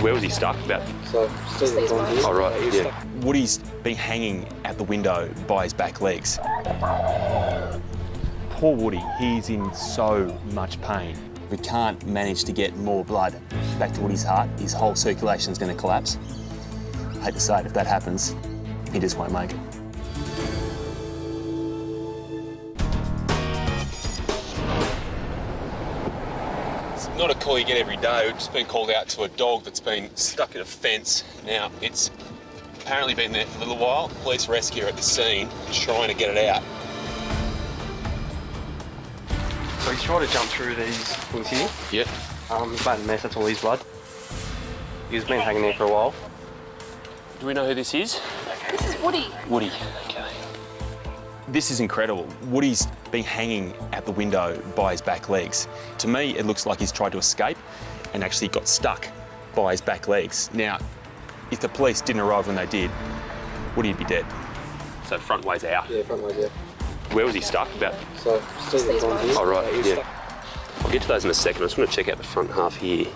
Where was he stuck? About? So, still at Bondi. Oh, right, yeah. Woody's been hanging at the window by his back legs. Poor Woody, he's in so much pain. We can't manage to get more blood back to Woody's heart. His whole circulation's going to collapse. I hate to say it, if that happens, he just won't make it. It's not a call you get every day. We've just been called out to a dog that's been stuck in a fence. Now, it's apparently been there for a little while. Police rescue are at the scene, trying to get it out. So he's trying to jump through these things here. Yep. He's made a mess, that's all his blood. He's been hanging there for a while. Do we know who this is? This is Woody. Woody, okay. This is incredible. Woody's been hanging at the window by his back legs. To me, it looks like he's tried to escape and actually got stuck by his back legs. Now, if the police didn't arrive when they did, Woody'd be dead. So front way's out. Yeah, front way's out. Where was he stuck? About? So, still at Bondi. Oh, right, yeah. I'll get to those in a second. I just want to check out the front half here.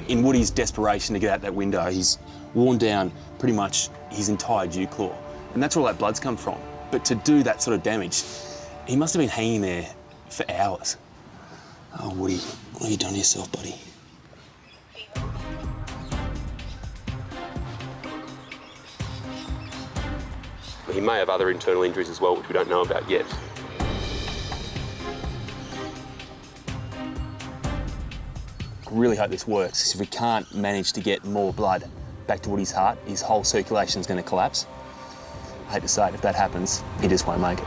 In Woody's desperation to get out that window, he's worn down pretty much his entire dew claw. And that's where all that blood's come from. But to do that sort of damage, he must have been hanging there for hours. Oh, Woody, what have you done to yourself, buddy? He may have other internal injuries as well, which we don't know about yet. Really hope this works, 'cause if we can't manage to get more blood back to Woody's heart, his whole circulation's going to collapse. I hate to say it, if that happens, he just won't make it.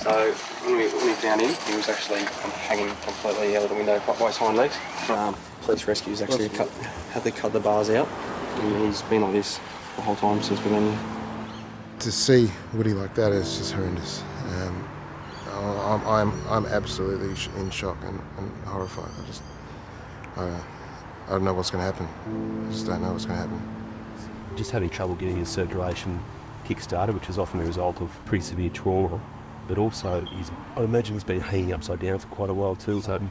So, when we found him, he was actually hanging completely out of the window by his hind legs. Police rescues actually had to cut the bars out, and he's been like this the whole time since we've been here. To see Woody like that is just horrendous. I'm absolutely in shock and horrified. I don't know what's going to happen. I just don't know what's going to happen. Just having trouble getting his circulation kick-started, which is often a result of pretty severe trauma. But also, I imagine he's been hanging upside down for quite a while too. So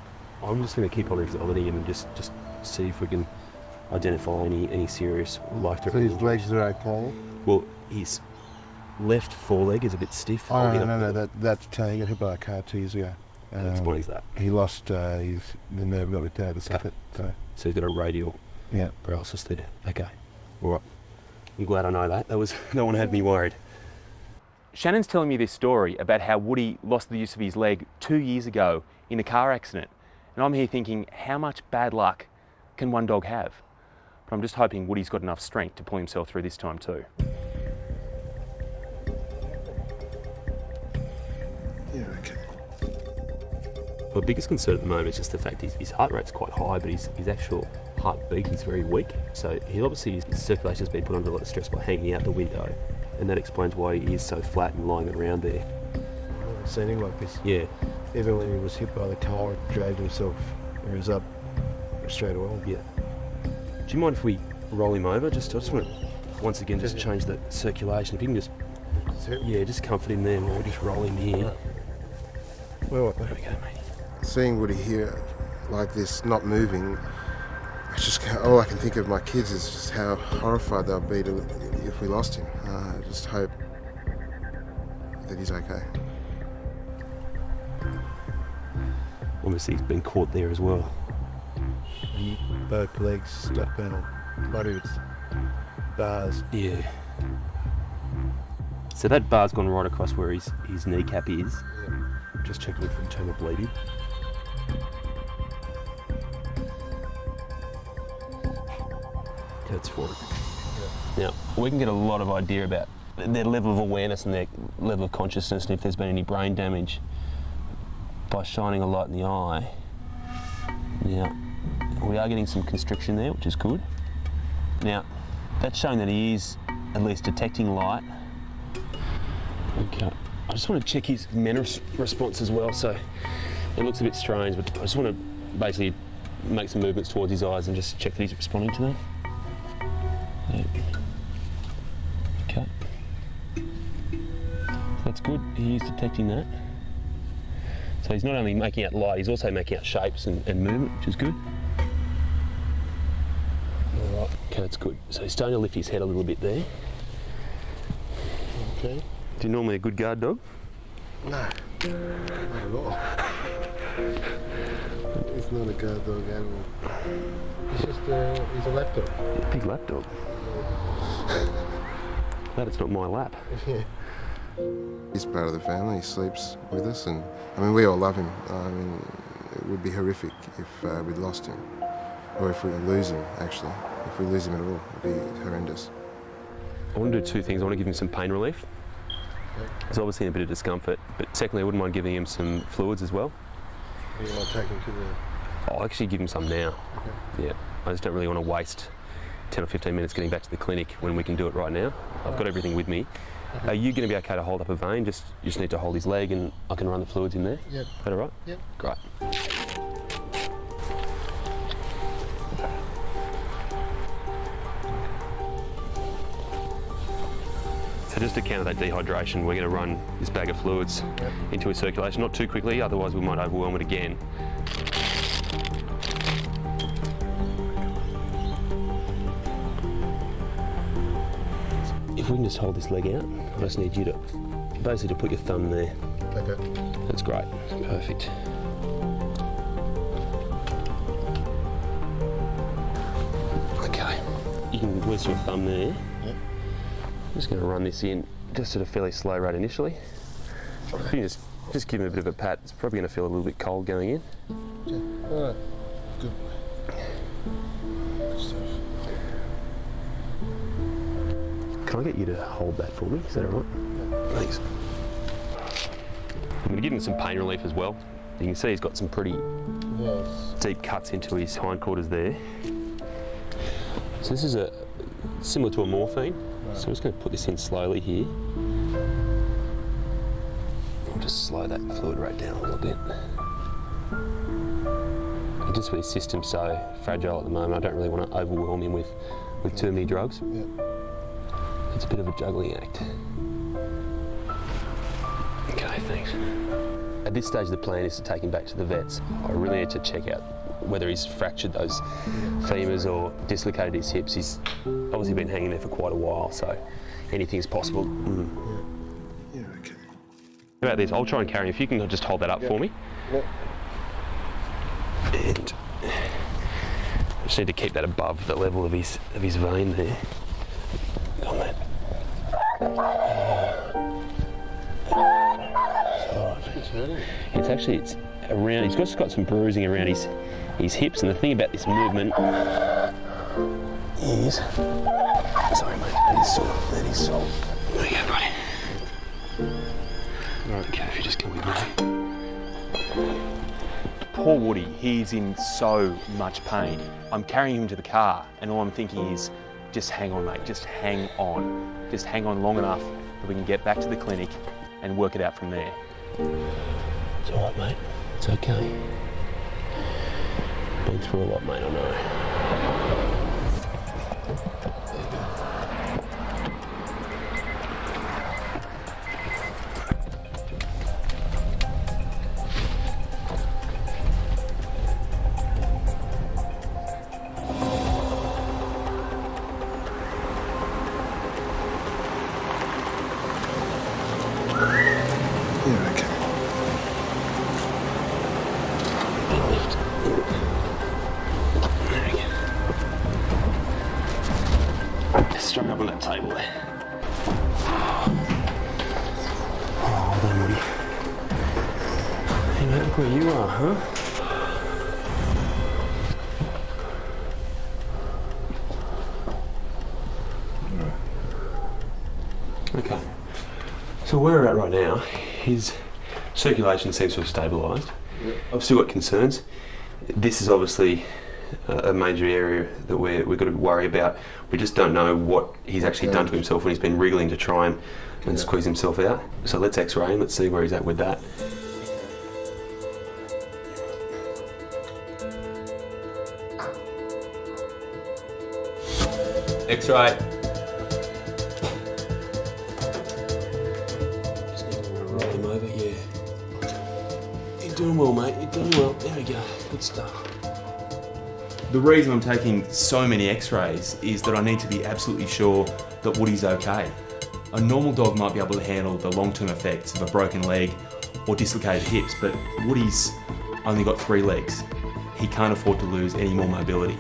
I'm just going to keep on examining him and just see if we can identify any serious life-threatening. So his legs are okay? Well, his left foreleg is a bit stiff. Oh, no, that's he got hit by a car 2 years ago. That explains that. He lost the nerve got it the socket. So he's got a radial paralysis there. Okay, all right. I'm glad I know that. No one had me worried. Shannon's telling me this story about how Woody lost the use of his leg 2 years ago in a car accident. And I'm here thinking, how much bad luck can one dog have? But I'm just hoping Woody's got enough strength to pull himself through this time too. yeah, okay. The biggest concern at the moment is just the fact his heart rate's quite high, but his actual heartbeat is very weak. So his circulation has been put under a lot of stress by hanging out the window, and that explains why he is so flat and lying around there. I've never seen him like this. Yeah. Even when he was hit by the car, he dragged himself. He was up straight away. Yeah. Do you mind if we roll him over? I just want to once again just change the circulation. If you can just comfort him there, and we'll just roll him here. Well, There we go, mate. seeing Woody here like this, not moving, all I can think of my kids is just how horrified they'll be if we lost him. I just hope that he's okay. Obviously, he's been caught there as well. Both legs stuck down on body with bars. Yeah. So that bar's gone right across where his kneecap is. Yeah. Just checking for internal bleeding. That's forward. Now, we can get a lot of idea about their level of awareness and their level of consciousness and if there's been any brain damage by shining a light in the eye. Now, we are getting some constriction there, which is good. Now, that's showing that he is at least detecting light. Okay. I just want to check his mental response as well. So it looks a bit strange, but I just want to basically make some movements towards his eyes and just check that he's responding to that. Yeah. Okay. That's good. He is detecting that. So he's not only making out light, he's also making out shapes and movement, which is good. Okay, that's good. So he's starting to lift his head a little bit there. Okay. Do you normally a good guard dog? No, not at all. He's not a guard dog animal. He's just he's a lap dog. Big lap dog. Glad it's not my lap. Yeah. He's part of the family. He sleeps with us, and I mean we all love him. I mean it would be horrific if we'd lost him, or if we lose him. Actually, if we lose him at all, it'd be horrendous. I want to do two things. I want to give him some pain relief. There's obviously a bit of discomfort, but secondly, I wouldn't mind giving him some fluids as well. You want to take him to the... I'll actually give him some now. Okay. Yeah, I just don't really want to waste 10 or 15 minutes getting back to the clinic when we can do it right now. I've got everything with me. Are you going to be okay to hold up a vein? You just need to hold his leg and I can run the fluids in there? Yep. Is that all right? Yep. Great. So just to counter that dehydration, we're going to run this bag of fluids into his circulation, not too quickly, otherwise we might overwhelm it again. If we can just hold this leg out, I just need you to basically put your thumb there. Okay. That's great. Perfect. Okay. You can rest your thumb there. Yep. I'm just going to run this in just at a fairly slow rate initially. If you just give him a bit of a pat, it's probably going to feel a little bit cold going in. Yeah. All right. Good. Good stuff. Can I get you to hold that for me? Is that all right? Yeah. Thanks. I'm going to give him some pain relief as well. You can see he's got some pretty deep cuts into his hindquarters there. So this is similar to a morphine. Right. So I'm just going to put this in slowly here. I'll just slow that fluid rate down a little bit. And just with his system so fragile at the moment, I don't really want to overwhelm him with too many drugs. Yeah. It's a bit of a juggling act. Okay, thanks. At this stage, the plan is to take him back to the vets. I really need to check out whether he's fractured those femurs or dislocated his hips. He's obviously been hanging there for quite a while, so anything's possible. Yeah, okay. How about this? I'll try and carry him. If you can just hold that up for me. Yep. And I just need to keep that above the level of his vein there. Come on, mate. It's around. He's just got some bruising around his hips, and the thing about this movement is, sorry mate, that is sore. There you go, buddy. Okay, if you just come with me. Poor Woody, he's in so much pain. I'm carrying him to the car, and all I'm thinking is, just hang on, mate, just hang on. Just hang on long enough that we can get back to the clinic and work it out from there. It's all right, mate. It's okay. Been through a lot, mate, I know. Yeah, okay. Straight up on that table there. Oh, well done, Woody. Hey mate, look where you are, huh? Okay. So where we're at right now, his circulation seems to have stabilised. Yep. I've still got concerns. This is obviously a major area that we've got to worry about. We just don't know what he's actually done to himself when he's been wriggling to try and squeeze himself out. So let's x-ray him, let's see where he's at with that. X-ray. Just need to roll him over, yeah. You're doing well, mate, you're doing well. There we go, good stuff. The reason I'm taking so many x-rays is that I need to be absolutely sure that Woody's okay. A normal dog might be able to handle the long-term effects of a broken leg or dislocated hips, but Woody's only got 3 legs. He can't afford to lose any more mobility.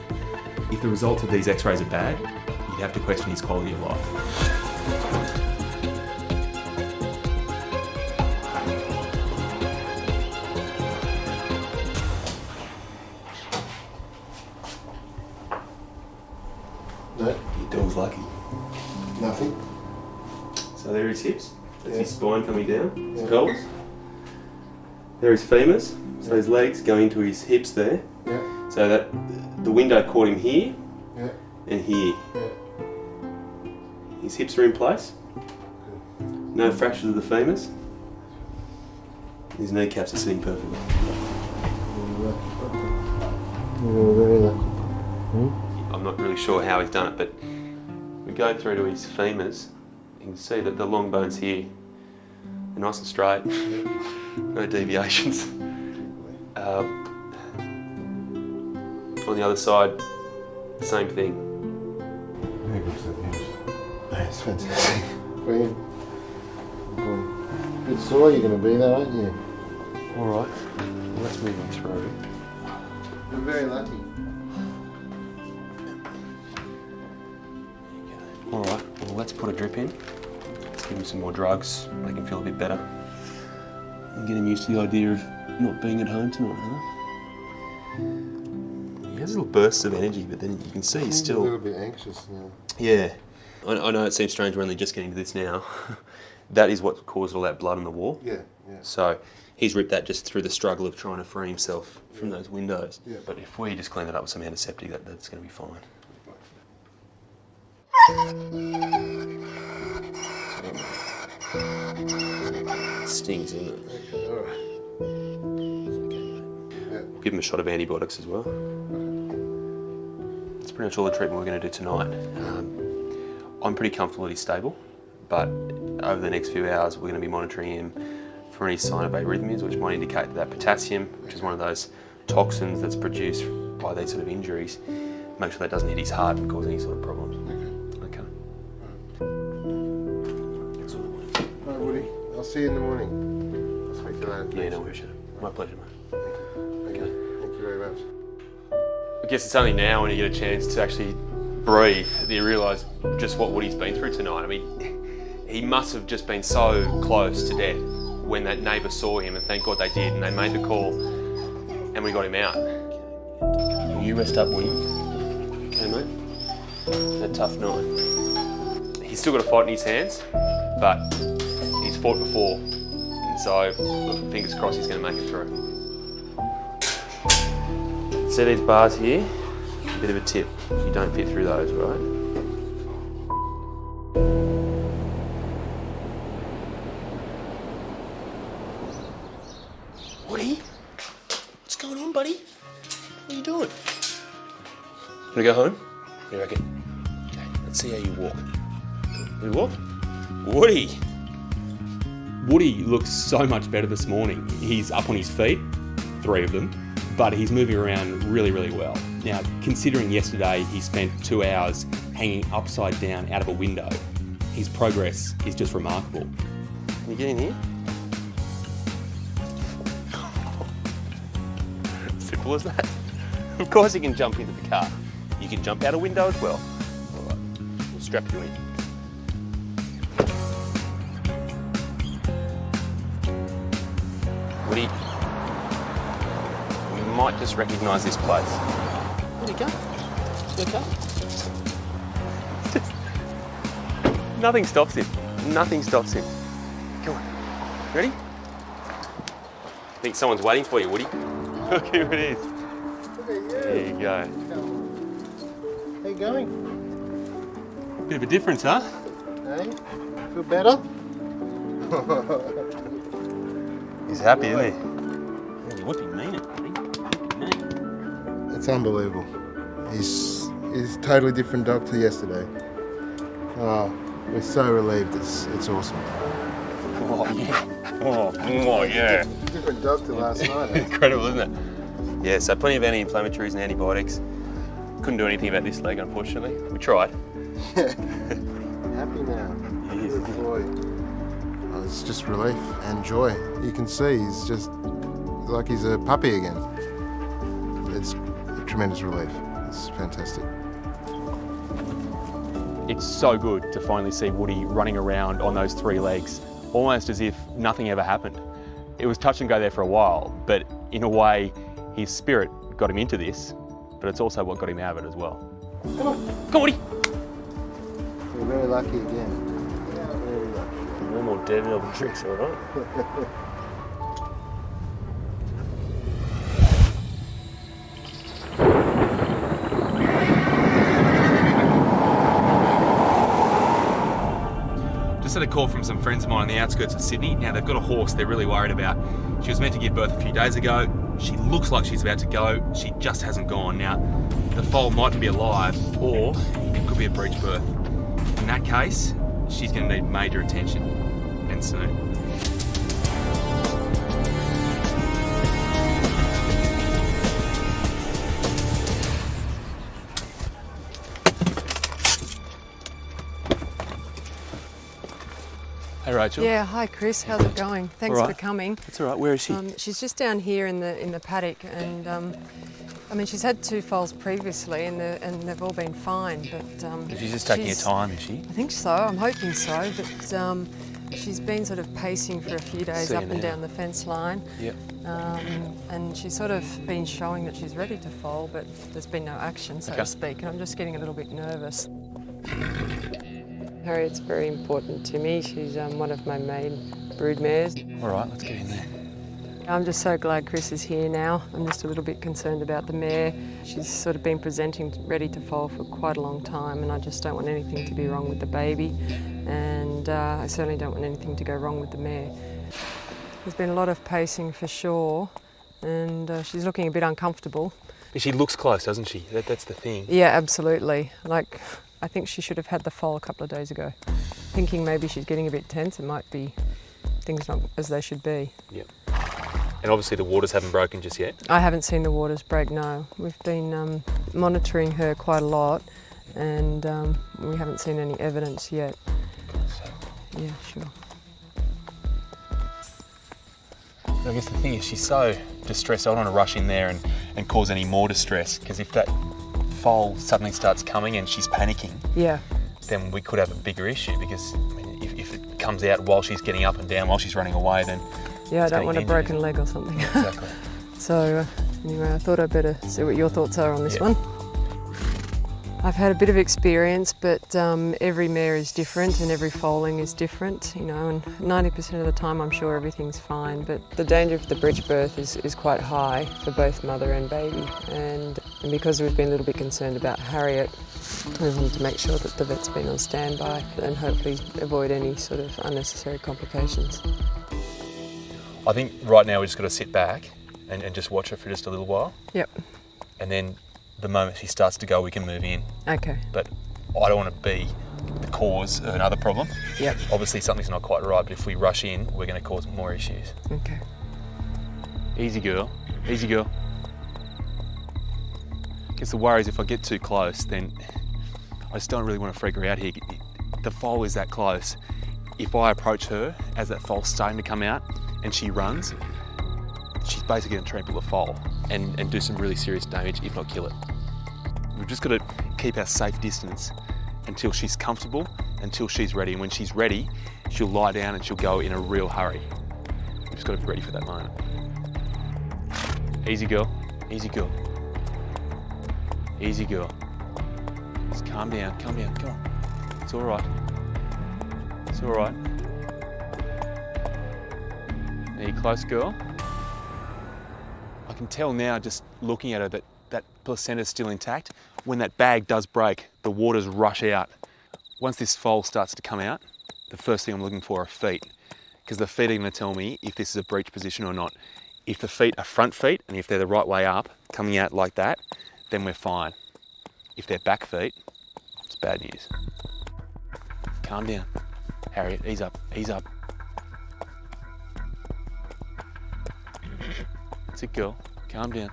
If the results of these x-rays are bad, you'd have to question his quality of life. No, Your dog's lucky. nothing. So there are his hips, that's Yeah. his spine coming down, his Yeah. pelvis. There are his femurs, so his legs go into his hips there. Yeah, So that the window caught him here yeah, and here. yeah. His hips are in place. No fractures of the femurs. His kneecaps are sitting perfectly. You're very lucky. I'm not really sure how he's done it, but we go through to his femurs. You can see that the long bones here are nice and straight, no deviations. On the other side, same thing. Very good stuff, yes. That's fantastic. Brilliant. Bit sore you're going to be though, aren't you? All right, well, let's move on through. You're very lucky. All right, well, let's put a drip in. Let's give him some more drugs, make him feel a bit better. And get him used to the idea of not being at home tonight, huh? He has little bursts of energy, but then you can see he's A still... little bit anxious now. Yeah. I know it seems strange we're only just getting to this now. That is what caused all that blood on the wall. Yeah, yeah. So he's ripped that just through the struggle of trying to free himself from those windows. Yeah. But if we just clean it up with some antiseptic, that's going to be fine. It stings, isn't it? Okay, all right. Yeah. We'll give him a shot of antibiotics as well. That's pretty much all the treatment we're going to do tonight. I'm pretty comfortable that he's stable, but over the next few hours we're going to be monitoring him for any sign of arrhythmias, which might indicate that potassium, which is one of those toxins that's produced by these sort of injuries, make sure that doesn't hit his heart and cause any sort of problems. Okay. That's all I wanted. All right, Woody. I'll see you in the morning. I'll speak to you later. Yeah, no worries. My pleasure, mate. Thank you. Thank you very much. I guess it's only now when you get a chance to actually breathe that you realise just what Woody's been through tonight. I mean, he must have just been so close to death when that neighbour saw him, and thank God they did, and they made the call, and we got him out. You rest up, Woody. Okay, mate? A tough night. He's still got a fight in his hands, but he's fought before, and so fingers crossed he's going to make it through. See these bars here? A bit of a tip. You don't fit through those, right? Woody? What's going on, buddy? What are you doing? Wanna go home? What do you reckon? Okay, let's see how you walk. You walk? Woody! Woody looks so much better this morning. He's up on his feet, 3 of them, but he's moving around really, really well. Now, considering yesterday he spent 2 hours hanging upside down out of a window, his progress is just remarkable. Can you get in here? Simple as that. Of course you can jump into the car. You can jump out a window as well. All right, we'll strap you in. Woody, you might just recognise this place. Where'd he go? You okay? Nothing stops him. Nothing stops him. Come on. Ready? I think someone's waiting for you, Woody. Look who it is. Look at you. There you go. How you going? Bit of a difference, huh? Hey? Feel better? He's happy, isn't he? You're whipping mean it, buddy. Whipping mean. It's unbelievable. He's a totally different dog to yesterday. Oh, we're so relieved. It's awesome. Oh, yeah. Oh, yeah. Different dog to last night. Eh? Incredible, isn't it? Yeah, so plenty of anti-inflammatories and antibiotics. Couldn't do anything about this leg, unfortunately. We tried. Happy now. He is. Good boy. Oh, it's just relief and joy. You can see he's just like he's a puppy again. It's a tremendous relief. It's fantastic. It's so good to finally see Woody running around on those 3 legs, almost as if nothing ever happened. It was touch and go there for a while, but in a way, his spirit got him into this, but it's also what got him out of it as well. Come on, Woody! We're very lucky again. Very lucky. No more dead milk tricks, all right? Just had a call from some friends of mine on the outskirts of Sydney. Now they've got a horse they're really worried about. She was meant to give birth a few days ago. She looks like she's about to go. She just hasn't gone. Now, the foal might be alive or it could be a breech birth. In that case, she's going to need major attention, and soon. Hey Rachel. Yeah, hi Chris, how's it going? Thanks All for right. coming. That's all right. Where is she? She's just down here in the paddock, and I mean she's had 2 foals previously, and they've all been fine. But She's just taking her time, is she? I think so. I'm hoping so. But she's been sort of pacing for a few days See up her and now. down the fence line, Yep. and she's sort of been showing that she's ready to foal, but there's been no action, so Okay. to speak. And I'm just getting a little bit nervous. Harriet's very important to me. She's one of my main brood mares. All right, let's get in there. I'm just so glad Chris is here now. I'm just a little bit concerned about the mare. She's sort of been presenting ready to foal for quite a long time, and I just don't want anything to be wrong with the baby, and I certainly don't want anything to go wrong with the mare. There's been a lot of pacing for sure, and she's looking a bit uncomfortable. She looks close, doesn't she? That's the thing. Yeah, absolutely. Like, I think she should have had the foal a couple of days ago. Thinking maybe she's getting a bit tense, it might be things not as they should be. Yep. And obviously the waters haven't broken just yet. I haven't seen the waters break, no. We've been monitoring her quite a lot, and we haven't seen any evidence yet. Yeah, sure. I guess the thing is she's so distressed, I don't want to rush in there and cause any more distress, because if that foal suddenly starts coming and she's panicking, Yeah, then we could have a bigger issue, because I mean, if it comes out while she's getting up and down, while she's running away, then yeah, I it's don't getting want a injured. broken leg or something. Exactly. So anyway, I thought I'd better see what your thoughts are on this Yeah. one. I've had a bit of experience, but every mare is different and every foaling is different, you know, and 90% of the time I'm sure everything's fine, but the danger of the breech birth is quite high for both mother and baby, and because we've been a little bit concerned about Harriet, we wanted to make sure that the vet's been on standby and hopefully avoid any sort of unnecessary complications. I think right now we just got to sit back and just watch her for just a little while, Yep, and then the moment she starts to go, we can move in. okay, But I don't want to be the cause of another problem. yep, Obviously something's not quite right, but if we rush in, we're going to cause more issues. okay. Easy girl, easy girl. Guess the worry is if I get too close, then I just don't really want to freak her out here. The foal is that close. If I approach her as that foal's starting to come out and she runs, she's basically going to trample the foal and do some really serious damage, if not kill it. We've just got to keep our safe distance until she's comfortable, until she's ready. And when she's ready, she'll lie down and she'll go in a real hurry. We've just got to be ready for that moment. Easy girl, easy girl. Easy girl. Just calm down, come on. It's all right. It's all right. Are you close, girl? I can tell now, just looking at her, that that placenta's still intact. When that bag does break, the waters rush out. Once this foal starts to come out, the first thing I'm looking for are feet, because the feet are going to tell me if this is a breech position or not. If the feet are front feet, and if they're the right way up, coming out like that, then we're fine. If they're back feet, it's bad news. Calm down. Harriet, ease up, ease up. That's it, girl. Calm down.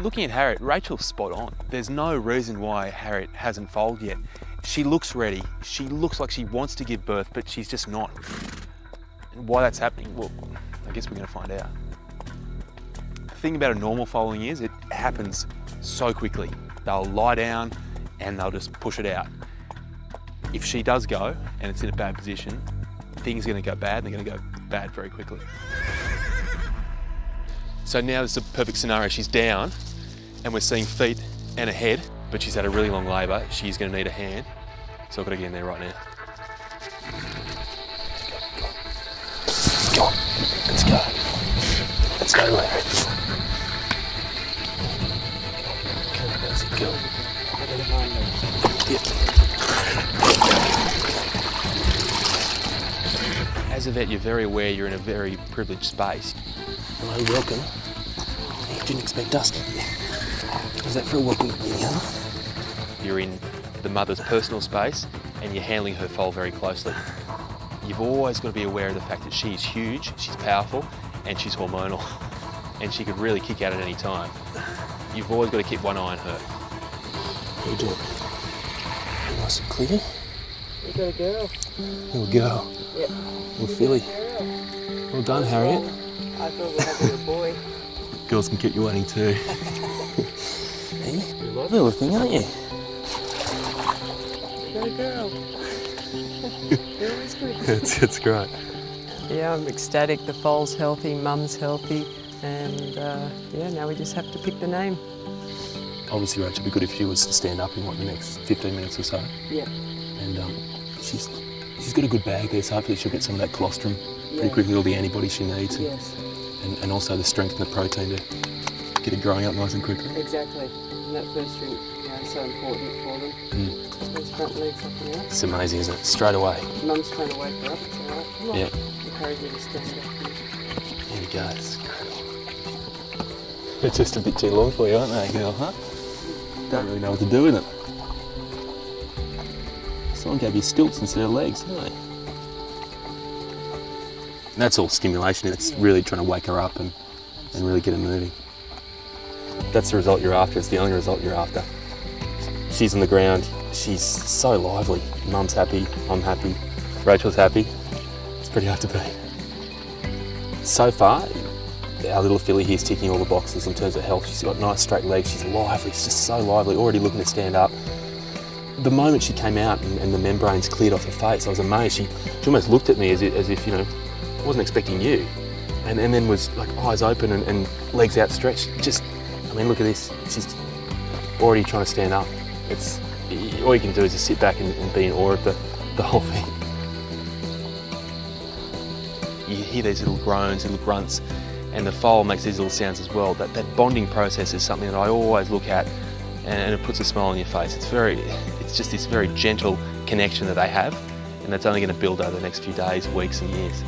looking at Harriet, Rachel's spot on. There's no reason why Harriet hasn't foaled yet. She looks ready. She looks like she wants to give birth, but she's just not. And why that's happening, well, I guess we're going to find out. The thing about a normal foaling is it happens so quickly. They'll lie down and they'll just push it out. If she does go and it's in a bad position, things are going to go bad, and they're going to go bad very quickly. So now it's a perfect scenario. She's down and we're seeing feet and a head, but she's had a really long labour. She's going to need a hand. So I've got to get in there right now. Go on, let's go. Let's go, Larry. Come on, that's it, go. As a vet, you're very aware you're in a very privileged space. Hello, welcome. You didn't expect us. Was that for a welcome? Yeah. You're in the mother's personal space and you're handling her foal very closely. You've always got to be aware of the fact that she's huge, she's powerful, and she's hormonal. And she could really kick out at any time. You've always got to keep one eye on her. How you doing? Nice and clear. You got a girl. Little girl. Yep. Little filly. Well done, Harriet. I thought we had a little boy. Girls can keep you waiting too. Hey, you're a lovely little thing, aren't you? You got a girl. You're always good. It's great. Yeah, I'm ecstatic. The foal's healthy, mum's healthy, and yeah, now we just have to pick the name. Obviously, Rach, it'd be good if she was to stand up in the next 15 minutes or so. Yeah. And she's got a good bag there, so hopefully she'll get some of that colostrum pretty quickly, all the antibodies she needs. Yes. And also the strength and the protein to get it growing up nice and quickly. Exactly. And that first drink, is so important for them. Those front legs up and out. It's amazing, isn't it? Straight away. Mum's trying to wake her up. It's all right. Come on. Yeah. Encourage her to stand up. Here we go. It's incredible. They're just a bit too long for you, aren't they, girl, huh? Don't really know what to do with it. Someone gave you stilts instead of legs, didn't they? And that's all stimulation. It's really trying to wake her up and really get her moving. That's the result you're after. It's the only result you're after. She's on the ground. She's so lively. Mum's happy. I'm happy. Rachel's happy. It's pretty hard to beat. So far, our little filly here is ticking all the boxes in terms of health. She's got nice straight legs. She's lively. She's just so lively. Already looking to stand up. The moment she came out and the membranes cleared off her face, I was amazed. She almost looked at me as if you know, wasn't expecting you, and then was like eyes open and legs outstretched. Just, I mean, look at this. She's already trying to stand up. It's all you can do is just sit back and be in awe of the whole thing. You hear these little groans, little grunts, and the foal makes these little sounds as well. That bonding process is something that I always look at, and it puts a smile on your face. It's just this very gentle connection that they have, and that's only going to build over the next few days, weeks, and years.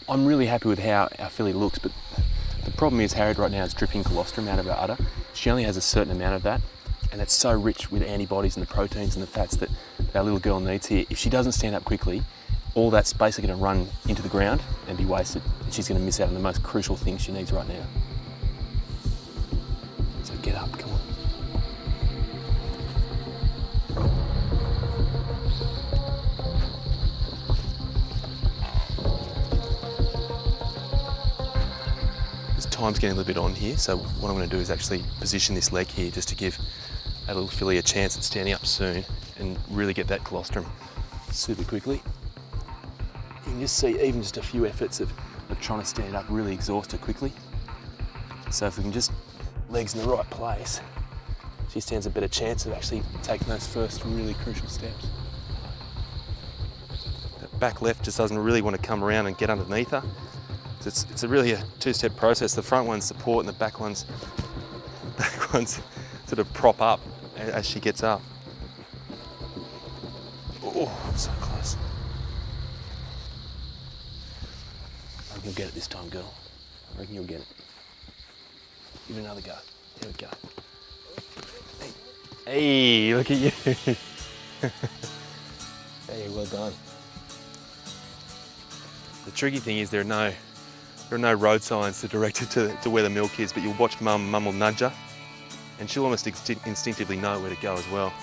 I'm really happy with how our filly looks, but the problem is Harriet right now is dripping colostrum out of her udder. She only has a certain amount of that, and it's so rich with antibodies and the proteins and the fats that our little girl needs here. If she doesn't stand up quickly, all that's basically going to run into the ground and be wasted, and she's going to miss out on the most crucial thing she needs right now. So get up, come on. Time's getting a little bit on here, so what I'm going to do is actually position this leg here just to give a little filly a chance at standing up soon and really get that colostrum super quickly. You can just see even just a few efforts of trying to stand up really exhaust her quickly. So if we can just legs in the right place, she stands a better chance of actually taking those first really crucial steps. That back left just doesn't really want to come around and get underneath her. It's really a two-step process. The front one's support and the back one's sort of prop up as she gets up. Oh, so close. I reckon you'll get it this time, girl. I reckon you'll get it. Give it another go. Here we go. Hey, look at you. Hey, well done. The tricky thing is there are no road signs to direct her to where the milk is, but you'll watch Mum will nudge her, and she'll almost instinctively know where to go as well.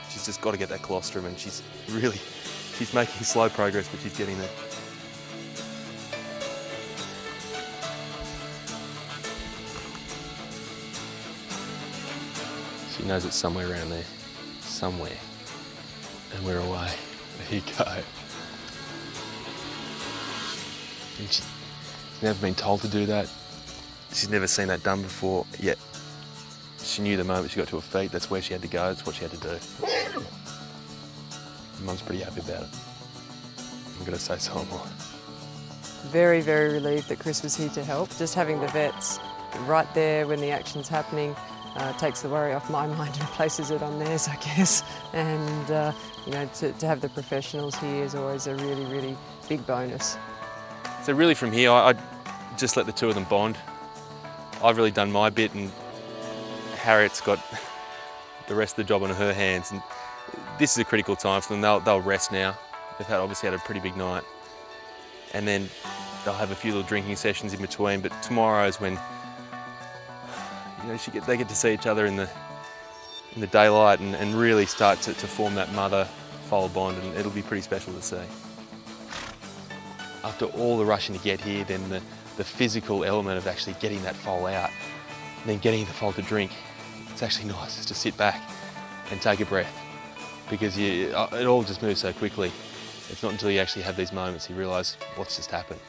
She's just got to get that colostrum, and she's making slow progress, but she's getting there. She knows it's somewhere around there, somewhere, and we're away. There you go. And she's never been told to do that. She's never seen that done before, yet she knew the moment she got to her feet, that's where she had to go, that's what she had to do. Mum's pretty happy about it. I'm gonna say so am I. Very, very relieved that Chris was here to help. Just having the vets right there when the action's happening takes the worry off my mind and places it on theirs, I guess. And you know, to have the professionals here is always a really, really big bonus. So really from here, I just let the two of them bond. I've really done my bit, and Harriet's got the rest of the job on her hands. And this is a critical time for them. They'll rest now. They've obviously had a pretty big night. And then they'll have a few little drinking sessions in between, but tomorrow is when they get to see each other in the daylight and really start to form that mother-foal bond, and it'll be pretty special to see. After all the rushing to get here, then the physical element of actually getting that foal out, and then getting the foal to drink, it's actually nice just to sit back and take a breath, because it all just moves so quickly. It's not until you actually have these moments you realise what's just happened.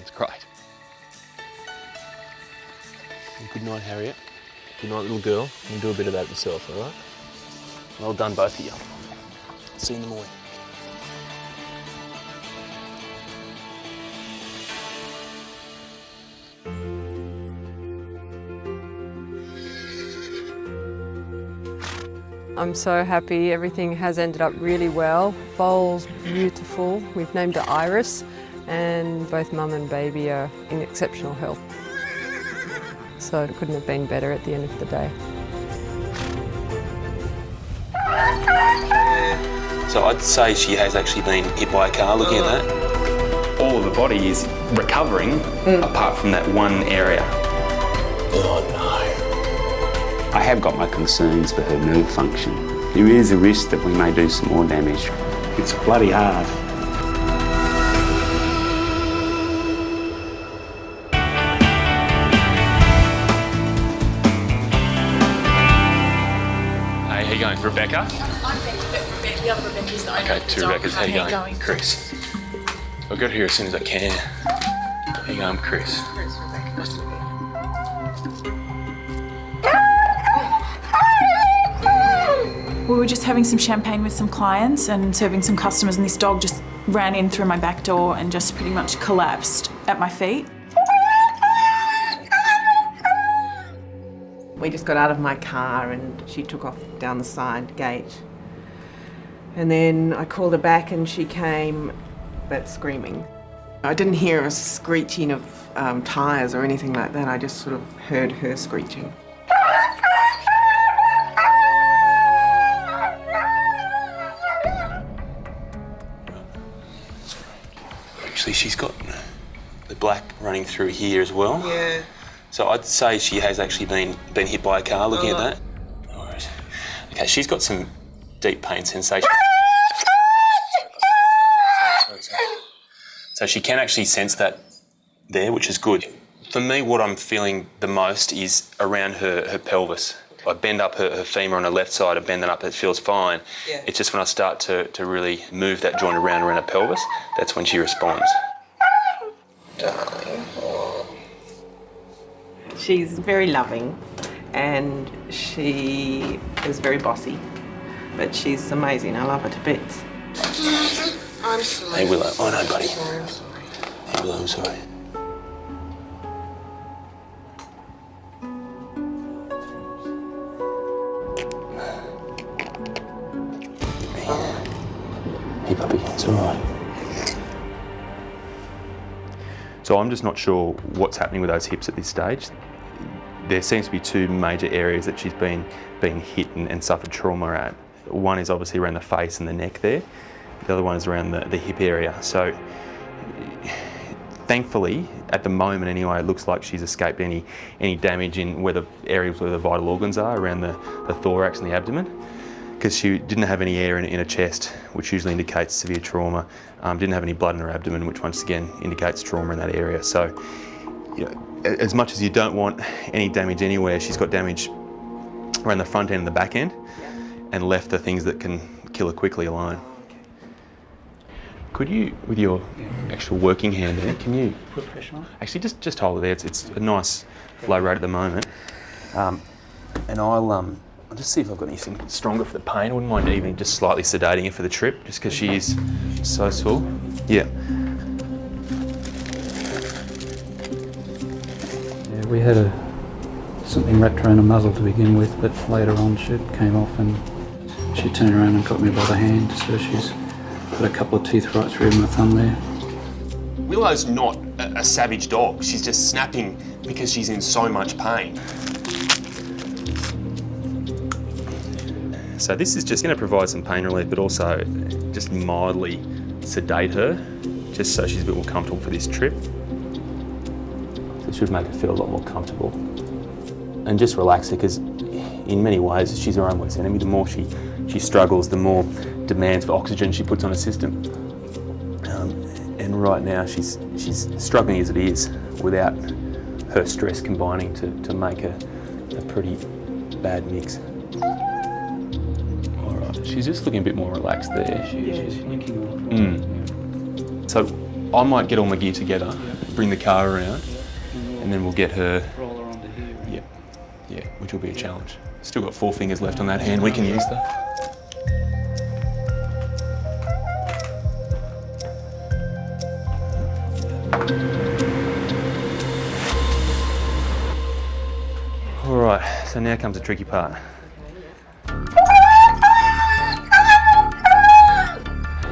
It's great. Good night, Harriet. Good night, little girl. You can do a bit of that yourself, all right? Well done, both of you. See you in the morning. I'm so happy. Everything has ended up really well. Foal's beautiful. We've named her Iris, and both mum and baby are in exceptional health. So it couldn't have been better at the end of the day. So I'd say she has actually been hit by a car, looking at that. All of the body is recovering apart from that one area. Oh no. I have got my concerns for her nerve function. There is a risk that we may do some more damage. It's bloody hard. Hey, how you going, Rebecca? I'm Rebecca, the other Rebecca's the owner Okay, of the two dog. Rebeccas. How you How going? Chris. I'll get here as soon as I can. How you going, Chris? We were just having some champagne with some clients and serving some customers, and this dog just ran in through my back door and just pretty much collapsed at my feet. We just got out of my car and she took off down the side gate. And then I called her back and she came, that screaming. I didn't hear a screeching of tyres or anything like that. I just sort of heard her screeching. Actually, she's got the black running through here as well. Yeah. So I'd say she has actually been hit by a car, looking at that. No worries. Okay, she's got some deep pain sensation. Sorry. So she can actually sense that there, which is good. For me, what I'm feeling the most is around her pelvis. I bend up her femur on her left side, I bend it up, it feels fine. Yeah. It's just when I start to really move that joint around her pelvis, that's when she responds. Darling. She's very loving and she is very bossy, but she's amazing. I love her to bits. I'm sorry. Hey Willow, oh no buddy. Hey Willow, I'm sorry. Hey puppy, it's all right. So I'm just not sure what's happening with those hips at this stage. There seems to be two major areas that she's been hit and suffered trauma at. One is obviously around the face and the neck there. The other one is around the hip area. So Thankfully, at the moment anyway, it looks like she's escaped any damage in where the areas where the vital organs are, around the thorax and the abdomen, because she didn't have any air in her chest, which usually indicates severe trauma. Didn't have any blood in her abdomen, which once again indicates trauma in that area. So, you know, as much as you don't want any damage anywhere, she's got damage around the front end and the back end, and left the things that can kill her quickly alone. Could you, with your actual working hand there, can you put pressure on? Actually, just hold it there. It's a nice low rate at the moment, and I'll just see if I've got anything stronger for the pain. I wouldn't mind even just slightly sedating her for the trip, just because she is so sore. Yeah. Yeah, we had something wrapped around a muzzle to begin with, but later on she came off and she turned around and got me by the hand, so she's got a couple of teeth right through my thumb there. Willow's not a savage dog. She's just snapping because she's in so much pain. So this is just going to provide some pain relief, but also just mildly sedate her, just so she's a bit more comfortable for this trip. So it should make her feel a lot more comfortable. And just relax her, because in many ways she's her own worst enemy. The more she struggles, the more demands for oxygen she puts on her system. And right now she's struggling as it is, without her stress combining to make a pretty bad mix. All right, she's just looking a bit more relaxed there. She's linking. So I might get all my gear together, bring the car around, and then we'll get her. Roll her onto here. Yeah, which will be a challenge. Still got 4 fingers left on that hand. We can use that. All right, so now comes the tricky part.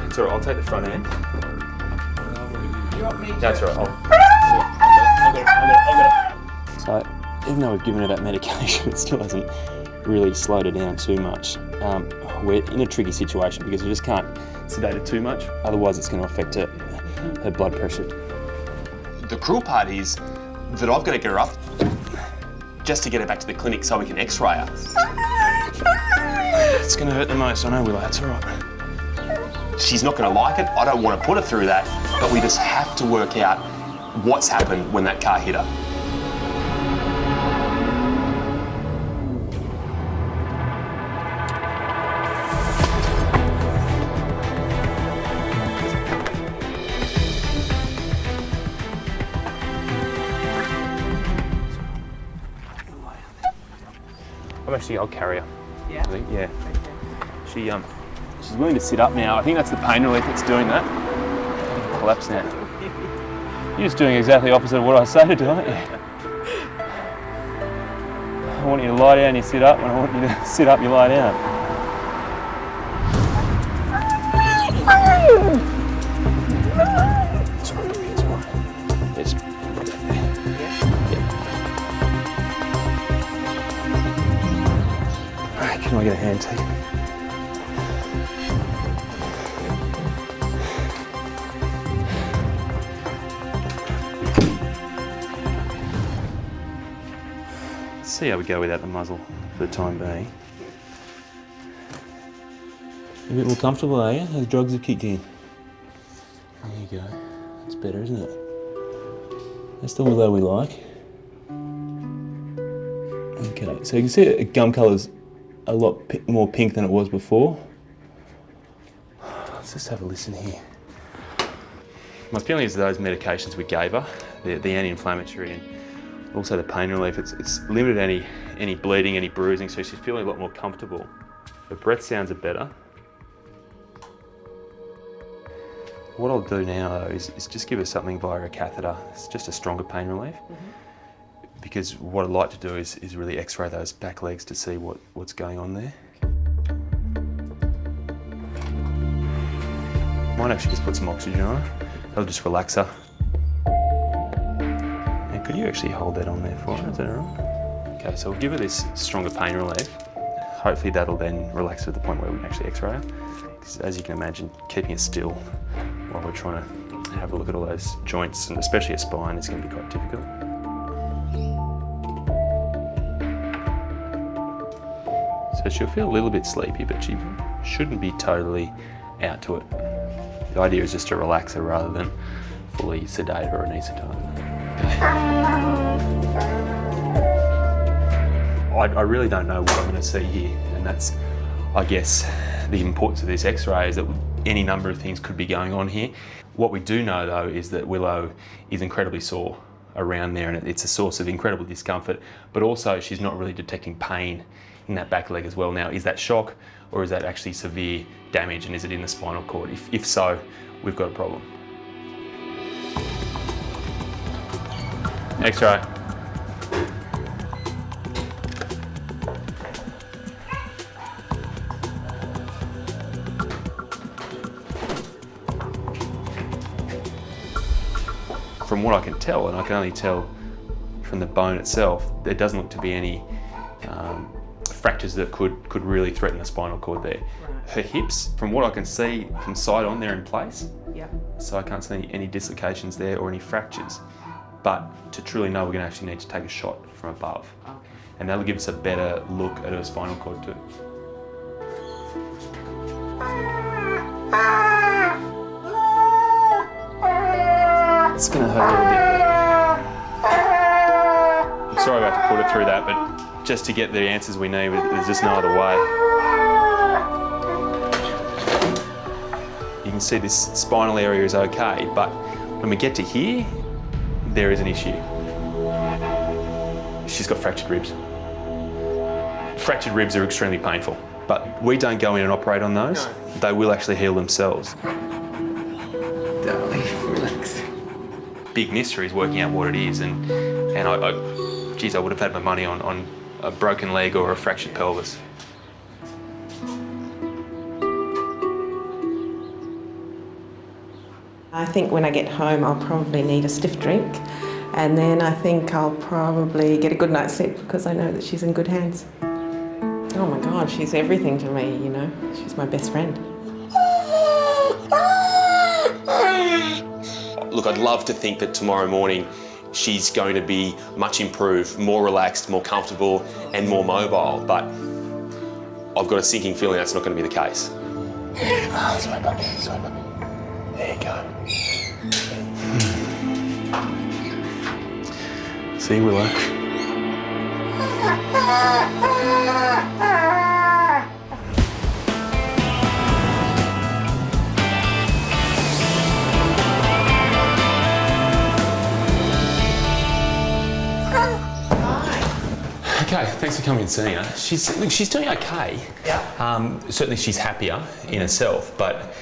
It's all right, I'll take the front end. That's all right. So, even though we've given her that medication, it still hasn't really slowed her down too much. We're in a tricky situation because we just can't sedate her too much, otherwise it's going to affect her blood pressure. The cruel part is that I've got to get her up just to get her back to the clinic so we can x-ray her. It's going to hurt the most, I know, Willow, that's all right. She's not going to like it, I don't want to put her through that, but we just have to work out what's happened when that car hit her. I'll carry her. Yeah? I think, yeah. Okay. She's willing to sit up now. I think that's the pain relief that's doing that. Collapse now. You're just doing exactly opposite of what I say to do, aren't you? I want you to lie down, you sit up. When I want you to sit up, you lie down. It's all right, it's all right. Yes. Can I get a hand taken? Let's see how we go without the muzzle for the time being. A bit more comfortable, are you? Those drugs have kicked in. There you go. That's better, isn't it? That's the Willow we like. Okay, so you can see the gum colour's a lot more pink than it was before. Let's just have a listen here. My feeling is those medications we gave her, the anti-inflammatory and also the pain relief, it's limited any bleeding, any bruising, so she's feeling a lot more comfortable. Her breath sounds are better. What I'll do now though is just give her something via a catheter. It's just a stronger pain relief. Because what I'd like to do is really x-ray those back legs to see what's going on there. Might actually just put some oxygen on her. That'll just relax her. And could you actually hold that on there for her? Is that all right? Okay, so we'll give her this stronger pain relief. Hopefully that'll then relax her to the point where we can actually x-ray her. Because as you can imagine, keeping it still while we're trying to have a look at all those joints, and especially a spine is going to be quite difficult. So she'll feel a little bit sleepy, but she shouldn't be totally out to it. The idea is just to relax her rather than fully sedate or anaesthetise. I really don't know what I'm going to see here, and that's, I guess, the importance of this X-ray is that any number of things could be going on here. What we do know though is that Willow is incredibly sore around there, and it's a source of incredible discomfort, but also she's not really detecting pain in that back leg as well. Now, is that shock or is that actually severe damage, and is it in the spinal cord? If so, we've got a problem. X-ray. From what I can tell, and I can only tell from the bone itself, there doesn't look to be any fractures that could really threaten the spinal cord there. Right. Her hips, from what I can see from side on, they're in place. Yep. So I can't see any dislocations there or any fractures. But to truly know, we're going to actually need to take a shot from above. Okay. And that'll give us a better look at her spinal cord too. It's going to hurt a little bit. I'm sorry about to put her through that, but just to get the answers we need, there's just no other way. You can see this spinal area is okay, but when we get to here, there is an issue. She's got fractured ribs. Fractured ribs are extremely painful, but we don't go in and operate on those. No. They will actually heal themselves. Darling, relax. Big mystery is working out what it is, and geez, I would have had my money on a broken leg or a fractured pelvis. I think when I get home, I'll probably need a stiff drink, and then I think I'll probably get a good night's sleep because I know that she's in good hands. Oh my God, she's everything to me, you know. She's my best friend. Look, I'd love to think that tomorrow morning she's going to be much improved, more relaxed, more comfortable, and more mobile, but I've got a sinking feeling that's not going to be the case. Sorry, puppy. Sorry, puppy. There you go. See, Willow? Okay, thanks for coming and seeing her. She's doing okay. Yeah. Certainly she's happier in herself, but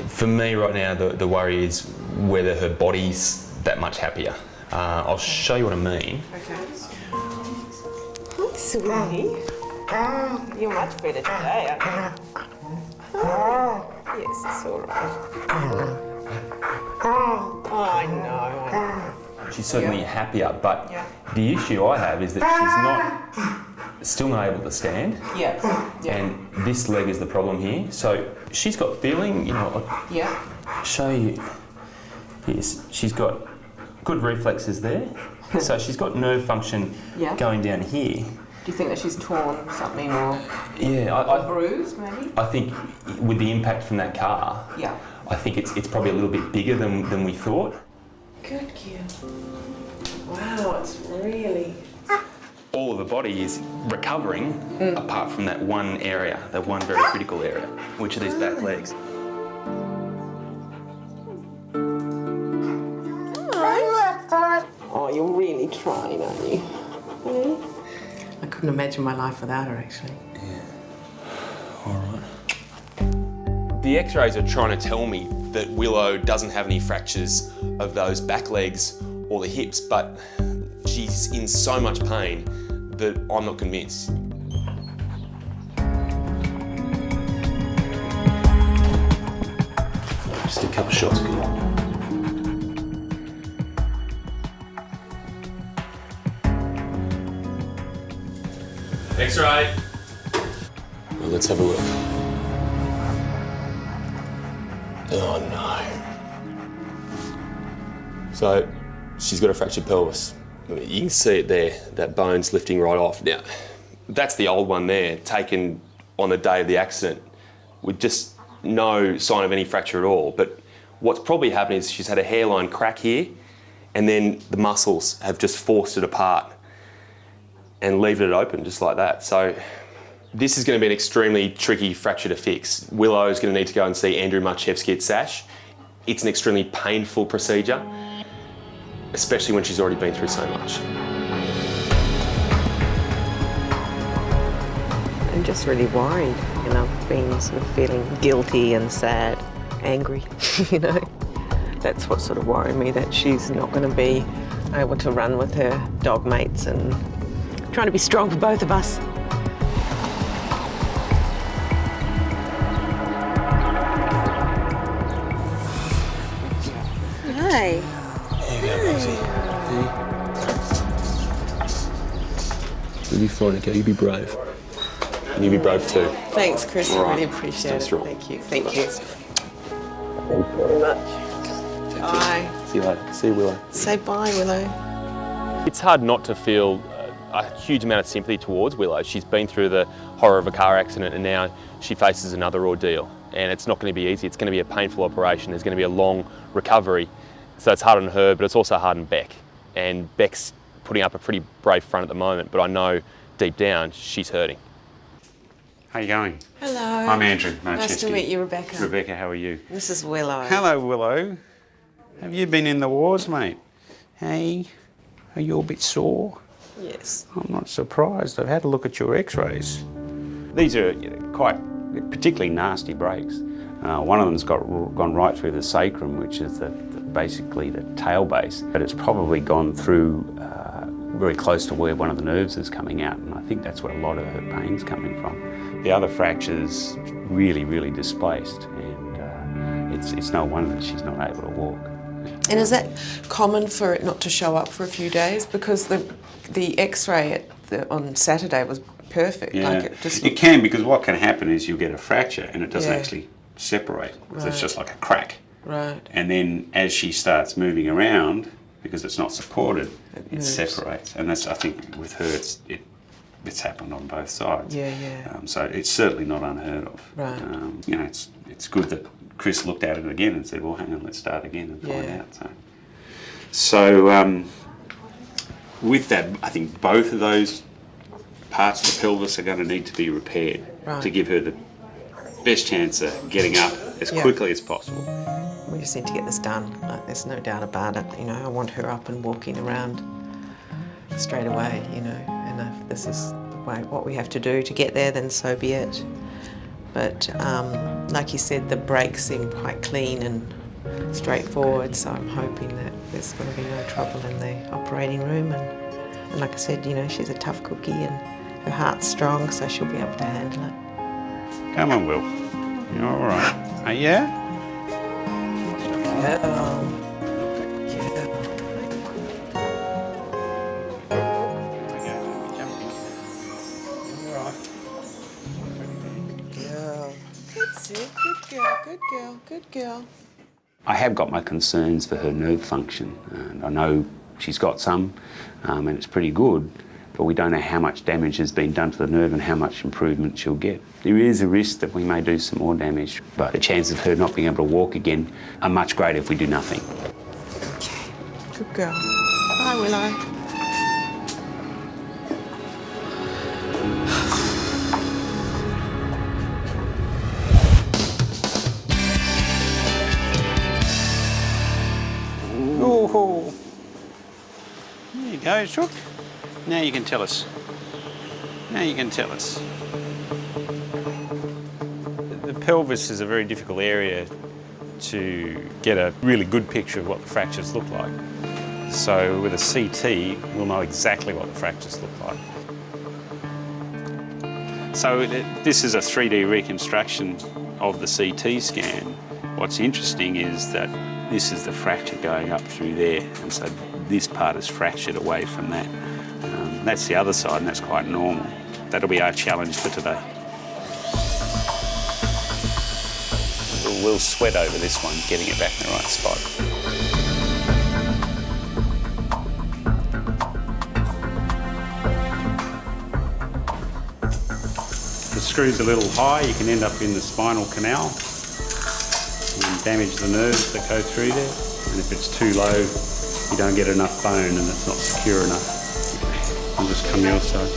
for me right now, the worry is whether her body's that much happier. I'll show you what I mean. Okay. Hi, sweetie. You're much better today, aren't you? Yes, it's all right. I know. She's certainly happier, but the issue I have is that she's still not able to stand. Yeah. And this leg is the problem here. So she's got feeling, you know, I'll show you. Yes, she's got good reflexes there. So she's got nerve function going down here. Do you think that she's torn something or bruised maybe? I think with the impact from that car, I think it's probably a little bit bigger than we thought. Good kid. Wow, it's really... All of the body is recovering apart from that one area, that one very critical area, which are these back legs. Oh, you're really trying, aren't you? I couldn't imagine my life without her, actually. Yeah. All right. The X-rays are trying to tell me that Willow doesn't have any fractures of those back legs or the hips, but she's in so much pain that I'm not convinced. Just a couple shots, good. X-ray. Well, let's have a look. Oh no. So she's got a fractured pelvis. You can see it there, that bone's lifting right off. Now, that's the old one there, taken on the day of the accident with just no sign of any fracture at all. But what's probably happened is she's had a hairline crack here, and then the muscles have just forced it apart and leave it open just like that. So this is going to be an extremely tricky fracture to fix. Willow is going to need to go and see Andrew Marchevsky at SASH. It's an extremely painful procedure, especially when she's already been through so much. I'm just really worried, you know, being sort of feeling guilty and sad, angry, you know. That's what sort of worried me, that she's not going to be able to run with her dog mates, and trying to be strong for both of us. Hi. You'll be fine, okay? You be brave. And you be brave too. Thanks, Chris. I really appreciate it. Thank you. Thank you. Thank you very much. Bye. See you later. See you, Willow. Say bye, Willow. It's hard not to feel a huge amount of sympathy towards Willow. She's been through the horror of a car accident, and now she faces another ordeal. And it's not going to be easy. It's going to be a painful operation. There's going to be a long recovery. So it's hard on her, but it's also hard on Beck. And Beck's putting up a pretty brave front at the moment, but I know deep down she's hurting. How are you going? Hello. I'm Andrew Marchevsky. Nice to meet you, Rebecca. Rebecca, how are you? This is Willow. Hello, Willow. Have you been in the wars, mate? Hey, are you a bit sore? Yes. I'm not surprised. I've had a look at your x-rays. These are quite particularly nasty breaks. One of them's gone right through the sacrum, which is basically the tail base, but it's probably gone through very close to where one of the nerves is coming out, and I think that's where a lot of her pain's coming from. The other fracture's really, really displaced, and it's no wonder that she's not able to walk. And is that common for it not to show up for a few days? Because the X-ray on Saturday was perfect. Yeah, like it can, because what can happen is you'll get a fracture and it doesn't Yeah. actually separate. Right. It's just like a crack. Right. And then as she starts moving around, because it's not supported, it moves. separates. And that's, I think, with her, it's happened on both sides. Yeah, yeah. So it's certainly not unheard of. Right. You know, it's good that Chris looked at it again and said, well, hang on, let's start again and find Yeah. out. So with that, I think both of those parts of the pelvis are going to need to be repaired Right. to give her the best chance of getting up as Yeah. quickly as possible. We just need to get this done. Like, there's no doubt about it. You know, I want her up and walking around straight away. You know, and if this is what we have to do to get there, then so be it. But like you said, the breaks seem quite clean and straightforward. So I'm hoping that there's going to be no trouble in the operating room. And like I said, you know, she's a tough cookie and her heart's strong, so she'll be able to handle it. Come on, Will. You're all right. Yeah? That's it. Good girl, good girl, good girl. I have got my concerns for her nerve function, and I know she's got some, and it's pretty good, but we don't know how much damage has been done to the nerve and how much improvement she'll get. There is a risk that we may do some more damage, but the chances of her not being able to walk again are much greater if we do nothing. Okay, good girl. Bye, Willow. Oh, there you go, Shook. Now you can tell us. Now you can tell us. The pelvis is a very difficult area to get a really good picture of what the fractures look like. So with a CT, we'll know exactly what the fractures look like. So this is a 3D reconstruction of the CT scan. What's interesting is that this is the fracture going up through there, and so this part is fractured away from that. That's the other side, and that's quite normal. That'll be our challenge for today. We'll sweat over this one, getting it back in the right spot. screw's a little high, you can end up in the spinal canal and damage the nerves that go through there. And if it's too low, you don't get enough bone and it's not secure enough. I'll just come your side.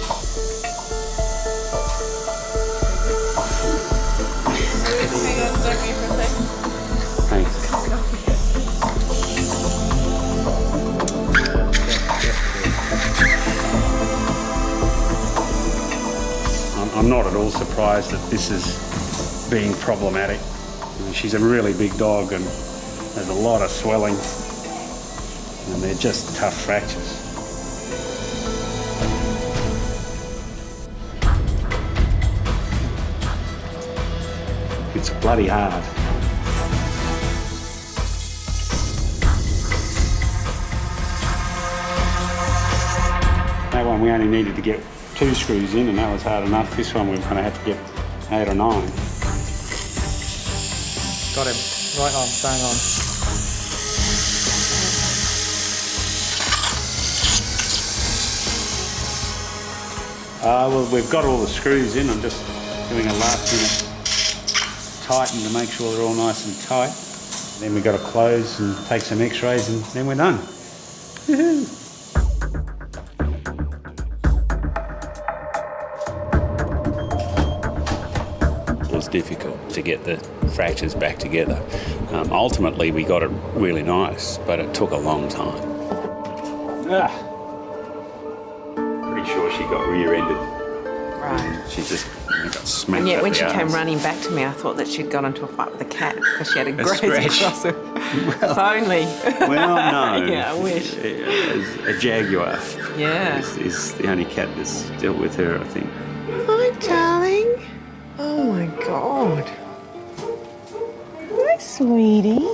Thanks. I'm not at all surprised that this is being problematic. I mean, she's a really big dog and there's a lot of swelling and they're just tough fractures. It's bloody hard. That one we only needed to get 2 screws in and that was hard enough. This one we're going to have to get 8 or 9. Got him. Right on, bang on. Well, we've got all the screws in. I'm just doing a last minute tighten to make sure they're all nice and tight. Then we've got to close and take some x-rays and then we're done. Woohoo! It was difficult to get the fractures back together. Ultimately, we got it really nice, but it took a long time. Pretty sure she got rear-ended. Right. She just got smacked. And yet up when the she came arse. running back to me, I thought that she'd got into a fight with a cat because she had a graze scratch. across her. If only. Well, no. Yeah, I wish. A jaguar Yeah. is the only cat that's dealt with her, I think. Hi, darling. Oh my God. Hi, sweetie.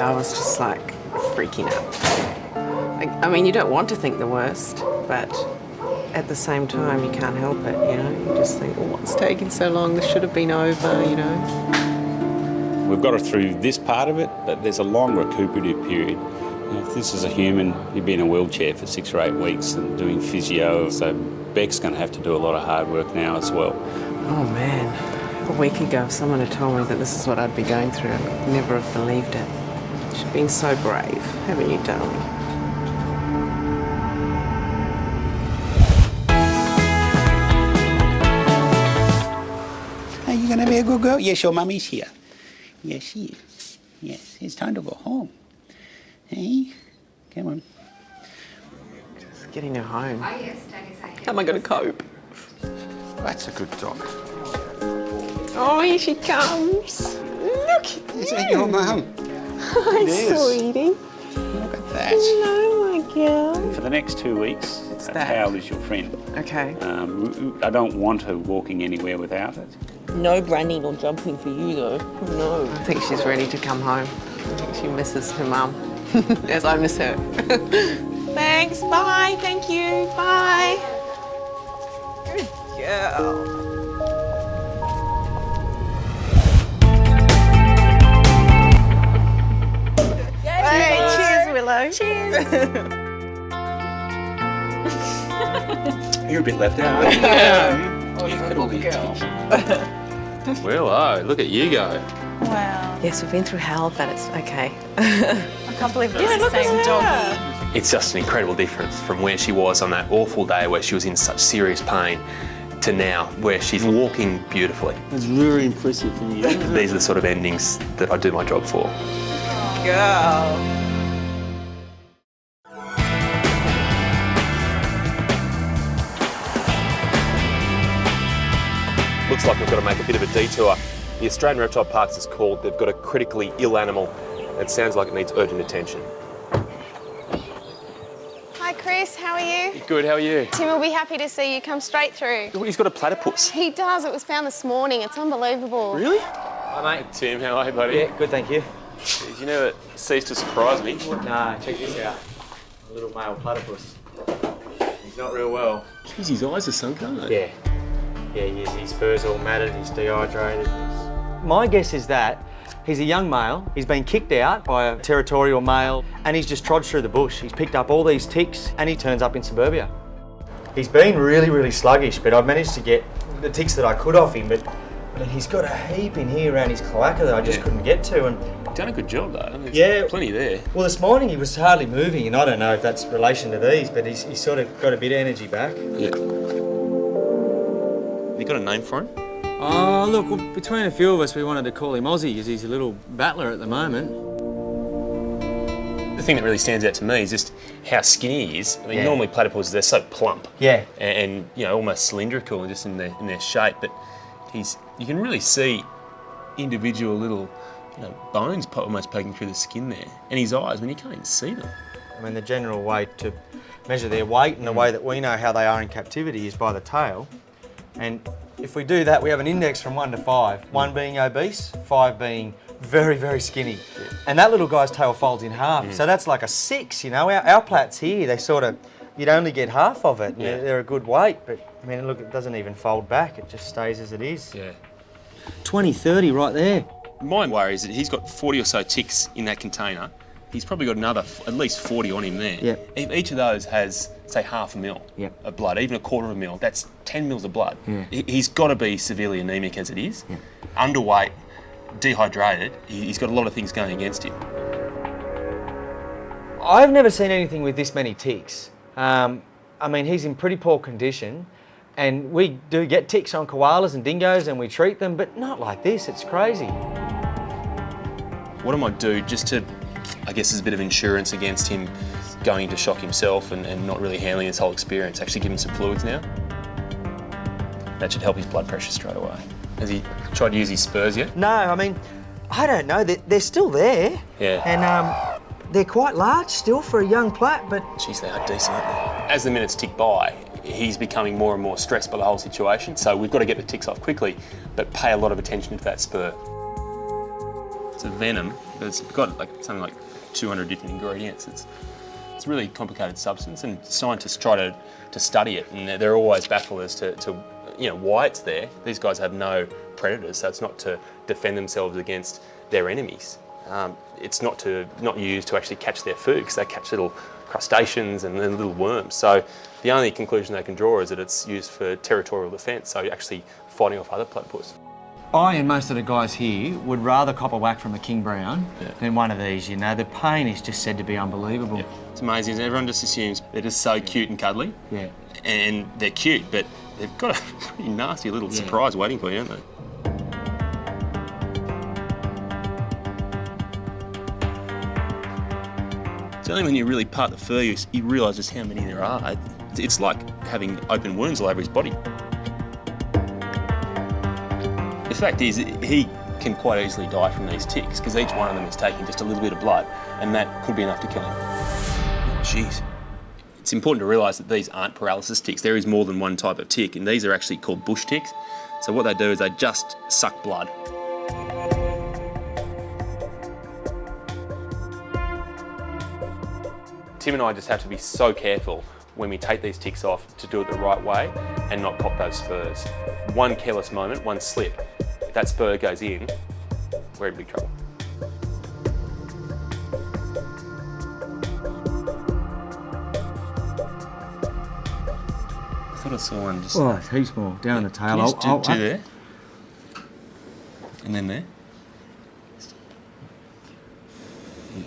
I was just like freaking out. I mean, you don't want to think the worst, but at the same time, you can't help it, you know? You just think, oh, what's taking so long? This should have been over, you know? We've got her through this part of it, but there's a long recuperative period. You know, if this is a human, you'd be in a wheelchair for 6 or 8 weeks and doing physio, so Beck's going to have to do a lot of hard work now as well. Oh, man. A week ago, if someone had told me that this is what I'd be going through, I could never have believed it. You've been so brave, haven't you, darling? Are you going to be a good girl? Yes, your mummy's here. Yes, she is. Yes, it's time to go home. Hey, come on. Just getting her home. How am I going to cope? That's a good dog. Oh, here she comes. Look at Is that your mum? Hi, It is. sweetie. Look at that. Hello, my girl. For the next 2 weeks, a towel is your friend. Okay. I don't want her walking anywhere without it. No running or jumping for you, though. No. I think she's ready to come home. I think she misses her mum, as I miss her. Thanks, bye, thank you, bye. Good girl. Hey, cheers, Willow. Cheers. You're a bit left out. Oh, you're a good girl. Well, look at you go. Wow. Yes, we've been through hell, but it's okay. I can't believe it's the same doggy. It's just an incredible difference from where she was on that awful day where she was in such serious pain to now where she's walking beautifully. It's very impressive from you. These are the sort of endings that I do my job for. Girl. Looks like we've got to make a bit of a detour. The Australian Reptile Parks is called. They've got a critically ill animal. It sounds like it needs urgent attention. Hi Chris, how are you? Good, how are you? Tim will be happy to see you. Come straight through. He's got a platypus. He does. It was found this morning. It's unbelievable. Really? Hi, mate. Tim, how are you, buddy? Yeah, good, thank you. You never cease to surprise me. Nah, check this out. A little male platypus. He's not real well. Jeez, his eyes are sunk, aren't they? Yeah. Yeah, he is. His fur's all matted, he's dehydrated. My guess is that he's a young male, he's been kicked out by a territorial male, and he's just trudged through the bush. He's picked up all these ticks, and he turns up in suburbia. He's been really, really sluggish, but I've managed to get the ticks that I could off him, but he's got a heap in here around his cloaca that I just couldn't get to. And Done a good job though. Yeah. Plenty there. well, this morning he was hardly moving, and I don't know if that's relation to these, but he's sort of got a bit of energy back. Yeah. Have you got a name for him? Oh, look, well, between a few of us, we wanted to call him Aussie because he's a little battler at the moment. The thing that really stands out to me is just how skinny he is. I mean, Yeah. normally platypus, they're so plump. Yeah. And you know, almost cylindrical just in their shape, but you can really see individual little, bones almost poking through the skin there. And his eyes, you can't even see them. I mean, the general way to measure their weight and the way that we know how they are in captivity is by the tail. And if we do that, we have an index from 1 to 5. 1 being obese, 5 being very, very skinny. And that little guy's tail folds in half. So that's like a 6, Our plats here, they sort of, you'd only get half of it. Yeah. They're a good weight, but I mean, look, it doesn't even fold back. It just stays as it is. Yeah. 20, 30 right there. My worry is that he's got 40 or so ticks in that container. He's probably got another at least 40 on him there. Yep. If each of those has, say, half a mil Yep. of blood, even a quarter of a mil, that's 10 mils of blood. Yeah. He's got to be severely anemic as it is. Yeah. Underweight, dehydrated, he's got a lot of things going against him. I've never seen anything with this many ticks. I mean, he's in pretty poor condition, and we do get ticks on koalas and dingoes and we treat them, but not like this. It's crazy. What I might do just to, I guess, as a bit of insurance against him going into shock himself and not really handling this whole experience, actually give him some fluids now. That should help his blood pressure straight away. Has he tried to use his spurs yet? No, I mean, I don't know. They're still there. Yeah. And they're quite large still for a young plat, but... Jeez, they are decent, aren't they? As the minutes tick by, he's becoming more and more stressed by the whole situation, so we've got to get the ticks off quickly, but pay a lot of attention to that spur. It's a venom, but it's got something like 200 different ingredients. It's a really complicated substance, and scientists try to study it, and they're always baffled as to why it's there. These guys have no predators, so it's not to defend themselves against their enemies. It's not used to actually catch their food, because they catch little crustaceans and then little worms. So the only conclusion they can draw is that it's used for territorial defence, so actually fighting off other platypus. I and most of the guys here would rather cop a whack from a king brown than one of these, The pain is just said to be unbelievable. Yeah. It's amazing. Everyone just assumes they're just so cute and cuddly. Yeah. And they're cute, but they've got a pretty nasty little surprise waiting for you, don't they? It's only when you really part the fur you realise just how many there are. It's like having open wounds all over his body. The fact is, he can quite easily die from these ticks because each one of them is taking just a little bit of blood, and that could be enough to kill him. Jeez. It's important to realise that these aren't paralysis ticks. There is more than one type of tick, and these are actually called bush ticks. So what they do is they just suck blood. Tim and I just have to be so careful when we take these ticks off to do it the right way and not pop those spurs. One careless moment, one slip, if that spur goes in, we're in big trouble. I thought I saw one just... Oh, it's heaps more down the tail. Just two there. And then there.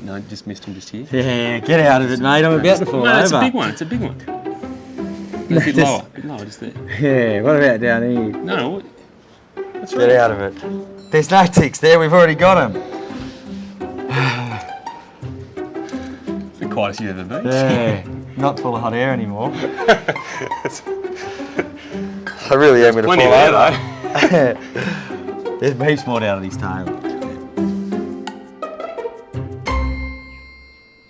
No, just missed him just here. Yeah, get out of it, mate. I'm about to fall over. No, it's a big one. It's a big one. A bit lower. A bit lower, just there. Yeah, what about down here? No, that's Get out of it. There's no ticks there. We've already got them. It's the quietest you've ever been. Yeah, not full of hot air anymore. I really am going to fall over. There's heaps more down at his tail.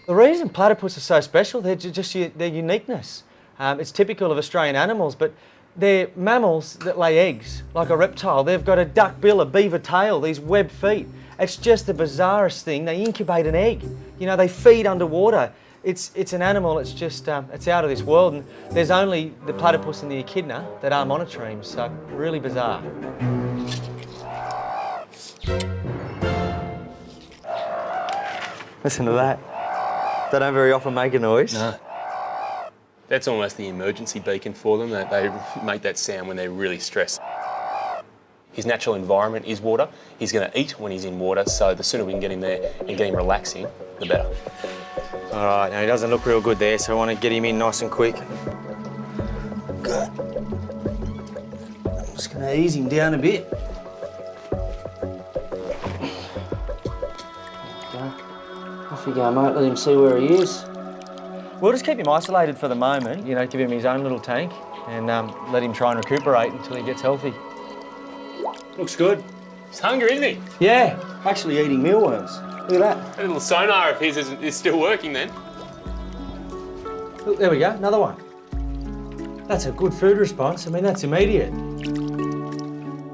The reason platypus are so special, they're just their uniqueness. It's typical of Australian animals, but they're mammals that lay eggs, like a reptile. They've got a duck bill, a beaver tail, these webbed feet. It's just the bizarrest thing. They incubate an egg. They feed underwater. It's an animal, it's just, it's out of this world. And there's only the platypus and the echidna that are monotremes, so really bizarre. Listen to that. They don't very often make a noise. No. That's almost the emergency beacon for them. They make that sound when they're really stressed. His natural environment is water. He's going to eat when he's in water, so the sooner we can get him there and get him relaxing, the better. All right, now he doesn't look real good there, so I want to get him in nice and quick. Good. I'm just going to ease him down a bit. Off you go, mate. Let him see where he is. We'll just keep him isolated for the moment, you know, give him his own little tank and let him try and recuperate until he gets healthy. Looks good. He's hungry, isn't he? Yeah, actually eating mealworms. Look at that. A little sonar of his is still working then. Look, there we go, another one. That's a good food response. I mean, that's immediate.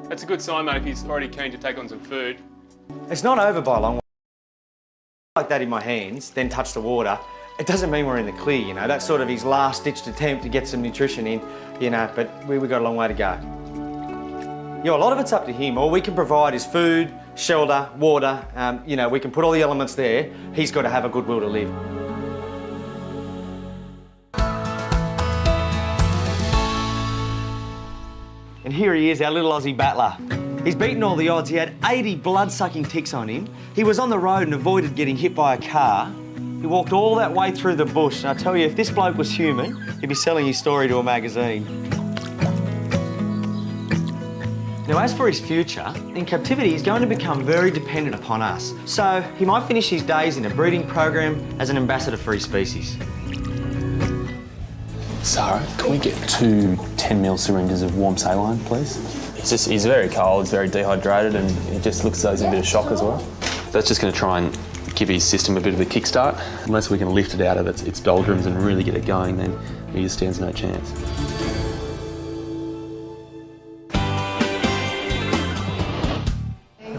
That's a good sign, mate, if he's already keen to take on some food. It's not over by a long way. Like that in my hands, then touch the water. It doesn't mean we're in the clear, you know. That's sort of his last-ditched attempt to get some nutrition in, you know, but we've got a long way to go. Yeah, a lot of it's up to him. All we can provide is food, shelter, water. You know, we can put all the elements there. He's got to have a good will to live. And here he is, our little Aussie battler. He's beaten all the odds. He had 80 blood-sucking ticks on him. He was on the road and avoided getting hit by a car. He walked all that way through the bush. And I tell you, if this bloke was human, he'd be selling his story to a magazine. Now, as for his future, in captivity, he's going to become very dependent upon us. So he might finish his days in a breeding program as an ambassador for his species. Sarah, can we get 2 10ml syringes of warm saline, please? He's very cold, he's very dehydrated, and it just looks as though he's in a bit of shock as well. That's just going to try and give his system a bit of a kickstart. Unless we can lift it out of its doldrums and really get it going, then he just stands no chance.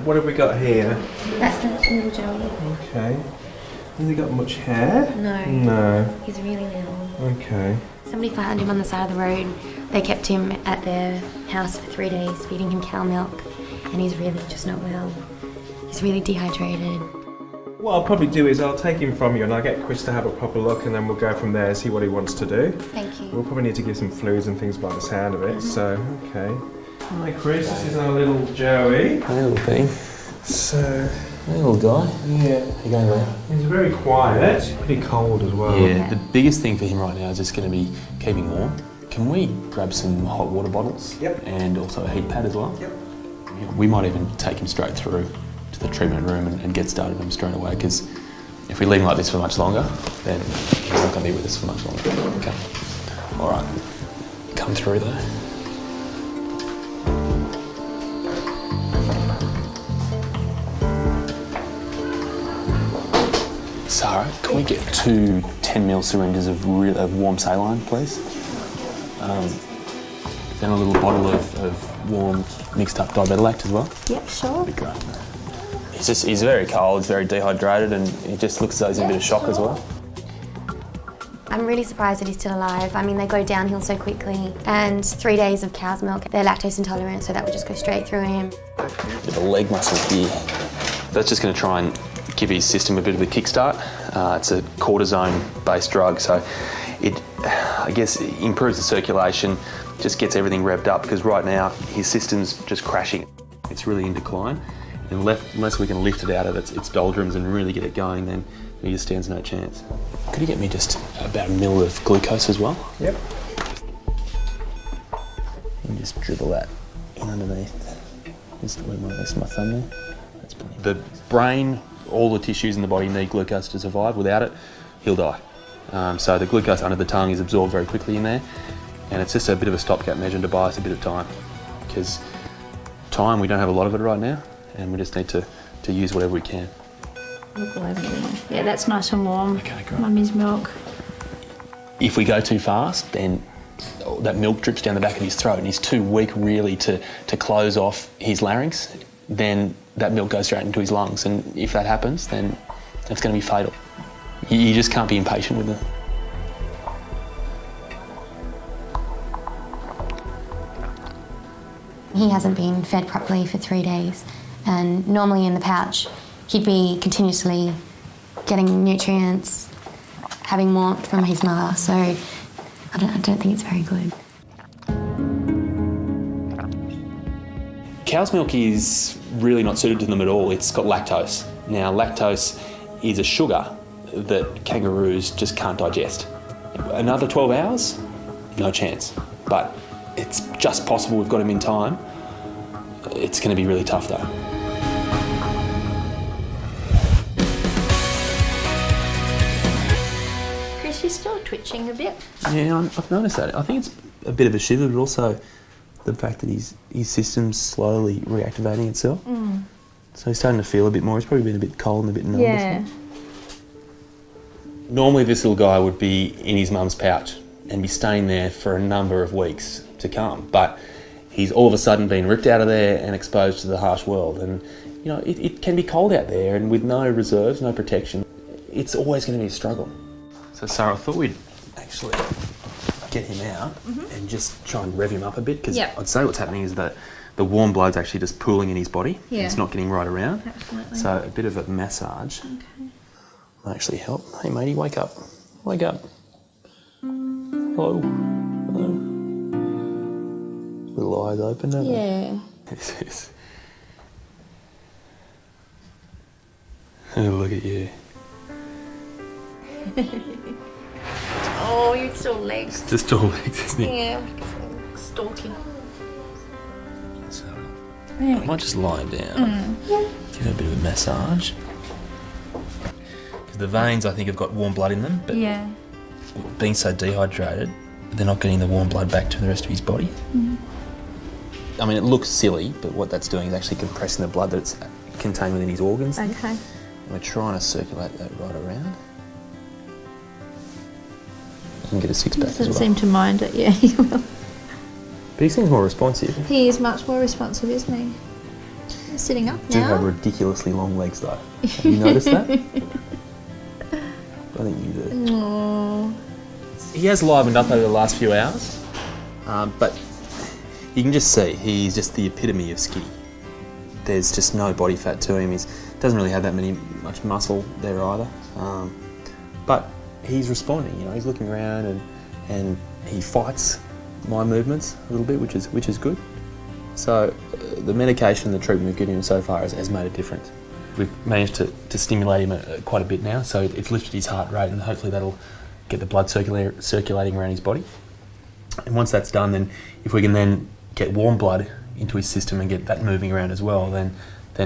What have we got here? That's the little Joey. Okay. Has he got much hair? No. No. He's really little. Okay. Somebody found him on the side of the road. They kept him at their house for 3 days, feeding him cow milk, and he's really just not well. He's really dehydrated. What I'll probably do is I'll take him from you and I'll get Chris to have a proper look and then we'll go from there and see what he wants to do. Thank you. We'll probably need to give some fluids and things by the sound of it, so, okay. Hi Chris, this is our little Joey. Hey little thing. So... Hey little guy. Yeah. You going there? He's very quiet. He's pretty cold as well. Yeah, the biggest thing for him right now is just going to be keeping warm. Can we grab some hot water bottles? Yep. And also a heat pad as well? Yep. Yeah, we might even take him straight through to the treatment room and get started on him straight away, because if we leave him like this for much longer, then he's not going to be with us for much longer. Okay. All right. Come through though. Sarah, can we get 2 10ml syringes of warm saline, please? Then a little bottle of warm mixed up dibetalact as well. Yep, sure. That'd be great. He's very cold, he's very dehydrated, and he just looks as though he's in a bit of shock as well. I'm really surprised that he's still alive. I mean, they go downhill so quickly, and 3 days of cow's milk. They're lactose intolerant, so that would just go straight through him. Bit of a leg muscle here. That's just going to try and give his system a bit of a kickstart. It's a cortisone-based drug, so it, I guess, improves the circulation, just gets everything revved up, because right now his system's just crashing. It's really in decline, and unless we can lift it out of its doldrums and really get it going, then he just stands no chance. Could you get me just about 1 ml of glucose as well? Yep. And just dribble that in underneath. Just where my thumb there. That's plenty. The brain, all the tissues in the body need glucose to survive. Without it, he'll die. So the glucose under the tongue is absorbed very quickly in there, and it's just a bit of a stopgap measure to buy us a bit of time, because time, we don't have a lot of it right now, and we just need to use whatever we can. Look all over there. Yeah, that's nice and warm. Okay, great. Mummy's milk. If we go too fast, then that milk drips down the back of his throat and he's too weak really to close off his larynx, then that milk goes straight into his lungs, and if that happens, then it's going to be fatal. You just can't be impatient with it. He hasn't been fed properly for 3 days, and normally in the pouch he'd be continuously getting nutrients, having warmth from his mother, so I don't think it's very good. Cow's milk is really not suited to them at all. It's got lactose. Now, lactose is a sugar that kangaroos just can't digest. Another 12 hours? No chance. But it's just possible we've got him in time. It's going to be really tough though. Chris, you're still twitching a bit. Yeah, I've noticed that. I think it's a bit of a shiver, but also the fact that his system's slowly reactivating itself. Mm. So he's starting to feel a bit more. He's probably been a bit cold and a bit numb. Yeah. Normally this little guy would be in his mum's pouch and be staying there for a number of weeks to come, but he's all of a sudden been ripped out of there and exposed to the harsh world. And you know, it can be cold out there, and with no reserves, no protection, it's always going to be a struggle. So Sarah, I thought we'd actually get him out and just try and rev him up a bit, because I'd say what's happening is that the warm blood's actually just pooling in his body. Yeah. It's not getting right around. Absolutely. So a bit of a massage will actually help. Hey matey, wake up. Wake up. Hello. Hello. Little eyes open, don't they? Yeah. Yes. Look at you. Oh, you're still legs. Just all legs, isn't it? Yeah, because I'm stalking. So, There I we might just lie him down. Give him a bit of a massage. Because the veins, I think, have got warm blood in them, but Yeah. being so dehydrated, they're not getting the warm blood back to the rest of his body. I mean, it looks silly, but what that's doing is actually compressing the blood that's contained within his organs. Okay. And we're trying to circulate that right around. You can get a six-pack as Doesn't well. seem to mind it, yeah, he will. But he seems more responsive. He is much more responsive, isn't he? He's sitting up Do have now. ridiculously long legs, though. Have you noticed that? I think you do. Oh. He has livened up over the last few hours, but you can just see he's just the epitome of skinny. There's just no body fat to him. He doesn't really have that much muscle there either. But he's responding. You know, he's looking around and he fights my movements a little bit, which is good. So the medication, the treatment we've given him so far has made a difference. We've managed to stimulate him quite a bit now, so it's lifted his heart rate, and hopefully that'll get the blood circulating around his body. And once that's done, then if we can then get warm blood into his system and get that moving around as well, then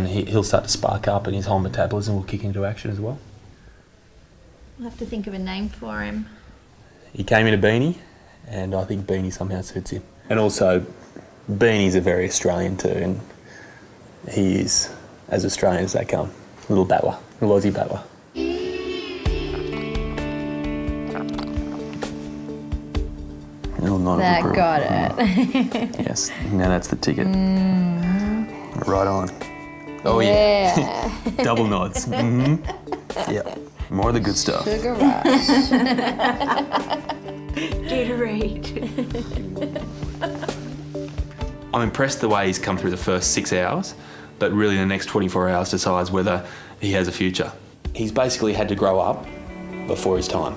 he'll start to spark up and his whole metabolism will kick into action as well. We'll have to think of a name for him. He came in a beanie, and I think beanie somehow suits him. And also, beanies are very Australian too, and he is as Australian as they come. Little battler, little Aussie battler. Little nod of That approval. got it. Yes, now that's the ticket. Right on. Oh yeah. Double nods. Yep. More of the good stuff. Sugar rush. Gatorade. I'm impressed the way he's come through the first 6 hours, but really the next 24 hours decides whether he has a future. He's basically had to grow up before his time.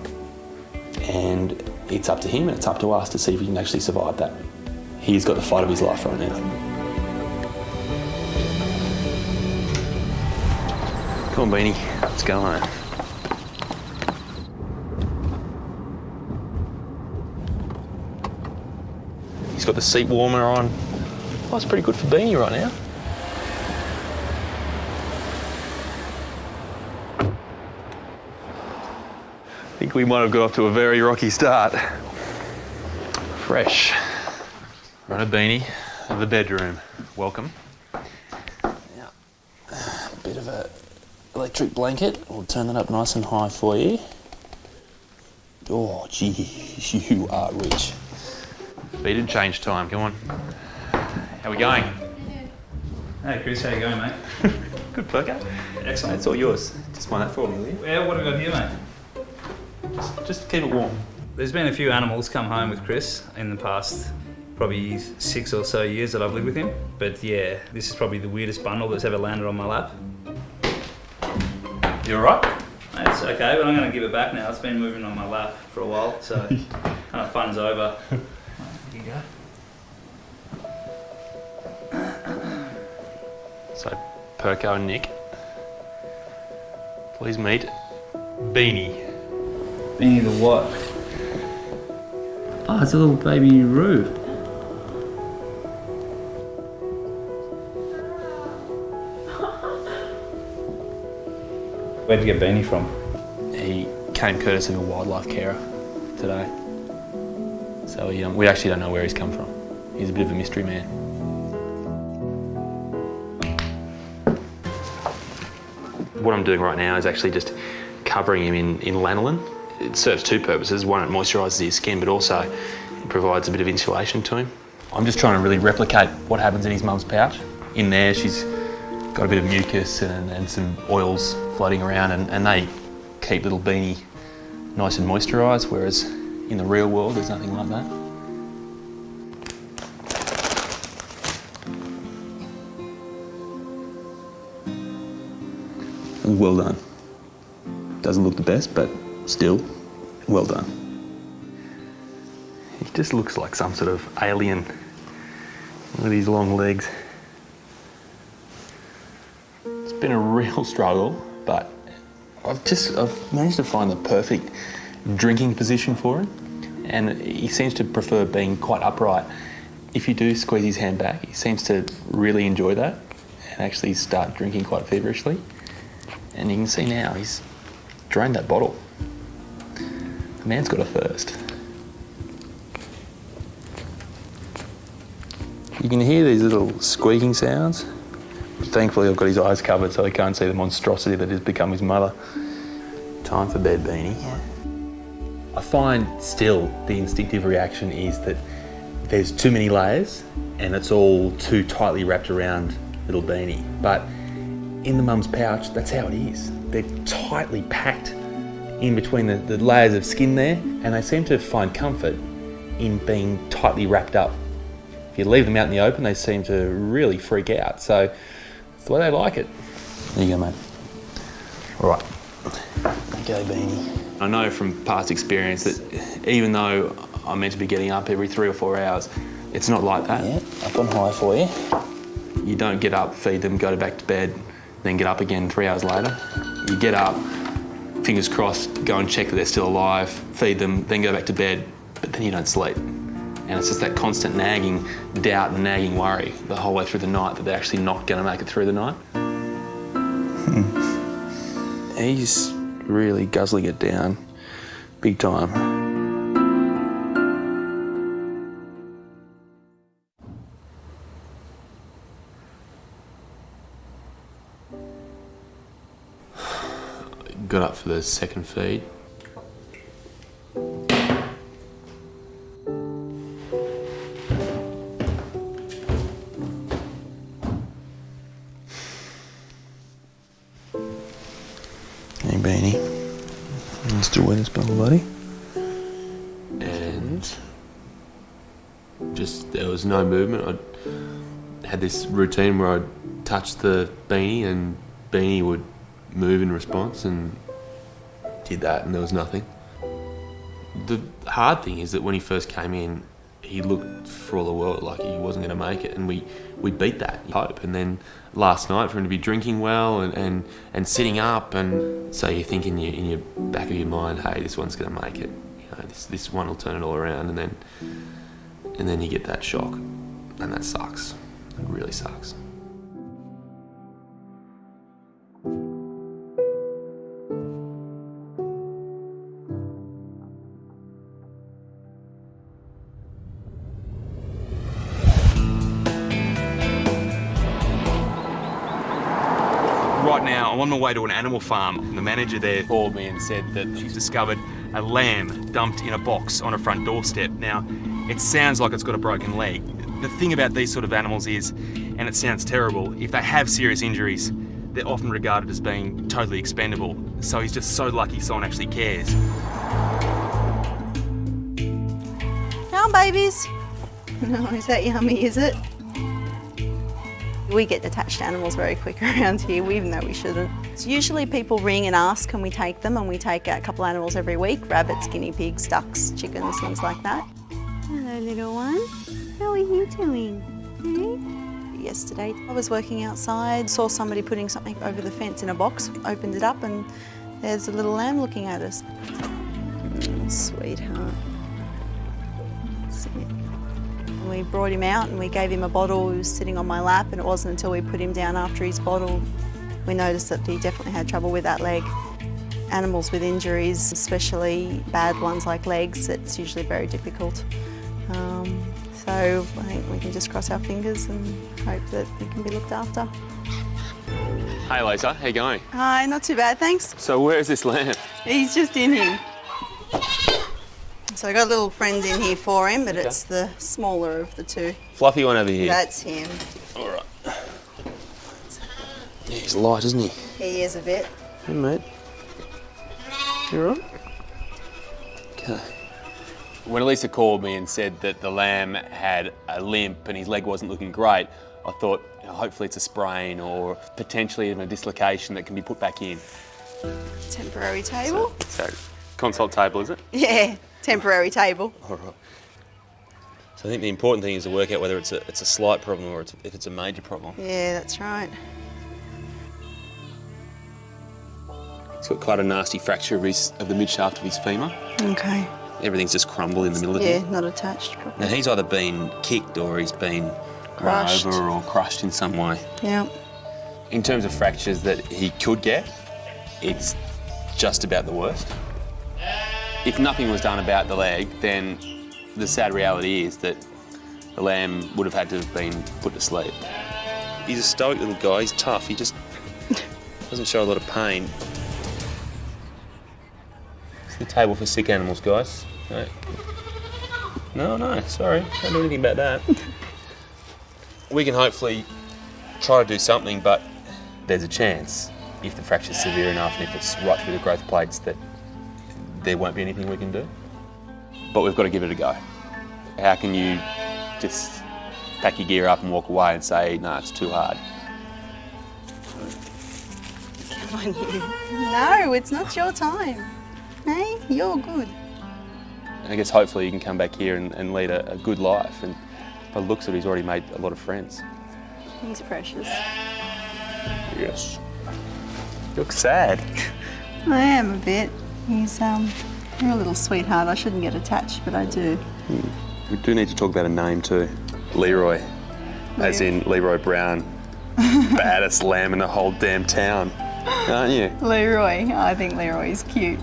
And it's up to him and it's up to us to see if he can actually survive that. He's got the fight of his life right now. Come on, Beanie, let's go home. He's got the seat warmer on. Oh, it's pretty good for Beanie right now. I think we might have got off to a very rocky start. Fresh. Run a Beanie of the bedroom. Welcome. Now, a bit of a electric blanket. We'll turn that up nice and high for you. Oh, gee, you are rich. Feed and change time, come on. How we going? Hey Chris, how you going, mate? Good poker. Excellent. It's all yours. Just mind that for me, will you? Yeah, what have I got here, mate? Just keep it warm. There's been a few animals come home with Chris in the past probably 6 or so years that I've lived with him. But yeah, this is probably the weirdest bundle that's ever landed on my lap. You alright? It's okay, but I'm going to give it back now. It's been moving on my lap for a while, so kind of fun's over. Here you go. So, Perko and Nick, please meet Beanie. Beanie the what? Oh, it's a little baby Roo. Where'd you get Beanie from? He came courtesy of a wildlife carer today. So we actually don't know where he's come from. He's a bit of a mystery man. What I'm doing right now is actually just covering him in lanolin. It serves two purposes. One, it moisturises his skin, but also it provides a bit of insulation to him. I'm just trying to really replicate what happens in his mum's pouch. In there, she's got a bit of mucus and some oils floating around, and they keep little Beanie nice and moisturised, whereas in the real world, there's nothing like that. Well done. Doesn't look the best, but still, well done. He just looks like some sort of alien with his long legs. It's been a real struggle, but I've managed to find the perfect drinking position for him, and he seems to prefer being quite upright. If you do squeeze his hand back, he seems to really enjoy that and actually start drinking quite feverishly. And you can see now he's drained that bottle. The man's got a thirst. You can hear these little squeaking sounds. Thankfully I've got his eyes covered so he can't see the monstrosity that has become his mother. Time for bed, Beanie. I find still the instinctive reaction is that there's too many layers and it's all too tightly wrapped around little Beanie. But in the mum's pouch, that's how it is. They're tightly packed in between the layers of skin there, and they seem to find comfort in being tightly wrapped up. If you leave them out in the open, they seem to really freak out. So it's the way they like it. There you go, mate. All right. Go, Beanie. I know from past experience that even though I'm meant to be getting up every 3 or 4 hours, it's not like that. Yeah, up on high for you. You don't get up, feed them, go back to bed, then get up again 3 hours later. You get up, fingers crossed, go and check that they're still alive, feed them, then go back to bed, but then you don't sleep. And it's just that constant nagging doubt and nagging worry the whole way through the night that they're actually not going to make it through the night. He's really guzzling it down, big time. Got up for the second feed. Hey, Beanie. You still wet as bubble, buddy? And just there was no movement. I had this routine where I'd touch the Beanie and Beanie would move in response, and did that, and there was nothing. The hard thing is that when he first came in, he looked for all the world like he wasn't going to make it, and we beat that hope. And then last night, for him to be drinking well and sitting up, and so you think in your back of your mind, hey, this one's going to make it. You know, this one will turn it all around, and then you get that shock, and that sucks. It really sucks. Right now, I'm on my way to an animal farm. The manager there called me and said that she's discovered a lamb dumped in a box on a front doorstep. Now, it sounds like it's got a broken leg. The thing about these sort of animals is, and it sounds terrible, if they have serious injuries, they're often regarded as being totally expendable. So he's just so lucky someone actually cares. Down, babies. No, is that yummy, is it? We get attached to animals very quick around here, even though we shouldn't. It's usually people ring and ask, can we take them? And we take a couple animals every week, rabbits, guinea pigs, ducks, chickens, things like that. Hello, little one. How are you doing? yesterday. I was working outside, saw somebody putting something over the fence in a box, opened it up and there's a little lamb looking at us. Sweetheart. That's it. We brought him out and we gave him a bottle. He was sitting on my lap, and it wasn't until we put him down after his bottle we noticed that he definitely had trouble with that leg. Animals with injuries, especially bad ones like legs, it's usually very difficult. So I think we can just cross our fingers and hope that he can be looked after. Hey Lisa, how you going? Hi, not too bad, thanks. So where's this lamb? He's just in here. So I got a little friend in here for him, but it's the smaller of the two. Fluffy one over here. That's him. All right. Yeah, he's light, isn't he? He is a bit. Hey mate. You all right? Okay. When Elisa called me and said that the lamb had a limp and his leg wasn't looking great, I thought, you know, hopefully it's a sprain or potentially even a dislocation that can be put back in. Temporary table? So consult table, is it? Yeah, temporary table. All right. So I think the important thing is to work out whether it's a slight problem or if it's a major problem. Yeah, that's right. He's got quite a nasty fracture of the mid-shaft of his femur. Okay. Everything's just crumbled in the middle of Yeah, him. not attached properly. Now he's either been kicked or he's been Crushed. run over or crushed in some way. Yeah. In terms of fractures that he could get, it's just about the worst. If nothing was done about the leg, then the sad reality is that the lamb would have had to have been put to sleep. He's a stoic little guy, he's tough, he just doesn't show a lot of pain. It's the table for sick animals, guys. No, sorry, can't do anything about that. We can hopefully try to do something, but there's a chance, if the fracture's severe enough and if it's right through the growth plates, that there won't be anything we can do. But we've got to give it a go. How can you just pack your gear up and walk away and say, no, it's too hard? Come on, you. No, it's not your time. Hey, you're good. And I guess hopefully you can come back here and lead a good life. And by the looks of it, he's already made a lot of friends. He's precious. Yes. You look sad. I am a bit. He's you're a little sweetheart. I shouldn't get attached, but I do. We do need to talk about a name too. Leroy. As in Leroy Brown. Baddest lamb in the whole damn town. Aren't you? Leroy. I think Leroy's cute.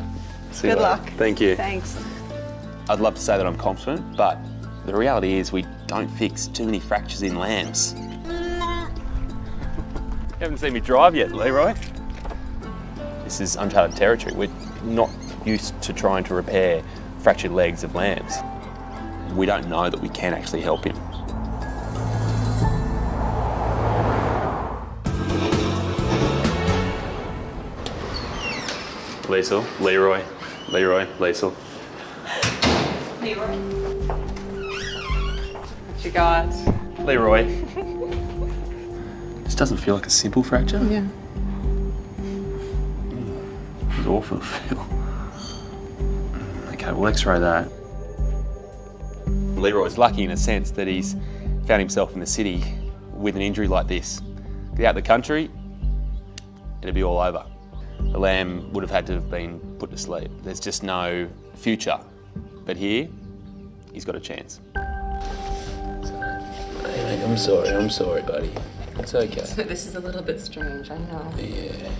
See you Good later. luck. Thank you. Thanks. I'd love to say that I'm confident, but the reality is we don't fix too many fractures in lambs. You haven't seen me drive yet, Leroy. This is uncharted territory. We're not used to trying to repair fractured legs of lambs. We don't know that we can actually help him. Liesl, Leroy, Liesl. Leroy. What you got? Leroy. This doesn't feel like a simple fracture. Yeah. It's awful to feel. Okay, we'll x-ray that. Leroy's lucky in a sense that he's found himself in the city with an injury like this. Get out the country, it'd be all over. The lamb would have had to have been put to sleep. There's just no future. But here, he's got a chance. Hey mate, I'm sorry buddy. It's okay. So this is a little bit strange, I know. Yeah.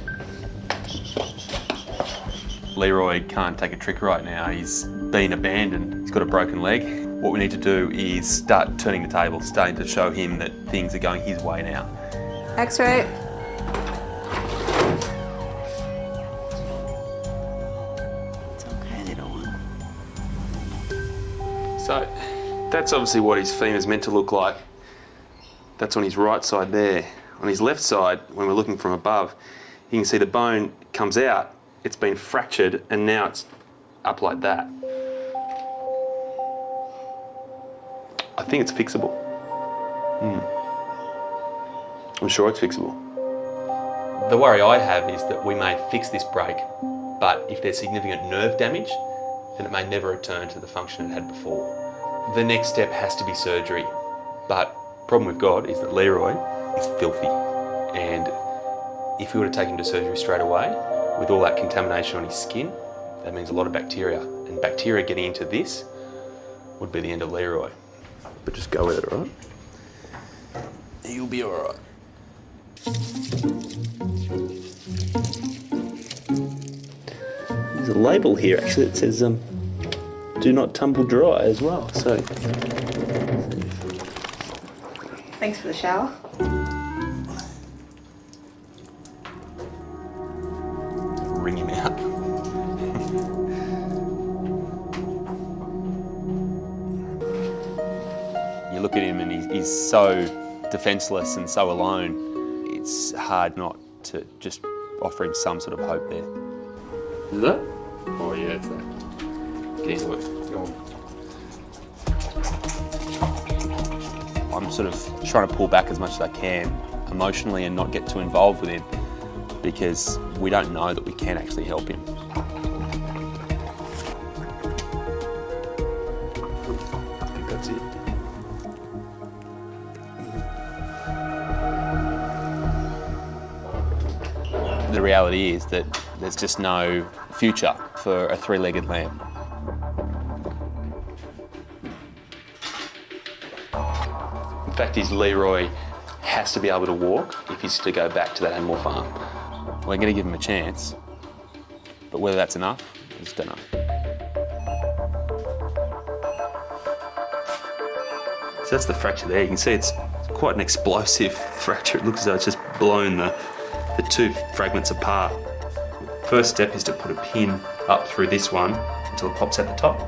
Leroy can't take a trick right now. He's been abandoned. He's got a broken leg. What we need to do is start turning the table, starting to show him that things are going his way now. X-ray. It's okay, little one. So, that's obviously what his femur's meant to look like. That's on his right side there. On his left side, when we're looking from above, you can see the bone comes out, it's been fractured, and now it's up like that. I think it's fixable. I'm sure it's fixable. The worry I have is that we may fix this break, but if there's significant nerve damage, then it may never return to the function it had before. The next step has to be surgery, but Problem we've got is that Leroy is filthy, and if we were to take him to surgery straight away, with all that contamination on his skin, that means a lot of bacteria, and bacteria getting into this would be the end of Leroy. But just go with it, all right? You'll be all right. There's a label here actually that says do not tumble dry as well. So Thanks for the shower. Wring him out. You look at him and he's so defenceless and so alone. It's hard not to just offer him some sort of hope there. Is that? Oh yeah, it's that. Get into it. Go on. I'm sort of trying to pull back as much as I can emotionally and not get too involved with him because we don't know that we can actually help him. I think that's it. The reality is that there's just no future for a three-legged lamb. The fact is, Leroy has to be able to walk if he's to go back to that animal farm. We're going to give him a chance, but whether that's enough, I just don't know. So that's the fracture there. You can see it's quite an explosive fracture. It looks as though it's just blown the two fragments apart. First step is to put a pin up through this one until it pops at the top.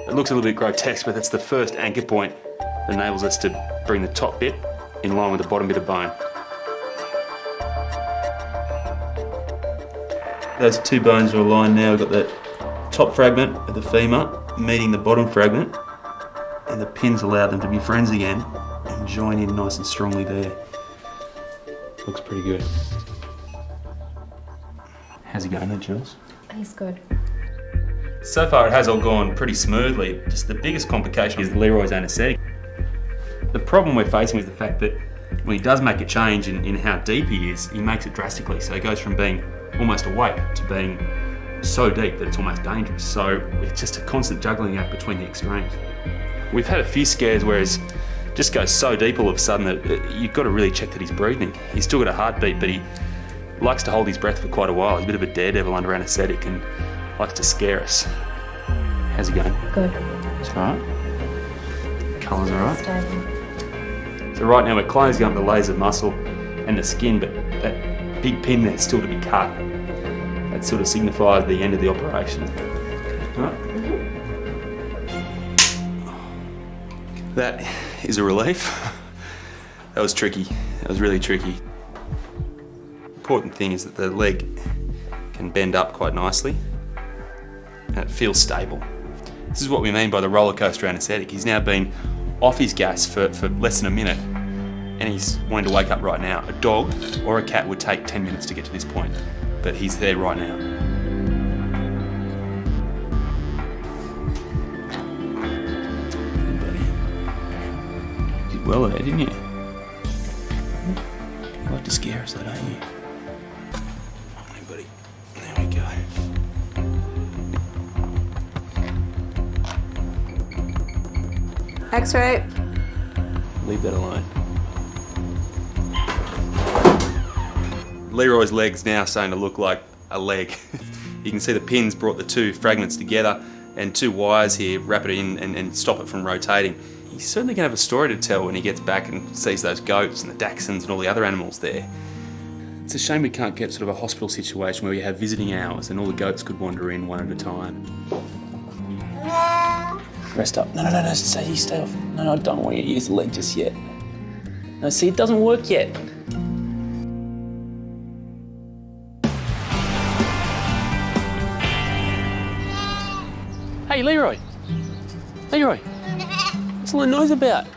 It looks a little bit grotesque, but that's the first anchor point that enables us to bring the top bit in line with the bottom bit of bone. Those two bones are aligned now. We've got the top fragment of the femur meeting the bottom fragment, and the pins allow them to be friends again and join in nice and strongly there. Looks pretty good. How's it going there, Jules? He's good. So far it has all gone pretty smoothly. Just the biggest complication is Leroy's anaesthetic. The problem we're facing is the fact that when he does make a change in how deep he is, he makes it drastically. So he goes from being almost awake to being so deep that it's almost dangerous. So it's just a constant juggling act between the extremes. We've had a few scares where he just goes so deep all of a sudden that you've got to really check that he's breathing. He's still got a heartbeat, but he likes to hold his breath for quite a while. He's a bit of a daredevil under anaesthetic and likes to scare us. How's he going? Good. It's all right? Colour's all right? Stable. So right now we're closing up the laser muscle and the skin, but that big pin there's still to be cut. That sort of signifies the end of the operation. All right? That is a relief. That was tricky. That was really tricky. Important thing is that the leg can bend up quite nicely and it feels stable. This is what we mean by the roller coaster anaesthetic. He's now been off his gas for less than a minute and he's wanting to wake up right now. A dog or a cat would take 10 minutes to get to this point, but he's there right now. You did well there, didn't you? You like to scare us though, don't you? Hey buddy, there we go. X-ray. Leave that alone. Leroy's leg's now starting to look like a leg. You can see the pins brought the two fragments together and two wires here wrap it in and stop it from rotating. He's certainly going to have a story to tell when he gets back and sees those goats and the dachshunds and all the other animals there. It's a shame we can't get sort of a hospital situation where we have visiting hours and all the goats could wander in one at a time. Rest up. No, stay off. No, I don't want you to use the leg just yet. No, see, it doesn't work yet. Hey, Leroy. Leroy. What's all the noise about?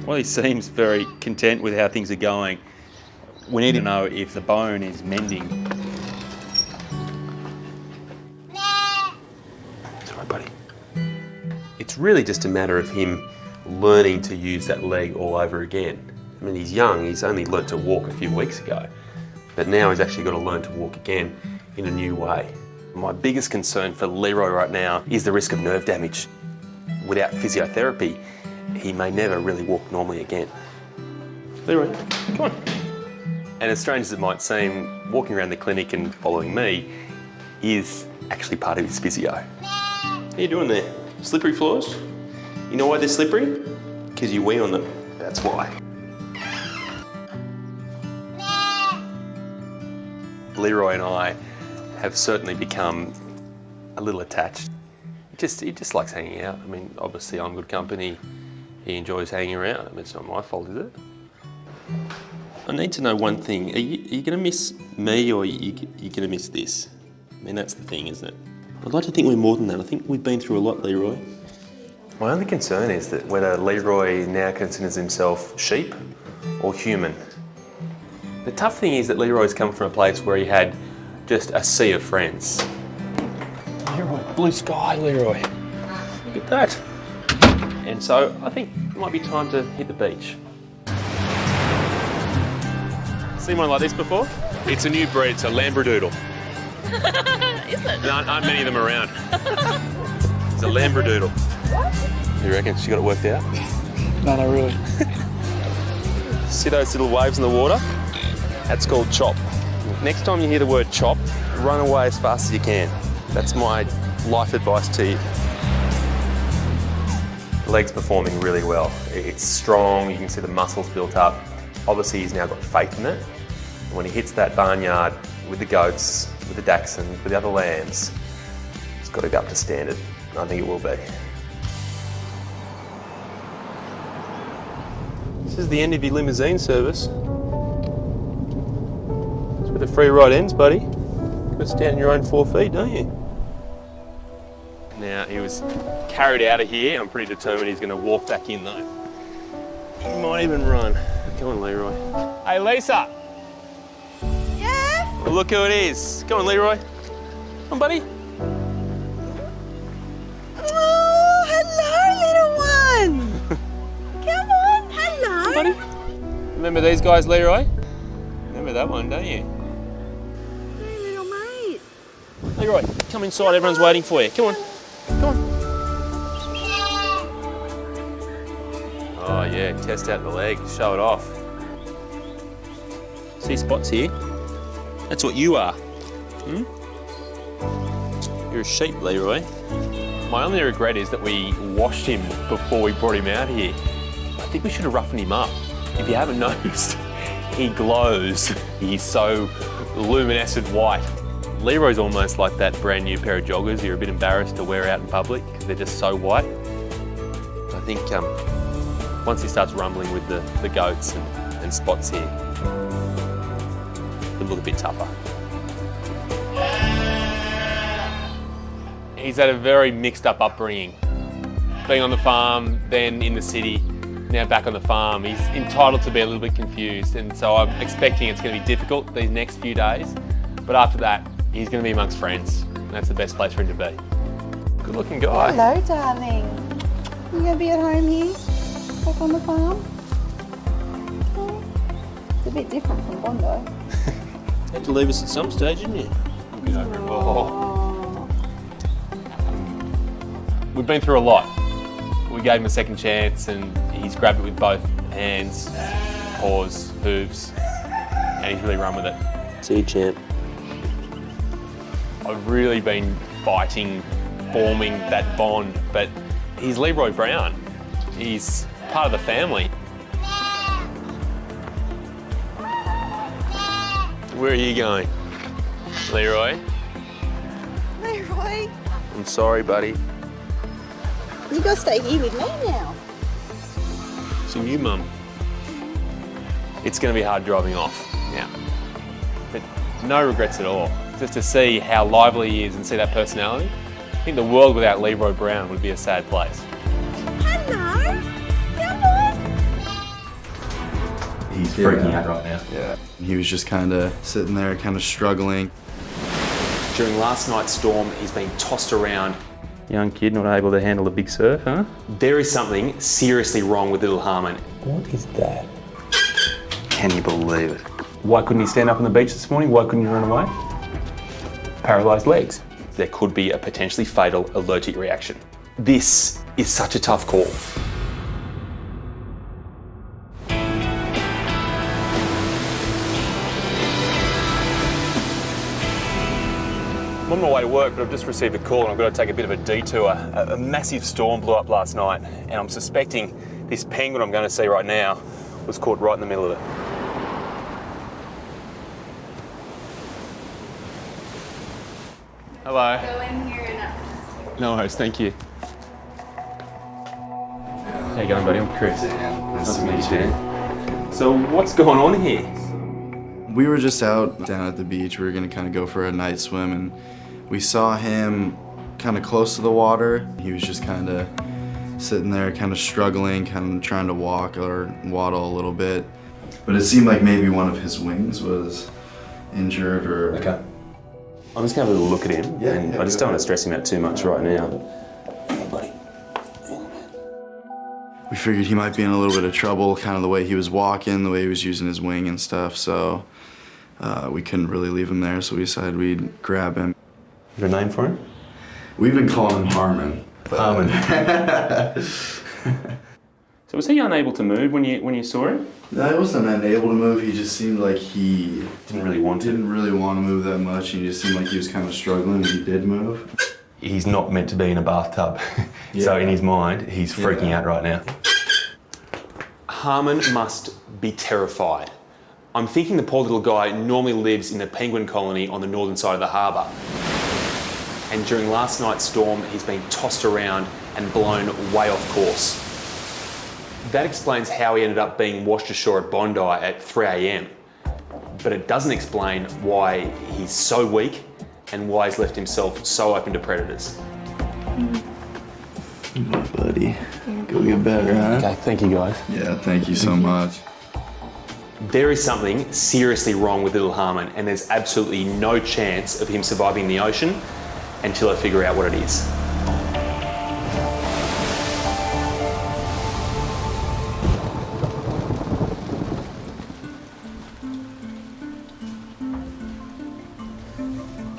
Well, he seems very content with how things are going. We need to know if the bone is mending. It's all right, buddy. It's really just a matter of him learning to use that leg all over again. I mean, he's young, he's only learnt to walk a few weeks ago, but now he's actually got to learn to walk again in a new way. My biggest concern for Leroy right now is the risk of nerve damage. Without physiotherapy, he may never really walk normally again. Leroy, come on. And as strange as it might seem, walking around the clinic and following me is actually part of his physio. How you doing there? Slippery floors? You know why they're slippery? Because you wee on them, that's why. Leroy and I have certainly become a little attached. He just likes hanging out. I mean, obviously I'm good company. He enjoys hanging around. I mean, it's not my fault, is it? I need to know one thing. Are you going to miss me, or are you going to miss this? I mean, that's the thing, isn't it? I'd like to think we're more than that. I think we've been through a lot, Leroy. My only concern is that whether Leroy now considers himself sheep or human. The tough thing is that Leroy's come from a place where he had just a sea of friends. Leroy, blue sky, Leroy. Look at that. And so I think it might be time to hit the beach. Seen one like this before? It's a new breed, it's a Lambradoodle. Is it? There aren't many of them around. It's a Lambradoodle. What? You reckon she got it worked out? No, not really. See those little waves in the water? That's called chop. Next time you hear the word chop, run away as fast as you can. That's my life advice to you. The leg's performing really well. It's strong, you can see the muscles built up. Obviously he's now got faith in it. And when he hits that barnyard with the goats, with the dachshund, with the other lambs, it's got to go up to standard. And I think it will be. This is the end of your limousine service. That's where the free ride ends, buddy. You've got to stand on your own 4 feet, don't you? Now, he was carried out of here. I'm pretty determined he's going to walk back in, though. He might even run. Come on, Leroy. Hey, Lisa. Yeah? Well, look who it is. Come on, Leroy. Come on, buddy. Oh, hello, little one. Come on, hello. Come on, buddy. Remember these guys, Leroy? Remember that one, don't you? Hey, little mate. Leroy, come inside. Everyone's waiting for you. Come on. Come on. Oh yeah, test out the leg, show it off. See spots here? That's what you are. You're a sheep, Leroy. My only regret is that we washed him before we brought him out here. I think we should have roughened him up. If you haven't noticed, he glows. He's so luminescent white. Leroy's almost like that brand new pair of joggers you're a bit embarrassed to wear out in public because they're just so white. I think once he starts rumbling with the goats and spots here, it'll look a bit tougher. He's had a very mixed up upbringing. Being on the farm, then in the city, now back on the farm. He's entitled to be a little bit confused, and so I'm expecting it's going to be difficult these next few days. But after that, he's going to be amongst friends, and that's the best place for him to be. Good looking guy. Hello, darling. You gonna be at home here? Back on the farm? Okay. It's a bit different from Bondi. Had to leave us at some stage, didn't you? Oh. We've been through a lot. We gave him a second chance and he's grabbed it with both hands, paws, hooves, and he's really run with it. See you, champ. I've really been fighting, forming that bond, but he's Leroy Brown. He's part of the family. Where are you going? Leroy? Leroy, I'm sorry, buddy. you gotta stay here with me now. Seeing you, Mum. It's going to be hard driving off now, but no regrets at all. Just to see how lively he is and see that personality. I think the world without Leroy Brown would be a sad place. Hello, come on. He's freaking out right now. Yeah. He was just kind of sitting there, kind of struggling. During last night's storm, he's been tossed around Young kid not able to handle a big surf, huh? There is something seriously wrong with little Harmon. What is that? Can you believe it? Why couldn't he stand up on the beach this morning? Why couldn't he run away? Paralysed legs. There could be a potentially fatal allergic reaction. This is such a tough call. I'm on my way to work, but I've just received a call and I've got to take a bit of a detour. A massive storm blew up last night, and I'm suspecting this penguin I'm going to see right now was caught right in the middle of it. Hello. Go in here and No worries, thank you. How you going, buddy? I'm Chris. Nice to meet you, Dan. So what's going on here? We were just out down at the beach. We were gonna kind of go for a night swim, and we saw him kind of close to the water. He was just kind of sitting there, kind of struggling, kind of trying to walk or waddle a little bit. But it seemed like maybe one of his wings was injured or... Okay. I'm just going to have a look at him, and I just don't want to stress him out too much right now. We figured he might be in a little bit of trouble, kind of the way he was walking, the way he was using his wing and stuff, so we couldn't really leave him there, so we decided we'd grab him. Your name for him? We've been calling him Harmon. Harmon. So was he unable to move when you saw him? No, he wasn't unable to move. He just seemed like he didn't really want to move that much. He just seemed like he was kind of struggling when he did move. He's not meant to be in a bathtub. So in his mind, he's freaking out right now. Harmon must be terrified. I'm thinking the poor little guy normally lives in a penguin colony on the northern side of the harbour. And during last night's storm, he's been tossed around and blown way off course. That explains how he ended up being washed ashore at Bondi at 3 a.m. But it doesn't explain why he's so weak and why he's left himself so open to predators. Buddy, go get better, huh? Okay, thank you guys. Yeah, thank you so much. There is something seriously wrong with little Harmon, and there's absolutely no chance of him surviving the ocean until I figure out what it is.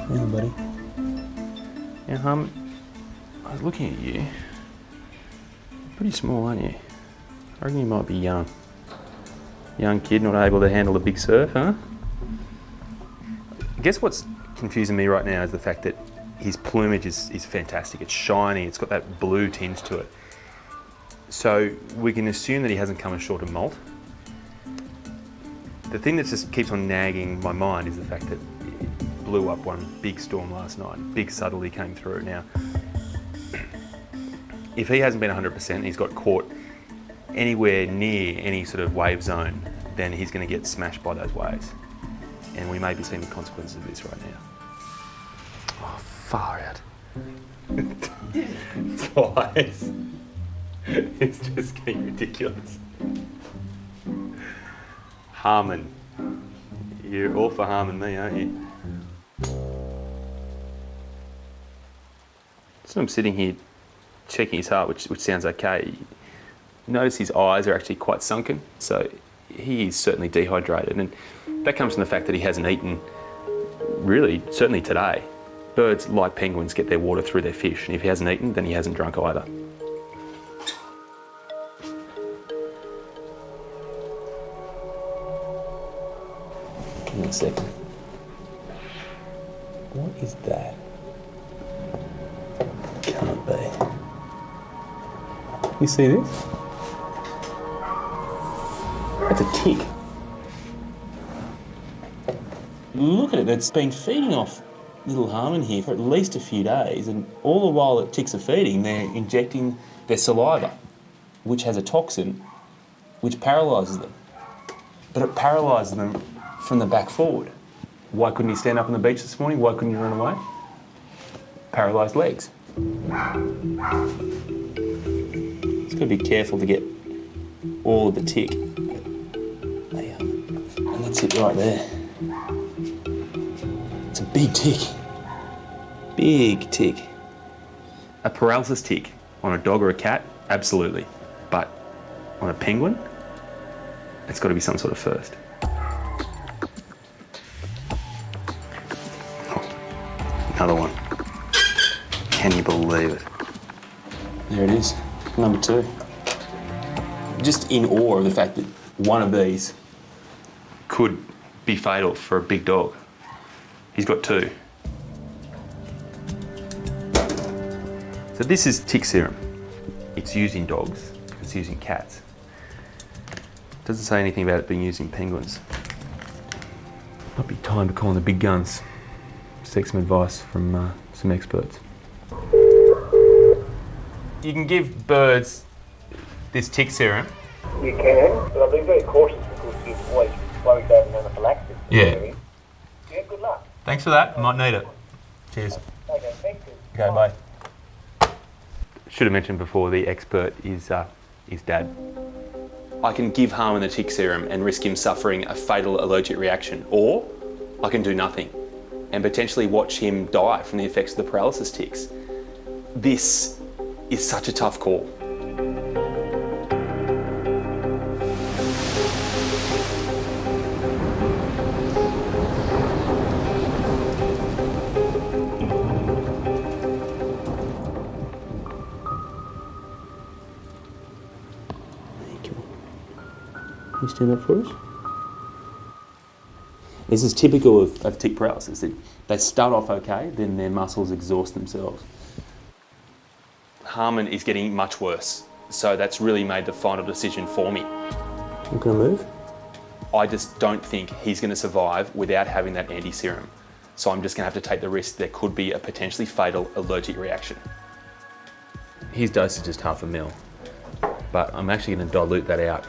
Yeah, buddy. Yeah, Harmon, I was looking at you. You're pretty small, aren't you? I reckon you might be young. Young kid not able to handle a big surf, huh? I guess what's confusing me right now is the fact that his plumage is fantastic. It's shiny, it's got that blue tinge to it. So we can assume that he hasn't come ashore to molt. The thing that just keeps on nagging my mind is the fact that it blew up one big storm last night. Big southerly came through. Now, if he hasn't been 100% and he's got caught anywhere near any sort of wave zone, then he's going to get smashed by those waves. And we may be seeing the consequences of this right now. Oh, far out. Twice. It's just getting ridiculous. Harmon. You're all for harming me, aren't you? So I'm sitting here checking his heart, which sounds okay. Notice his eyes are actually quite sunken, so he is certainly dehydrated, and that comes from the fact that he hasn't eaten, really, certainly today. Birds, like penguins, get their water through their fish, and if he hasn't eaten, then he hasn't drunk either. Give me a second. What is that? Can't be. You see this? That's a tick. Look at it, it's been feeding off little Harmon here for at least a few days, and all the while that ticks are feeding, they're injecting their saliva, which has a toxin which paralyses them. But it paralyses them from the back forward. Why couldn't he stand up on the beach this morning? Why couldn't he run away? Paralysed legs. Just got to be careful to get all of the tick. And that's it right there. It's a big tick. Big tick. A paralysis tick on a dog or a cat, absolutely. But on a penguin, it's got to be some sort of first. Oh, another one. Can you believe it? There it is, number 2. Just in awe of the fact that one of these Could be fatal for a big dog. He's got 2. So this is tick serum. It's used in dogs, it's used in cats. Doesn't say anything about it being used in penguins. Might be time to call in the big guns. Seek some advice from some experts. You can give birds this tick serum. You can, but I've been very cautious because you've always worried about an anaphylaxis. Yeah. Yeah, good luck. Thanks for that. Might need it. Cheers. Okay, thank you. Okay, bye. Should have mentioned before, the expert is Dad. I can give Harmon the tick serum and risk him suffering a fatal allergic reaction, or I can do nothing and potentially watch him die from the effects of the paralysis ticks. This is such a tough call. Can you stand up for us? This is typical of tick paralysis. They start off okay, then their muscles exhaust themselves. Harmon is getting much worse, so that's really made the final decision for me. Not gonna move? I just don't think he's going to survive without having that anti-serum. So I'm just going to have to take the risk there could be a potentially fatal allergic reaction. His dose is just 1/2 ml, but I'm actually going to dilute that out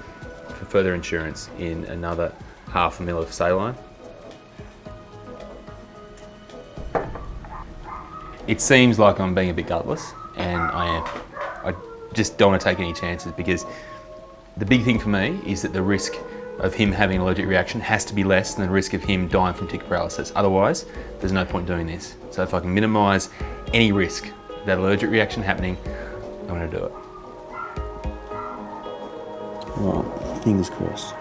for further insurance in another 1/2 ml of saline. It seems like I'm being a bit gutless, and I am. I just don't want to take any chances because the big thing for me is that the risk of him having an allergic reaction has to be less than the risk of him dying from tick paralysis. Otherwise, there's no point doing this. So if I can minimise any risk of that allergic reaction happening, I'm going to do it. Right, fingers crossed.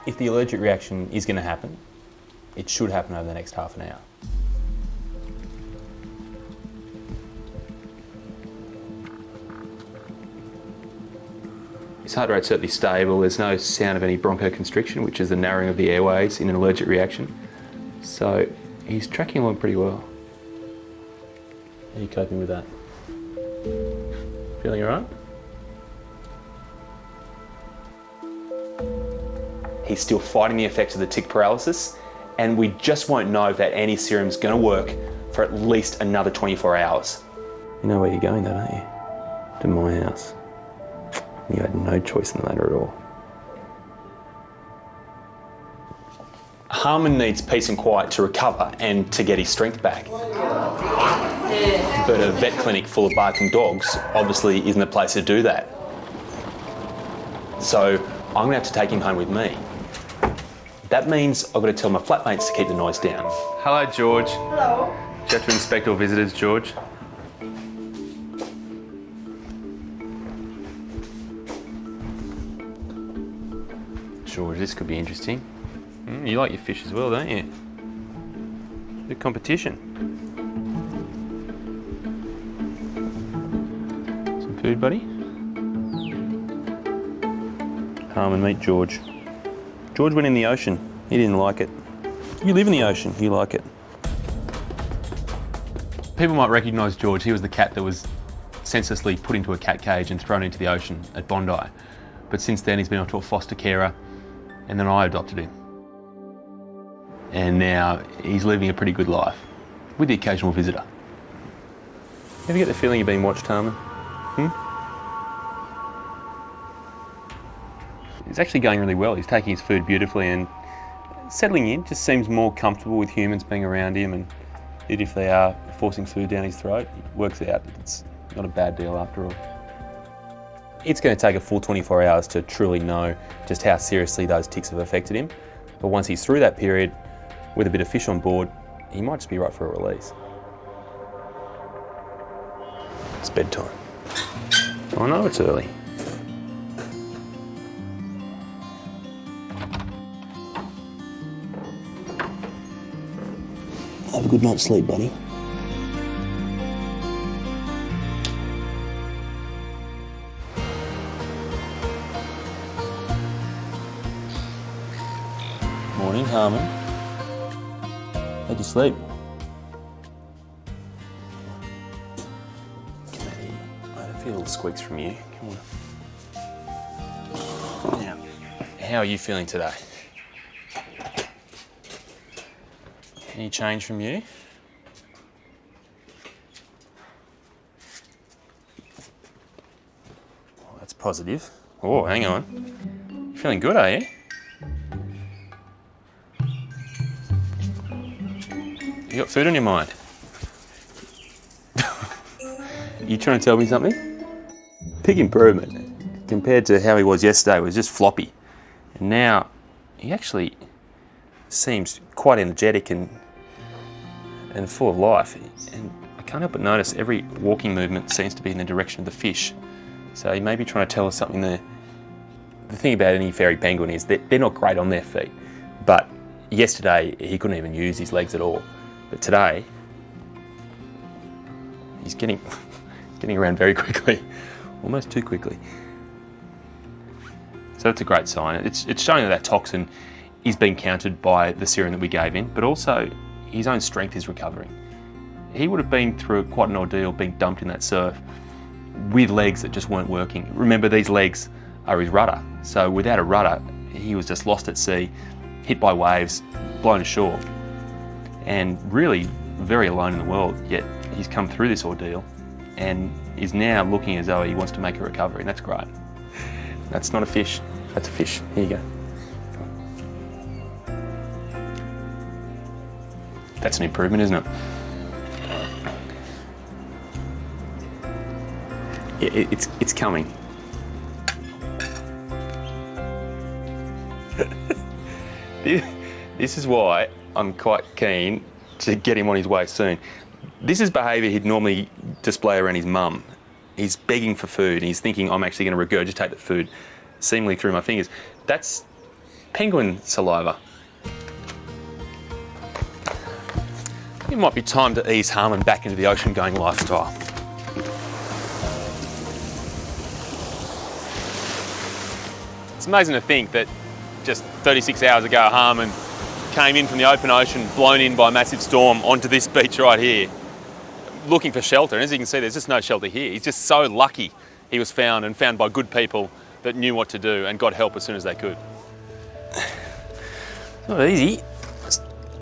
If the allergic reaction is going to happen, it should happen over the next half an hour. His heart rate's certainly stable. There's no sound of any bronchoconstriction, which is the narrowing of the airways in an allergic reaction. So he's tracking along pretty well. How are you coping with that? Feeling all right? He's still fighting the effects of the tick paralysis, and we just won't know if that anti-serum's going to work for at least another 24 hours. You know where you're going though, don't you? To my house. You had no choice in the matter at all. Harmon needs peace and quiet to recover and to get his strength back. But a vet clinic full of barking dogs obviously isn't the place to do that. So I'm gonna have to take him home with me. That means I've got to tell my flatmates to keep the noise down. Hello, George. Hello. Do you have to inspect all visitors, George? George, this could be interesting. You like your fish as well, don't you? Good competition. Some food, buddy? Harmon, meet George. George went in the ocean. He didn't like it. You live in the ocean. You like it. People might recognise George. He was the cat that was senselessly put into a cat cage and thrown into the ocean at Bondi. But since then, he's been onto a foster carer, and then I adopted him. And now he's living a pretty good life, with the occasional visitor. You ever get the feeling you're being watched, Harmon? It's actually going really well. He's taking his food beautifully and settling in, just seems more comfortable with humans being around him, and even if they are forcing food down his throat, it works out. It's not a bad deal after all. It's going to take a full 24 hours to truly know just how seriously those ticks have affected him. But once he's through that period, with a bit of fish on board, he might just be right for a release. It's bedtime. I know it's early. Have a good night's sleep, buddy. Morning, Harmon. How'd you sleep? I feel little squeaks from you. Come on. Now, how are you feeling today? Any change from you? Oh, that's positive. Oh, hang on. You feeling good, are you? You got food on your mind? You trying to tell me something? Big improvement compared to how he was yesterday. He was just floppy. And now he actually seems quite energetic and full of life. And I can't help but notice every walking movement seems to be in the direction of the fish. So he may be trying to tell us something there. The thing about any fairy penguin is that they're not great on their feet. But yesterday he couldn't even use his legs at all. But today he's getting around very quickly, almost too quickly. So that's a great sign. It's showing that toxin is being countered by the serum that we gave him, but also his own strength is recovering. He would have been through quite an ordeal being dumped in that surf with legs that just weren't working. Remember, these legs are his rudder. So without a rudder, he was just lost at sea, hit by waves, blown ashore, and really very alone in the world. Yet he's come through this ordeal and is now looking as though he wants to make a recovery, and that's great. That's not a fish, that's a fish. Here you go. That's an improvement, isn't it? Yeah, it's coming. This is why I'm quite keen to get him on his way soon. This is behaviour he'd normally display around his mum. He's begging for food and he's thinking, I'm actually going to regurgitate the food seemingly through my fingers. That's penguin saliva. It might be time to ease Harmon back into the ocean-going lifestyle. It's amazing to think that just 36 hours ago, Harmon came in from the open ocean, blown in by a massive storm onto this beach right here, looking for shelter. And as you can see, there's just no shelter here. He's just so lucky he was found, and found by good people that knew what to do and got help as soon as they could. Not easy.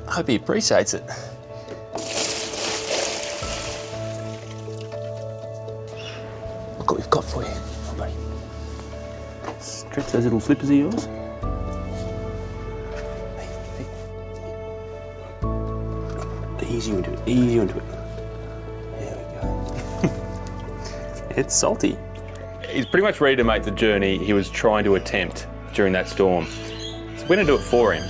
I hope he appreciates it. Look what we've got for you. Oh, buddy. Stretch those little flippers of yours. Ease you into it, ease you into it. There we go. It's salty. He's pretty much ready to make the journey he was trying to attempt during that storm. So we're going to do it for him,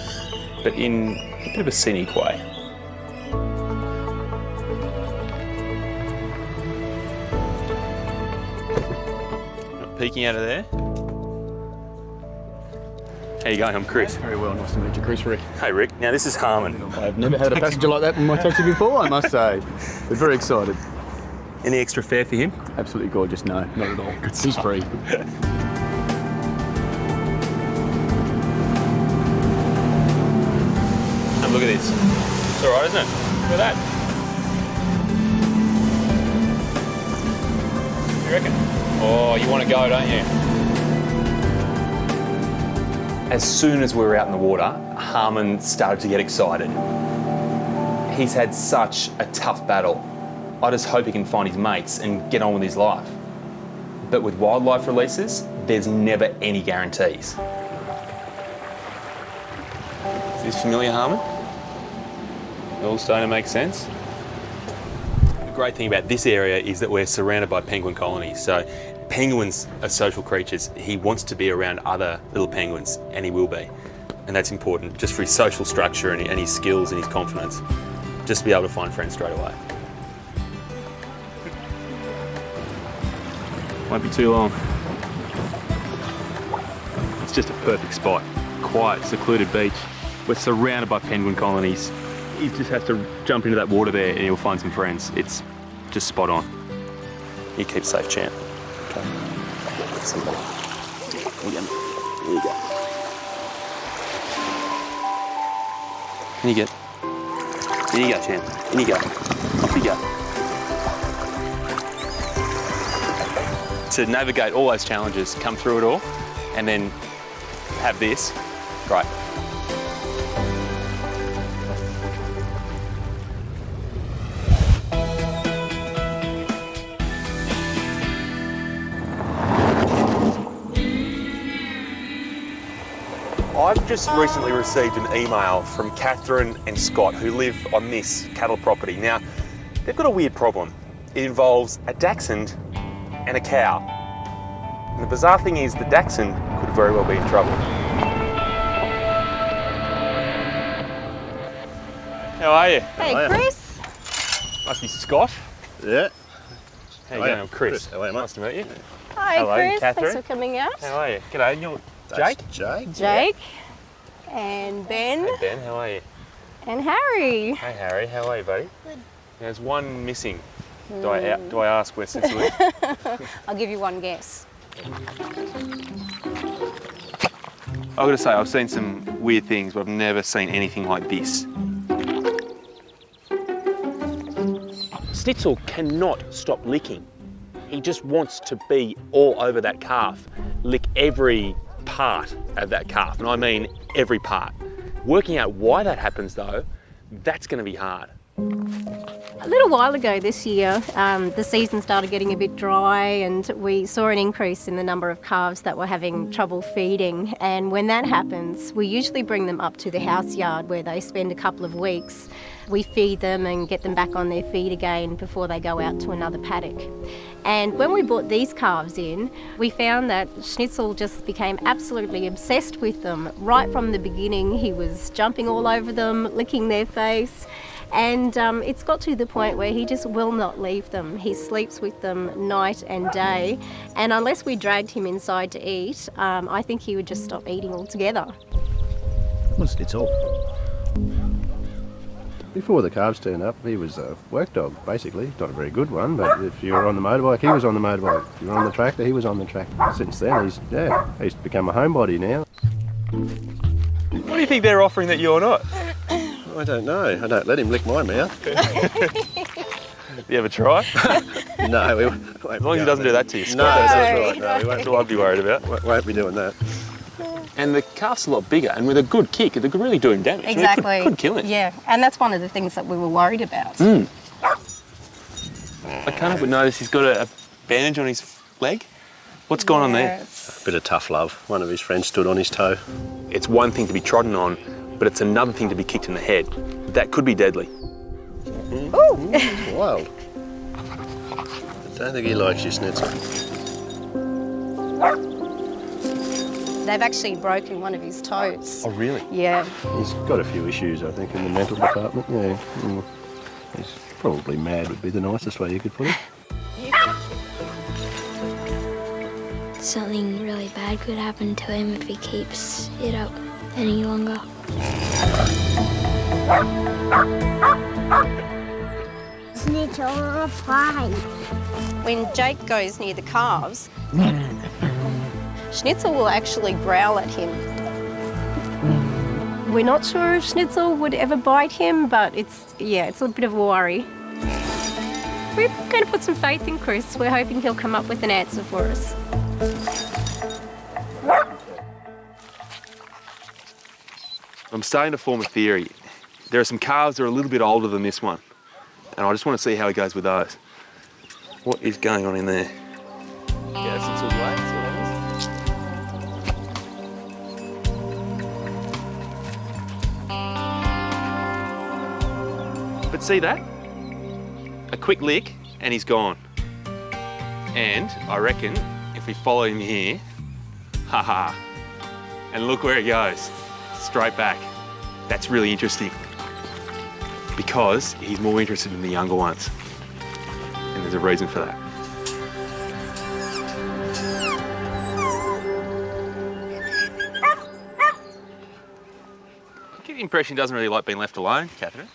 but in a bit of a scenic way. Not peeking out of there. How you going? I'm Chris. Very well, nice to meet you, Chris. Rick. Hey Rick, now this is Harmon. I've never had a passenger like that in my taxi before, I must say. But very excited. Any extra fare for him? Absolutely gorgeous, no, not at all. He's free. And look at this. It's all right, isn't it? Look at that. What do you reckon? Oh, you want to go, don't you? As soon as we were out in the water, Harmon started to get excited. He's had such a tough battle. I just hope he can find his mates and get on with his life. But with wildlife releases, there's never any guarantees. Is this familiar, Harmon? All starting to make sense? The great thing about this area is that we're surrounded by penguin colonies. So penguins are social creatures. He wants to be around other little penguins, and he will be. And that's important, just for his social structure and his skills and his confidence. Just to be able to find friends straight away. Won't be too long. It's just a perfect spot. Quiet, secluded beach. We're surrounded by penguin colonies. He just has to jump into that water there and he'll find some friends. It's just spot on. You keep safe, champ. Okay. There you go. In you get. In you go, champ. In you go. Off you go. To navigate all those challenges, come through it all, and then have this, great. I've just recently received an email from Catherine and Scott, who live on this cattle property. Now, they've got a weird problem. It involves a dachshund and a cow. And the bizarre thing is the dachshund could very well be in trouble. How are you? Hey, Chris. Must be Scott. Yeah. How you going? I'm Chris. How are you, mate? Nice to meet you. Hi, Hello, Chris. Catherine. Thanks for coming out. How are you? G'day. You're Jake? Jake. Jake. And Ben. Hey, Ben. How are you? And Harry. Hey, Harry. How are you, buddy? Good. There's one missing. Do I ask where Cecil is? I'll give you one guess. I've got to say, I've seen some weird things, but I've never seen anything like this. Schnitzel cannot stop licking. He just wants to be all over that calf, lick every part of that calf, and I mean every part. Working out why that happens though, that's going to be hard. A little while ago this year, the season started getting a bit dry and we saw an increase in the number of calves that were having trouble feeding. And when that happens, we usually bring them up to the house yard where they spend a couple of weeks. We feed them and get them back on their feet again before they go out to another paddock. And when we brought these calves in, we found that Schnitzel just became absolutely obsessed with them. Right from the beginning, he was jumping all over them, licking their face. And it's got to the point where he just will not leave them. He sleeps with them night and day. And unless we dragged him inside to eat, I think he would just stop eating altogether. Well, Schnitzel. Before the calves turned up, he was a work dog, basically. Not a very good one, but if you were on the motorbike, he was on the motorbike. If you were on the tractor, he was on the tractor. Since then, he's become a homebody now. What do you think they're offering that you're not? I don't know. I don't let him lick my mouth. You ever try? No, we won't. As long as he doesn't do that to you. No, that's right. No, we won't. That's all I'd be worried about. Won't be doing that. And the calf's a lot bigger, and with a good kick, they could really do him damage. Exactly. I mean, it could kill him. Yeah, and that's one of the things that we were worried about. I can't help but notice he's got a bandage on his leg. What's going on there? A bit of tough love. One of his friends stood on his toe. It's one thing to be trodden on, but it's another thing to be kicked in the head. That could be deadly. Ooh. It's wild. I don't think he likes you, Schnitzel. They've actually broken one of his toes. Oh, really? Yeah. He's got a few issues, I think, in the mental department. Yeah. He's probably mad would be the nicest way you could put it. Something really bad could happen to him if he keeps it up any longer. Schnitzel, fine. When Jake goes near the calves, Schnitzel will actually growl at him. We're not sure if Schnitzel would ever bite him, but it's a bit of a worry. We're going to put some faith in Chris. We're hoping he'll come up with an answer for us. I'm starting to form a theory. There are some calves that are a little bit older than this one, and I just want to see how he goes with those. What is going on in there? Yeah, Schnitzel's way. But see that? A quick lick and he's gone. And I reckon if we follow him here, haha, and look where he goes, straight back. That's really interesting because he's more interested in the younger ones. And there's a reason for that. impression he doesn't really like being left alone, Catherine.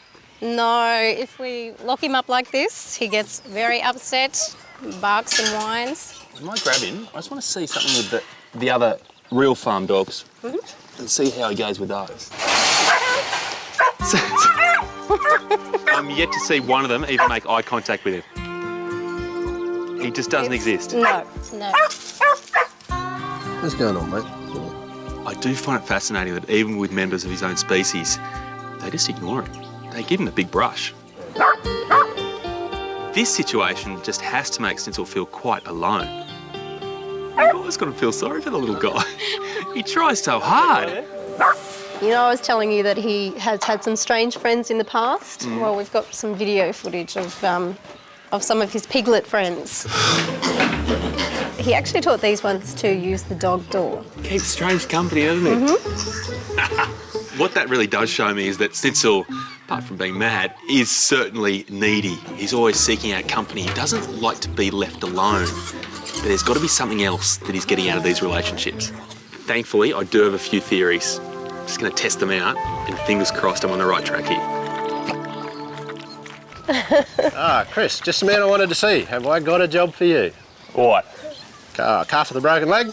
No, if we lock him up like this, he gets very upset, barks and whines. I might grab him. I just want to see something with the other real farm dogs and see how he goes with those. I'm yet to see one of them even make eye contact with him. He just doesn't exist. No. What's going on, mate? I do find it fascinating that even with members of his own species, they just ignore him. They give him the big brush. This situation just has to make Stencil feel quite alone. You've always got to feel sorry for the little guy. He tries so hard. You know, I was telling you that he has had some strange friends in the past. Well, we've got some video footage of some of his piglet friends. He actually taught these ones to use the dog door. Keeps strange company, doesn't it? What that really does show me is that Stencil, apart from being mad, is certainly needy. He's always seeking out company. He doesn't like to be left alone. But there's got to be something else that he's getting out of these relationships. Thankfully, I do have a few theories. I'm just going to test them out, and fingers crossed I'm on the right track here. Chris, just the man I wanted to see. Have I got a job for you? What? Calf with a broken leg.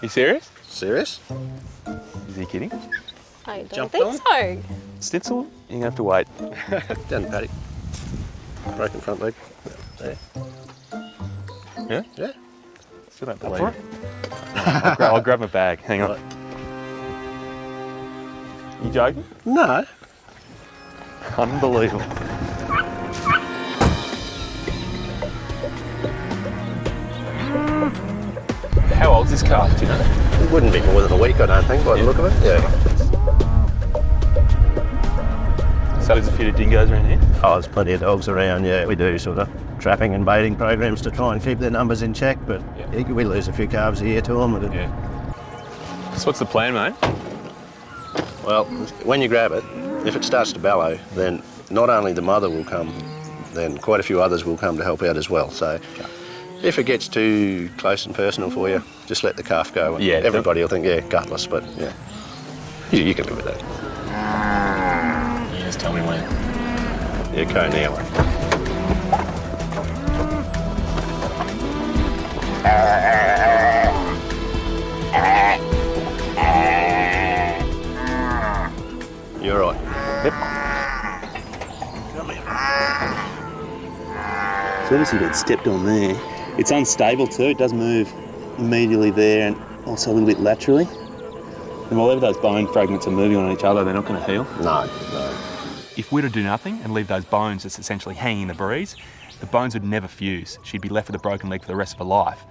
You serious? Serious? Is he kidding? I don't Jumped think on? so. Stencil, you're going to have to wait. Down the paddock. Broken front leg. There. Yeah? Yeah. Still don't believe it. I'll grab my bag. Hang on. You joking? No. Unbelievable. How old's this calf, do you know? It wouldn't be more than a week, I don't think, by the look of it. Yeah. So there's a few dingoes around here? Oh, there's plenty of dogs around, yeah. We do sort of trapping and baiting programs to try and keep their numbers in check, but we lose a few calves a year to them. So what's the plan, mate? Well, when you grab it, if it starts to bellow, then not only the mother will come, then quite a few others will come to help out as well. So if it gets too close and personal for you, just let the calf go. And everybody will think, yeah, gutless, but yeah, you can live with that. You just tell me when. Yeah, okay, now. You're right. Yep. So obviously you got stepped on there. It's unstable too, it does move immediately there and also a little bit laterally. And while those bone fragments are moving on each other, they're not going to heal. No. If we're to do nothing and leave those bones just essentially hanging in the breeze, the bones would never fuse. She'd be left with a broken leg for the rest of her life.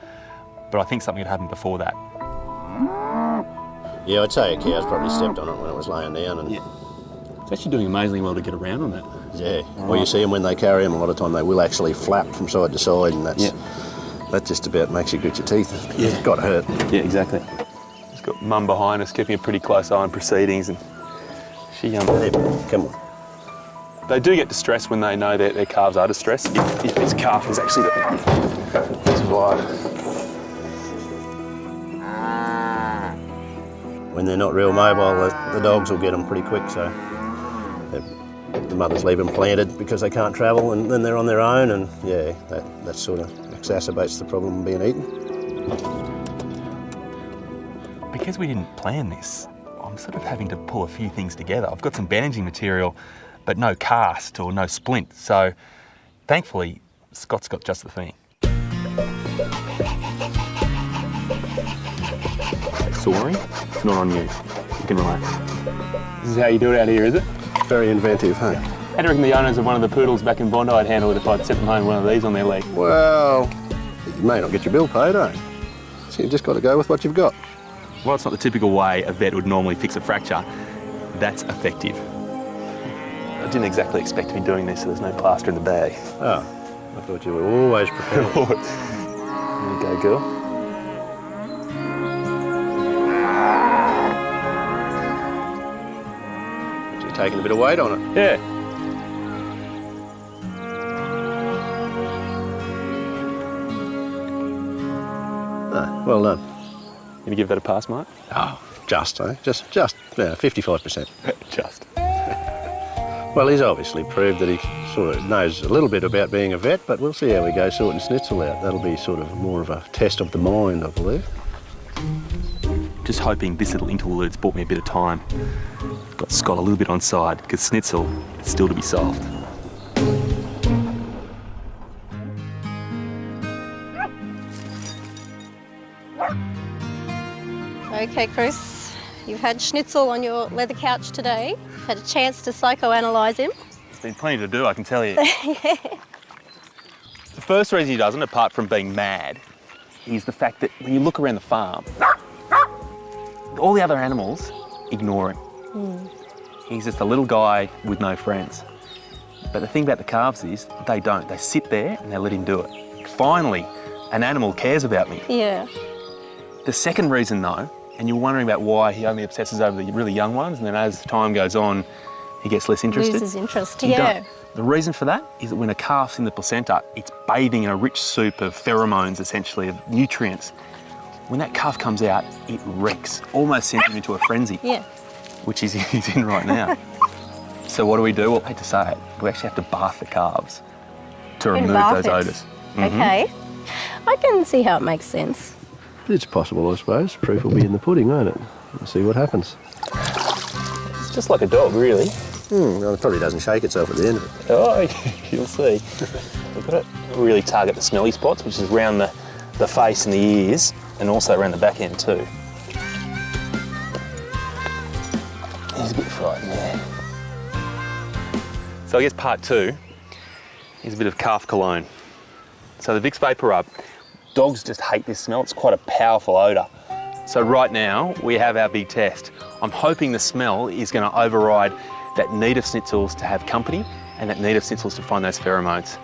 But I think something had happened before that. Yeah, I'd say a cow's probably stepped on it when it was laying down. And it's actually doing amazingly well to get around on that. Yeah. Well, you see them when they carry them, a lot of time they will actually flap from side to side, and that just about makes you grit your teeth. It's got to hurt. Yeah, exactly. Just got Mum behind us, keeping a pretty close eye on proceedings, and she come on. They do get distressed when they know that their calves are distressed. If this calf is actually this wide. When they're not real mobile, the dogs will get them pretty quick, so the mothers leave them planted because they can't travel, and then they're on their own, and yeah, that sort of exacerbates the problem of being eaten. Because we didn't plan this, I'm sort of having to pull a few things together. I've got some bandaging material, but no cast or no splint, so thankfully Scott's got just the thing. Soaring? It's not on you. You can relax. This is how you do it out here, is it? Very inventive, huh? How do you reckon the owners of one of the poodles back in Bondi would handle it if I'd sent them home with one of these on their leg? Well, you may not get your bill paid, eh? So you've just got to go with what you've got. Well, it's not the typical way a vet would normally fix a fracture. That's effective. I didn't exactly expect to be doing this, so there's no plaster in the bag. Oh, I thought you were always prepared. There you go, girl. You're taking a bit of weight on it. Yeah. Oh, well done. Gonna give that a pass, Mark? Oh, just, eh? Just 55%. Just. Well, he's obviously proved that he sort of knows a little bit about being a vet, but we'll see how we go sorting Schnitzel out. That'll be sort of more of a test of the mind, I believe. Just hoping this little interlude's bought me a bit of time. Got Scott a little bit on side, because Schnitzel is still to be solved. Okay, Chris, you've had Schnitzel on your leather couch today. Had a chance to psychoanalyse him. There's been plenty to do, I can tell you. Yeah. The first reason he doesn't, apart from being mad, is the fact that when you look around the farm, all the other animals ignore him. He's just a little guy with no friends. But the thing about the calves is they don't. They sit there and they let him do it. Finally, an animal cares about me. Yeah. The second reason though, and you're wondering about why he only obsesses over the really young ones, and then as time goes on, he gets less interested. Loses interest, He yeah. don't. The reason for that is that when a calf's in the placenta, it's bathing in a rich soup of pheromones, essentially, of nutrients. When that calf comes out, it reeks, almost sends him into a frenzy. Yeah. Which he's in right now. So what do? Well, I hate to say it, we actually have to bath the calves to remove those odours. Okay. I can see how it makes sense. It's possible, I suppose. Proof will be in the pudding, won't it? We'll see what happens. It's just like a dog, really. Well, it probably doesn't shake itself at the end of it. Oh, you'll see. We've got to really target the smelly spots, which is around the face and the ears, and also around the back end too. He's a bit frightened there. So I guess part two is a bit of calf cologne. So the Vicks Vapor Rub, dogs just hate this smell. It's quite a powerful odour. So right now we have our big test. I'm hoping the smell is going to override that need of Schnitzels to have company and that need of Schnitzels to find those pheromones.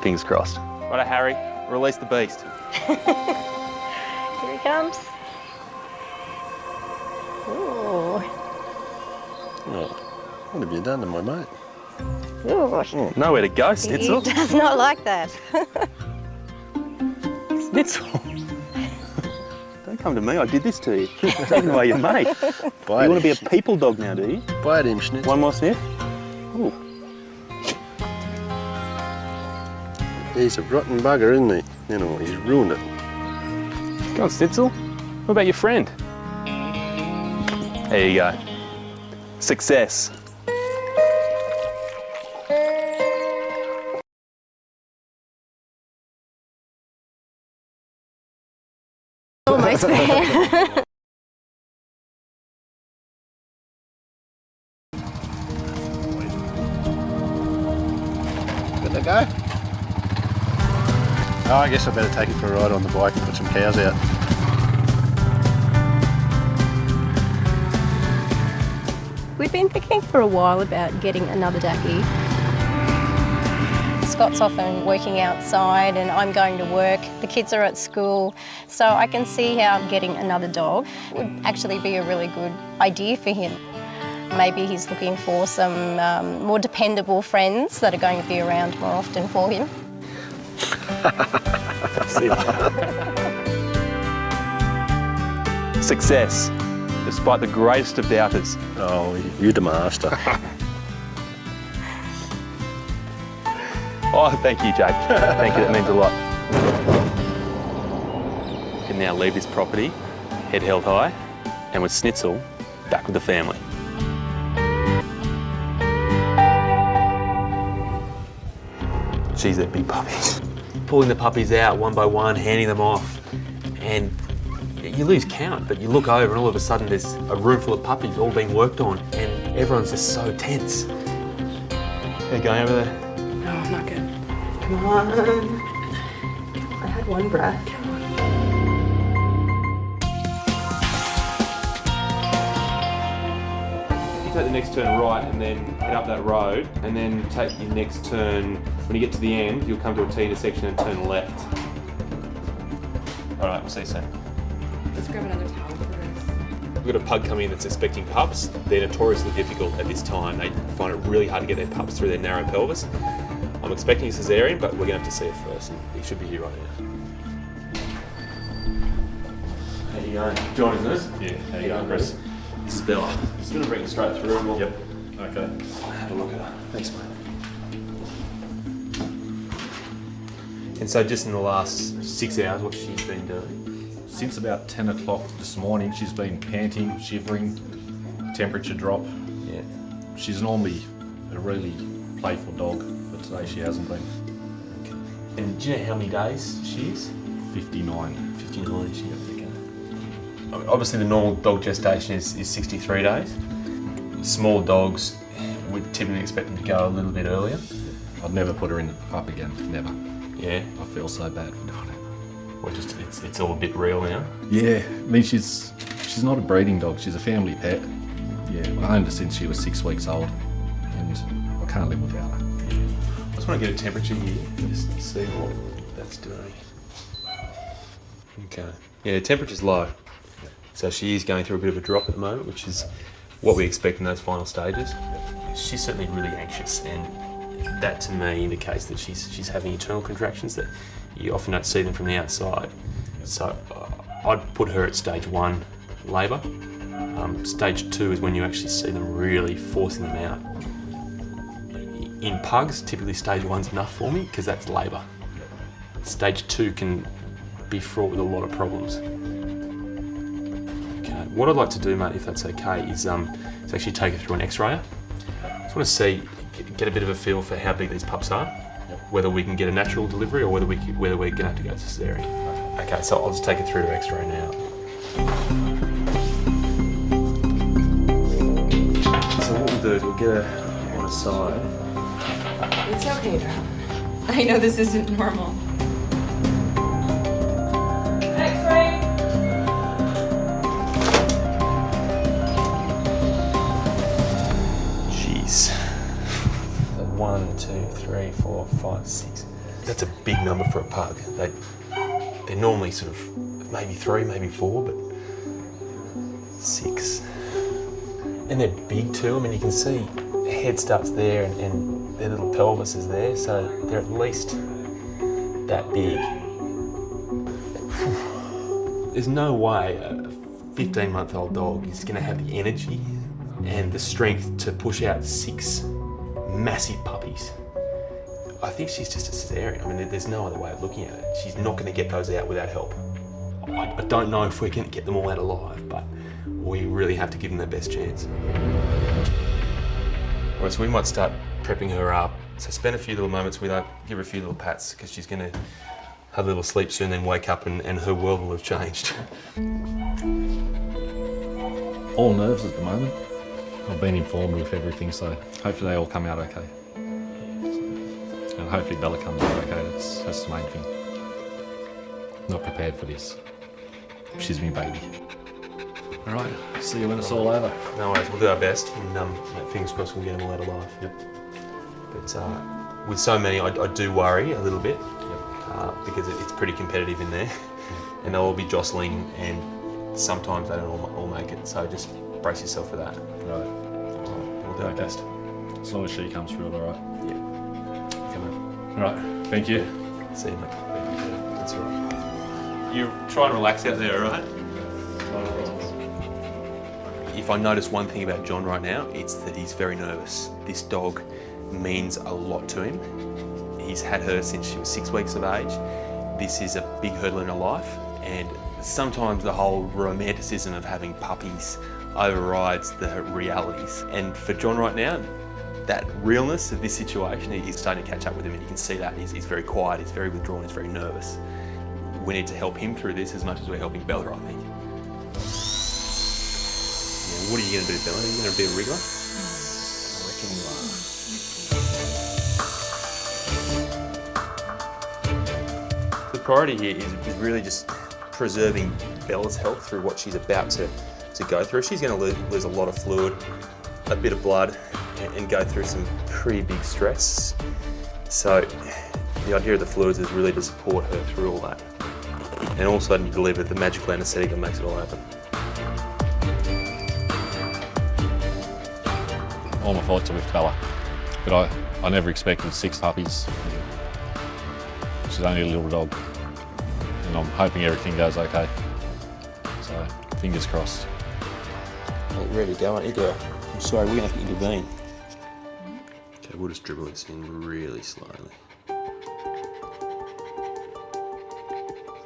Fingers crossed. Righto, Harry, release the beast. Here he comes. Ooh. Oh, what have you done to my mate? Ooh. Nowhere to go, Schnitzel. He does not like that. Schnitzel. Don't come to me, I did this to you. I'm taking away your mate. You want to be a people dog now, do you? Bite him, Schnitzel. One more sniff? Ooh. He's a rotten bugger, isn't he? You know, he's ruined it. Go on, Schnitzel. What about your friend? There you go. Success. Almost there. Good to go? Oh, I guess I better take it for a ride on the bike and put some cows out. We've been thinking for a while about getting another Dackie. Scott's often working outside and I'm going to work. The kids are at school, so I can see how getting another dog would actually be a really good idea for him. Maybe he's looking for some more dependable friends that are going to be around more often for him. Success, despite the greatest of doubters. Oh, you're the master. Oh, thank you, Jake. Thank you, that means a lot. We can now leave this property, head held high, and with Schnitzel, back with the family. Geez, they're big puppies. Pulling the puppies out one by one, handing them off, and you lose count, but you look over and all of a sudden there's a room full of puppies all being worked on, and everyone's just so tense. How you going over there? No, I'm not good. Come on. I had one breath. Come on. You take the next turn right and then head up that road, and then take your next turn. When you get to the end, you'll come to a T intersection and turn left. All right, we'll see you soon. Let's grab another towel for this. We've got a pug coming in that's expecting pups. They're notoriously difficult at this time. They find it really hard to get their pups through their narrow pelvis. I'm expecting a cesarean, but we're going to have to see it first. He should be here right now. How you going? John, isn't it? Yeah. How you going, Chris? This is Bella. Just going to bring it straight through and we'll... Yep. Okay. Have a look at her. Thanks, mate. And so just in the last 6 hours, what she's been doing? Since about 10 o'clock this morning, she's been panting, shivering, temperature drop. Yeah. She's normally a really playful dog, but today she hasn't been. And do you know how many days she is? 59. 59 she is, okay. Obviously the normal dog gestation is 63 days. Small dogs, we'd typically expect them to go a little bit earlier. I'd never put her in the pup again, never. Yeah? I feel so bad for doing it. Or just, it's all a bit real now? Yeah, I mean, she's not a breeding dog, she's a family pet. Yeah, I owned her since she was 6 weeks old, and I can't live without her. I just want to get a temperature here, just to see what that's doing. Okay. Yeah, the temperature's low. So she is going through a bit of a drop at the moment, which is what we expect in those final stages. She's certainly really anxious, and that to me indicates that she's having internal contractions that you often don't see them from the outside. So I'd put her at stage 1 labour. Stage 2 is when you actually see them really forcing them out. In pugs, typically stage 1's enough for me because that's labour. Stage 2 can be fraught with a lot of problems. Okay, what I'd like to do, mate, if that's okay, is actually take her through an X-ray. I just want to see, get a bit of a feel for how big these pups are, whether we can get a natural delivery or whether we're going to have to go to cesarean. Okay, so I'll just take her through to X-ray now. So what we'll do is we'll get her on a side. It's okay, darling. I know this isn't normal. X-ray. Jeez. 1, 2, 3, 4, 5, 6. That's a big number for a pug. They're normally sort of maybe 3, maybe 4, but 6. And they're big too. I mean, you can see the head starts there and their little pelvis is there, so they're at least that big. There's no way a 15-month-old dog is going to have the energy and the strength to push out 6 massive puppies. I think she's just a cesarean. I mean, there's no other way of looking at it. She's not going to get those out without help. I don't know if we're going to get them all out alive, but we really have to give them their best chance. All right, so we might start prepping her up. So spend a few little moments with her, give her a few little pats, because she's going to have a little sleep soon, then wake up and her world will have changed. All nerves at the moment. I've been informed with everything, so hopefully they all come out okay. And hopefully Bella comes out okay, that's the main thing. Not prepared for this. She's my baby. All right, see you when it's all over. No worries, we'll do our best, and fingers crossed we'll get them all out alive. Yep. But with so many, I do worry a little bit, because it's pretty competitive in there, and they'll all be jostling, and sometimes they don't all make it, so just brace yourself for that. Right. We'll do our best. As long as she comes through it all right. Yeah. Come on. All right, thank you. See you, mate. That's all right. You try and relax out there, all right? If I notice one thing about John right now, it's that he's very nervous. This dog means a lot to him. He's had her since she was 6 weeks of age. This is a big hurdle in her life, and sometimes the whole romanticism of having puppies overrides the realities. And for John right now, that realness of this situation, he's starting to catch up with him, and you can see that. He's very quiet, he's very withdrawn, he's very nervous. We need to help him through this as much as we're helping Bella, I think. Yeah, what are you going to do, Bella? Are you going to be a wriggler? I reckon you are. The priority here is really just preserving Bella's health through what she's about to go through. She's going to lose a lot of fluid, a bit of blood, and go through some pretty big stress. So the idea of the fluids is really to support her through all that. And all of a sudden you deliver the magical anaesthetic that makes it all happen. All my thoughts are with Bella, but I never expected 6 puppies. She's only a little dog, and I'm hoping everything goes okay. So, fingers crossed. Well, ready to go, aren't you, girl? I'm sorry, we're going to have to intervene. So we'll just dribble this in really slowly.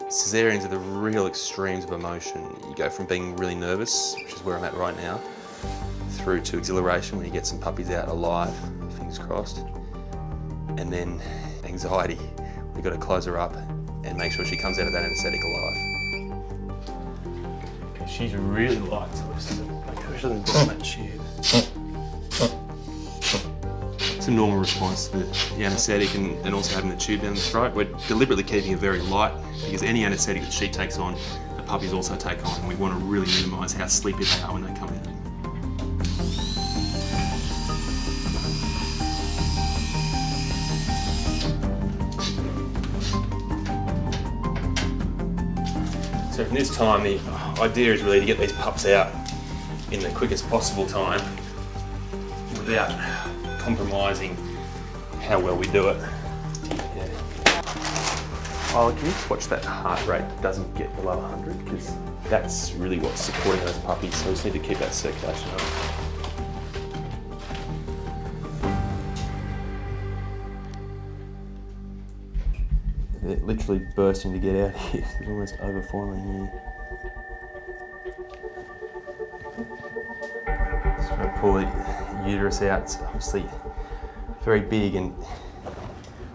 Caesareans are the real extremes of emotion. You go from being really nervous, which is where I'm at right now, through to exhilaration when you get some puppies out alive, fingers crossed, and then anxiety. We've got to close her up and make sure she comes out of that anaesthetic alive. Okay, she's really light to us. Make sure she doesn't get on that tube. It's a normal response to the anaesthetic and also having the tube down the throat. We're deliberately keeping it very light because any anaesthetic that she takes on, the puppies also take on, and we want to really minimise how sleepy they are when they come out. So from this time, the idea is really to get these pups out in the quickest possible time without compromising how well we do it. Yeah. Oh, can you just watch that heart rate doesn't get below 100? Because that's really what's supporting those puppies, so we just need to keep that circulation up. They're literally bursting to get out here. There's almost overflowing here. Just trying to pull the uterus out. It's obviously very big and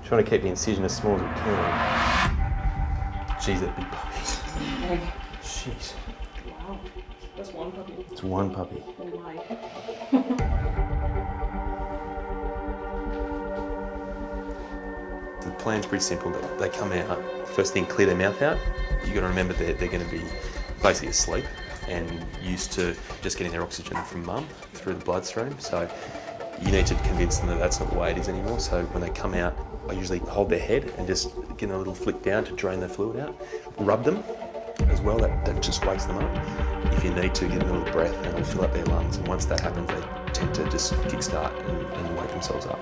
trying to keep the incision as small as we can. Jeez, that big puppy. Jeez. Wow. That's one puppy. It's one puppy. Oh my. The plan's pretty simple. They come out, first thing, clear their mouth out. You've got to remember they're going to be basically asleep and used to just getting their oxygen from mum through the bloodstream. So you need to convince them that that's not the way it is anymore. So when they come out, I usually hold their head and just give them a little flick down to drain the fluid out. Rub them as well, that just wakes them up. If you need to, give them a little breath and it'll fill up their lungs. And once that happens, they tend to just kickstart and wake themselves up.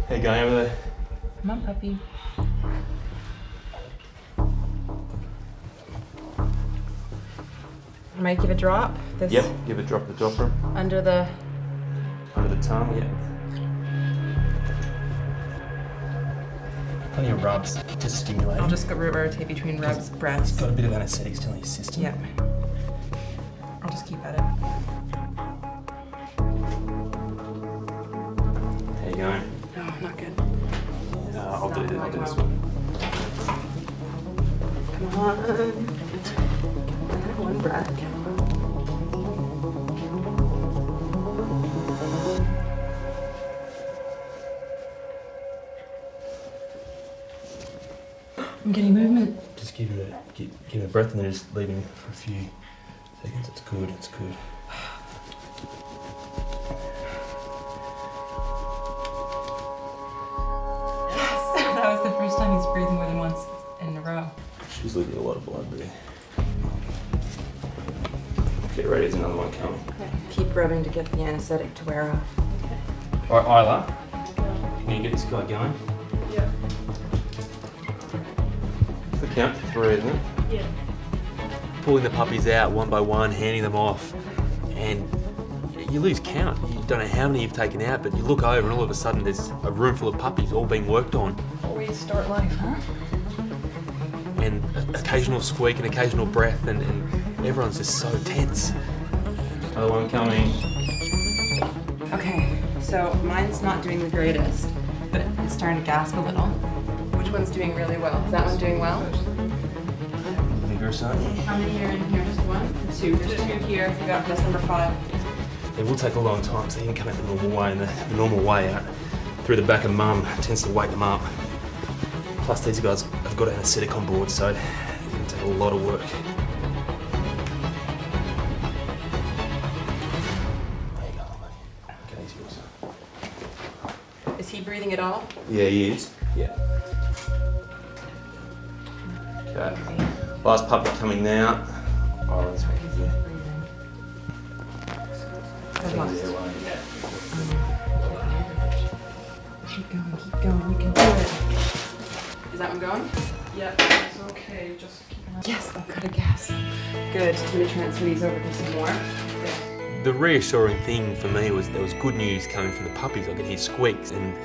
How you going over there? Come on, puppy. I might give a drop. Yep, give a drop the dropper. Under the tongue, yeah. Plenty of rubs to stimulate. I'll just go rotate between rubs, breaths. It's got a bit of anaesthetic still in your system. Yep. I'll just keep at it. How you going? No, not good. I'll do this one. Come on. One breath. I'm getting movement. Just give it a breath and then just leave him for a few seconds. It's good, it's good. That was the first time he's breathing more than once in a row. She's losing a lot of blood there. Get ready, there's another one coming. Okay. Keep rubbing to get the anaesthetic to wear off. Okay. All right, Isla, can you get this guy going? Yeah. The count to 3, isn't it? Yeah. Pulling the puppies out one by one, handing them off, and you lose count. You don't know how many you've taken out, but you look over and all of a sudden there's a room full of puppies all being worked on. Always start life, huh? And occasional squeak and occasional breath, and everyone's just so tense. Another one coming. Okay, so mine's not doing the greatest, but it's starting to gasp a little. Which one's doing really well? Is that one doing well? Vigorous, aren't you? How many are in here? Just one? Two. There's 2 here. We got this number 5. It will take a long time, so you can come out the normal way, and the normal way out through the back of mum tends to wake them up. Plus these guys have got anaesthetic on board, so it's going to take a lot of work. There you go, mate. Okay, he's yours. Is he breathing at all? Yeah, he is. Yeah. Okay. Last puppy coming now. Oh, that's right. Yeah. Keep going, we can do it. Is that one going? Yep, it's okay, just keep an eye. Yes, I've got a gas. Good, I'm gonna transfer these over to some more. Good. The reassuring thing for me was there was good news coming from the puppies. I could hear squeaks and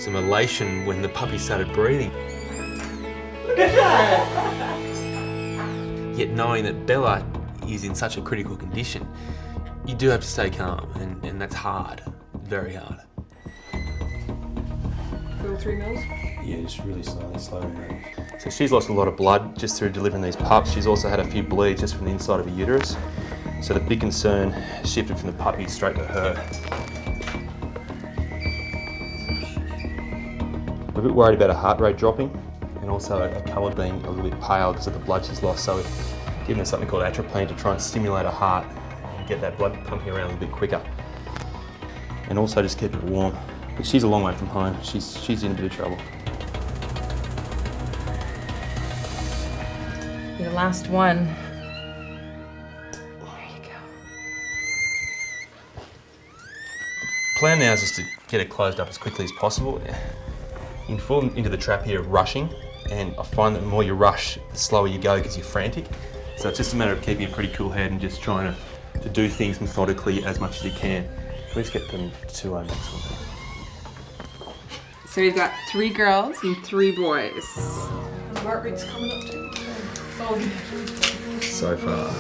some elation when the puppies started breathing. Look at that! Yet knowing that Bella is in such a critical condition, you do have to stay calm, and that's hard, very hard. Fill 3 mils? Yeah, just really slow moving. So she's lost a lot of blood just through delivering these pups. She's also had a few bleeds just from the inside of her uterus. So the big concern shifted from the puppies straight to her. We're a bit worried about her heart rate dropping and also her colour being a little bit pale because of the blood she's lost. So we've given her something called atropine to try and stimulate her heart and get that blood pumping around a little bit quicker. And also just keep it warm. But she's a long way from home. She's in a bit of trouble. Your last one. Plan now is just to get it closed up as quickly as possible. You can fall into the trap here of rushing, and I find that the more you rush, the slower you go because you're frantic. So it's just a matter of keeping a pretty cool head and just trying to do things methodically as much as you can. Please get them to our next one. So we've got 3 girls and 3 boys. Heart rate's coming up too. So far,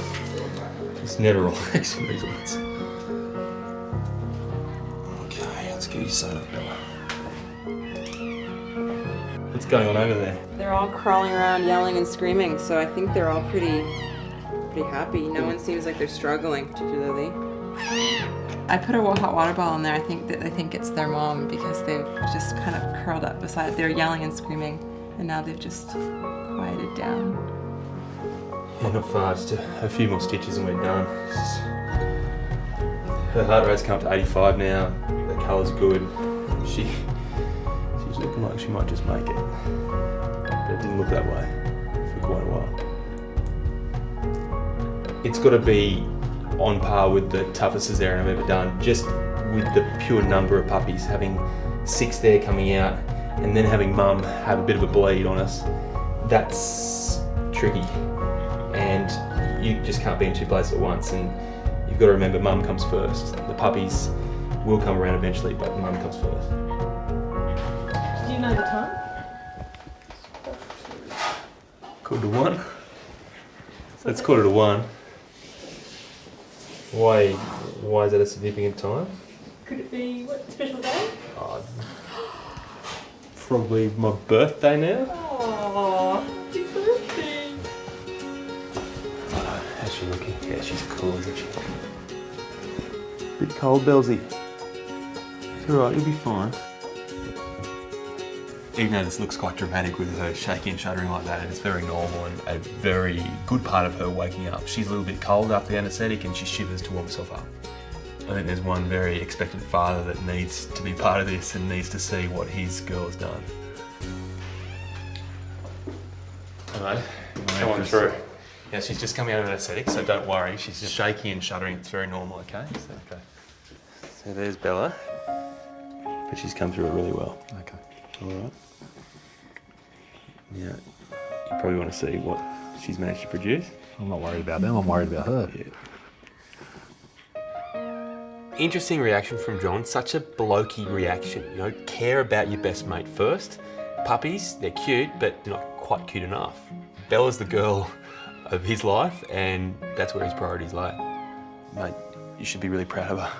it's never relaxing these ones. Okay, let's get you sewn up, Bella. What's going on over there? They're all crawling around, yelling and screaming, so I think they're all pretty happy. No one seems like they're struggling particularly. I put a hot water ball in there. I think it's their mom because they've just kind of curled up beside. They're yelling and screaming, and now they've just quieted down. Yeah, not far, just a few more stitches and we're done. Her heart rate's come up to 85 now, the colour's good. She's looking like she might just make it. But it didn't look that way for quite a while. It's got to be on par with the toughest cesarean I've ever done, just with the pure number of puppies, having 6 there coming out and then having mum have a bit of a bleed on us. That's tricky. And you just can't be in 2 places at once, and you've got to remember mum comes first. The puppies will come around eventually, but mum comes first. Do you know the time? 1:45. Let's call it a 1. Why is that a significant time? Could it be what special day? Probably my birthday now. Oh, happy birthday! How's she looking? Yeah, she's cool, isn't she? Bit cold, Bellsy. It's alright, you'll be fine. Even though this looks quite dramatic with her shaking and shuddering like that, it's very normal and a very good part of her waking up. She's a little bit cold after the anaesthetic and she shivers to warm herself up. I think there's one very expectant father that needs to be part of this and needs to see what his girl has done. Hello, come on through. Yeah, she's just coming out of anaesthetic, so don't worry. She's just shaking and shuddering. It's very normal, okay? So there's Bella, but she's come through it really well. Okay. All right. Yeah, you probably want to see what she's managed to produce. I'm not worried about them, I'm worried about her. Yeah. Interesting reaction from John, such a blokey reaction. You know, care about your best mate first. Puppies, they're cute, but they're not quite cute enough. Bella's the girl of his life, and that's where his priorities lay. Mate, you should be really proud of her.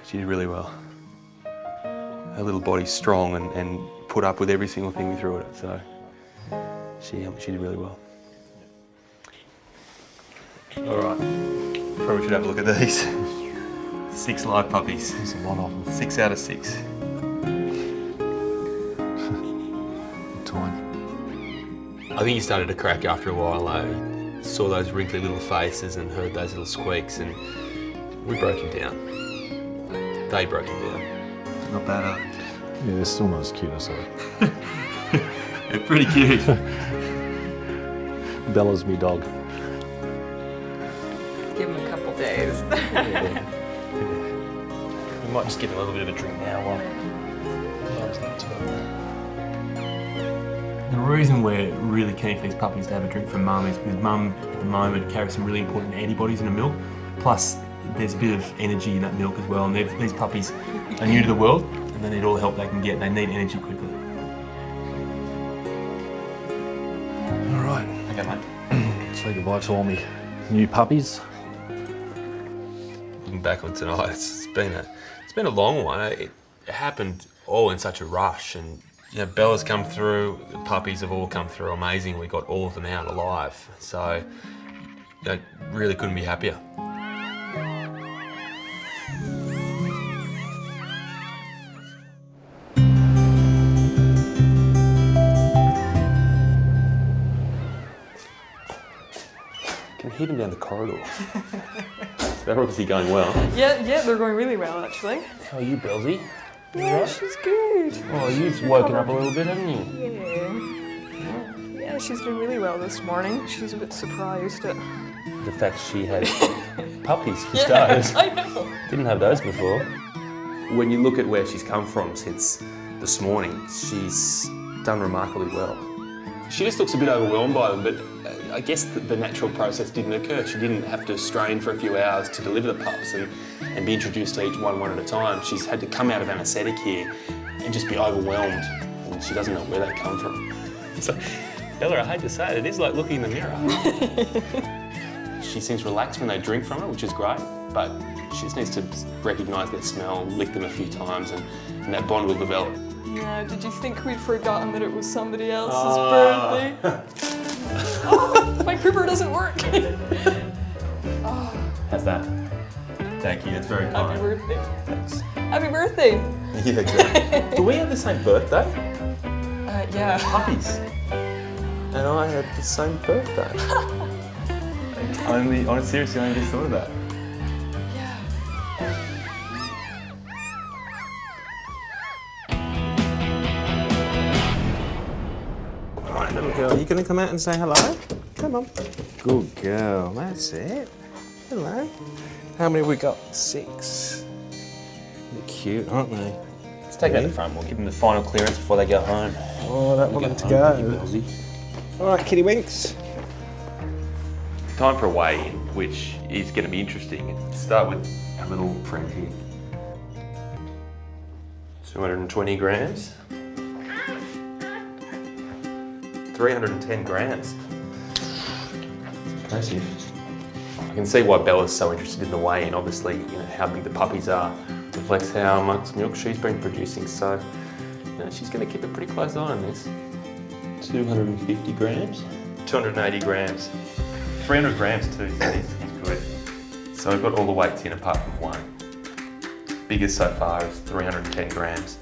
She did really well. Her little body's strong and put up with every single thing we threw at her, so she did really well. All right, probably should have a look at these. 6 live puppies. There's a lot of them. 6 out of 6. Good time. I think he started to crack after a while. I saw those wrinkly little faces and heard those little squeaks, and we broke him down. They broke him down. Not bad, are they? Yeah, they're still not as cute as her. They're pretty cute. Bella's me dog. Give them a couple days. Yeah. We might just give him a little bit of a drink now while Mum's not too bad. The reason we're really keen for these puppies to have a drink from Mum is because Mum at the moment carries some really important antibodies in her milk. Plus, there's a bit of energy in that milk as well, and these puppies are new to the world, and they need all the help they can get. They need energy quickly. All right. Okay, mate. Say goodbye to all my new puppies. Looking back on tonight, it's been a long one. It happened all in such a rush, and you know, Bella's come through, the puppies have all come through amazing. We got all of them out alive, so you know, really couldn't be happier. Can hear them down the corridor. They're obviously going well. Yeah, they're going really well actually. How are you, Belzy? Yeah, she's good. Oh, you've woken up a little bit, haven't you? Yeah, she's doing really well this morning. She's a bit surprised at... The fact she had puppies for Yeah, starters. I know. Didn't have those before. When you look at where she's come from since this morning, she's done remarkably well. She just looks a bit overwhelmed by them, but I guess the natural process didn't occur. She didn't have to strain for a few hours to deliver the pups and be introduced to each one at a time. She's had to come out of anaesthetic here and just be overwhelmed, and she doesn't know where they come from. So, Bella, I hate to say it, it is like looking in the mirror. She seems relaxed when they drink from her, which is great, but she just needs to recognise their smell, lick them a few times, and that bond will develop. Yeah, did you think we'd forgotten that it was somebody else's birthday? Oh, my pooper doesn't work. How's that? Thank you, that's very kind. Happy birthday. Thanks. Happy birthday. Yeah, exactly. Do we have the same birthday? Yeah. Puppies. And I had the same birthday. Seriously, I only just thought of that. Right, little girl, you gonna come out and say hello? Come on. Good girl, that's it. Hello. How many have we got? 6. They're cute, aren't they? Let's take that to the front. We'll give them the final clearance before they go home. Oh, I don't want them to go. All right, kitty winks. Time for a weigh-in, which is going to be interesting. Let's start with our little friend here. 220 grams. 310 grams. Impressive. I can see why Bella's so interested in the weigh-in. Obviously, you know, how big the puppies are reflects how much milk she's been producing. So, you know, she's going to keep a pretty close eye on this. 250 grams. 280 grams. 300 grams too, so he's good. So we've got all the weights in apart from one. Biggest so far is 310 grams.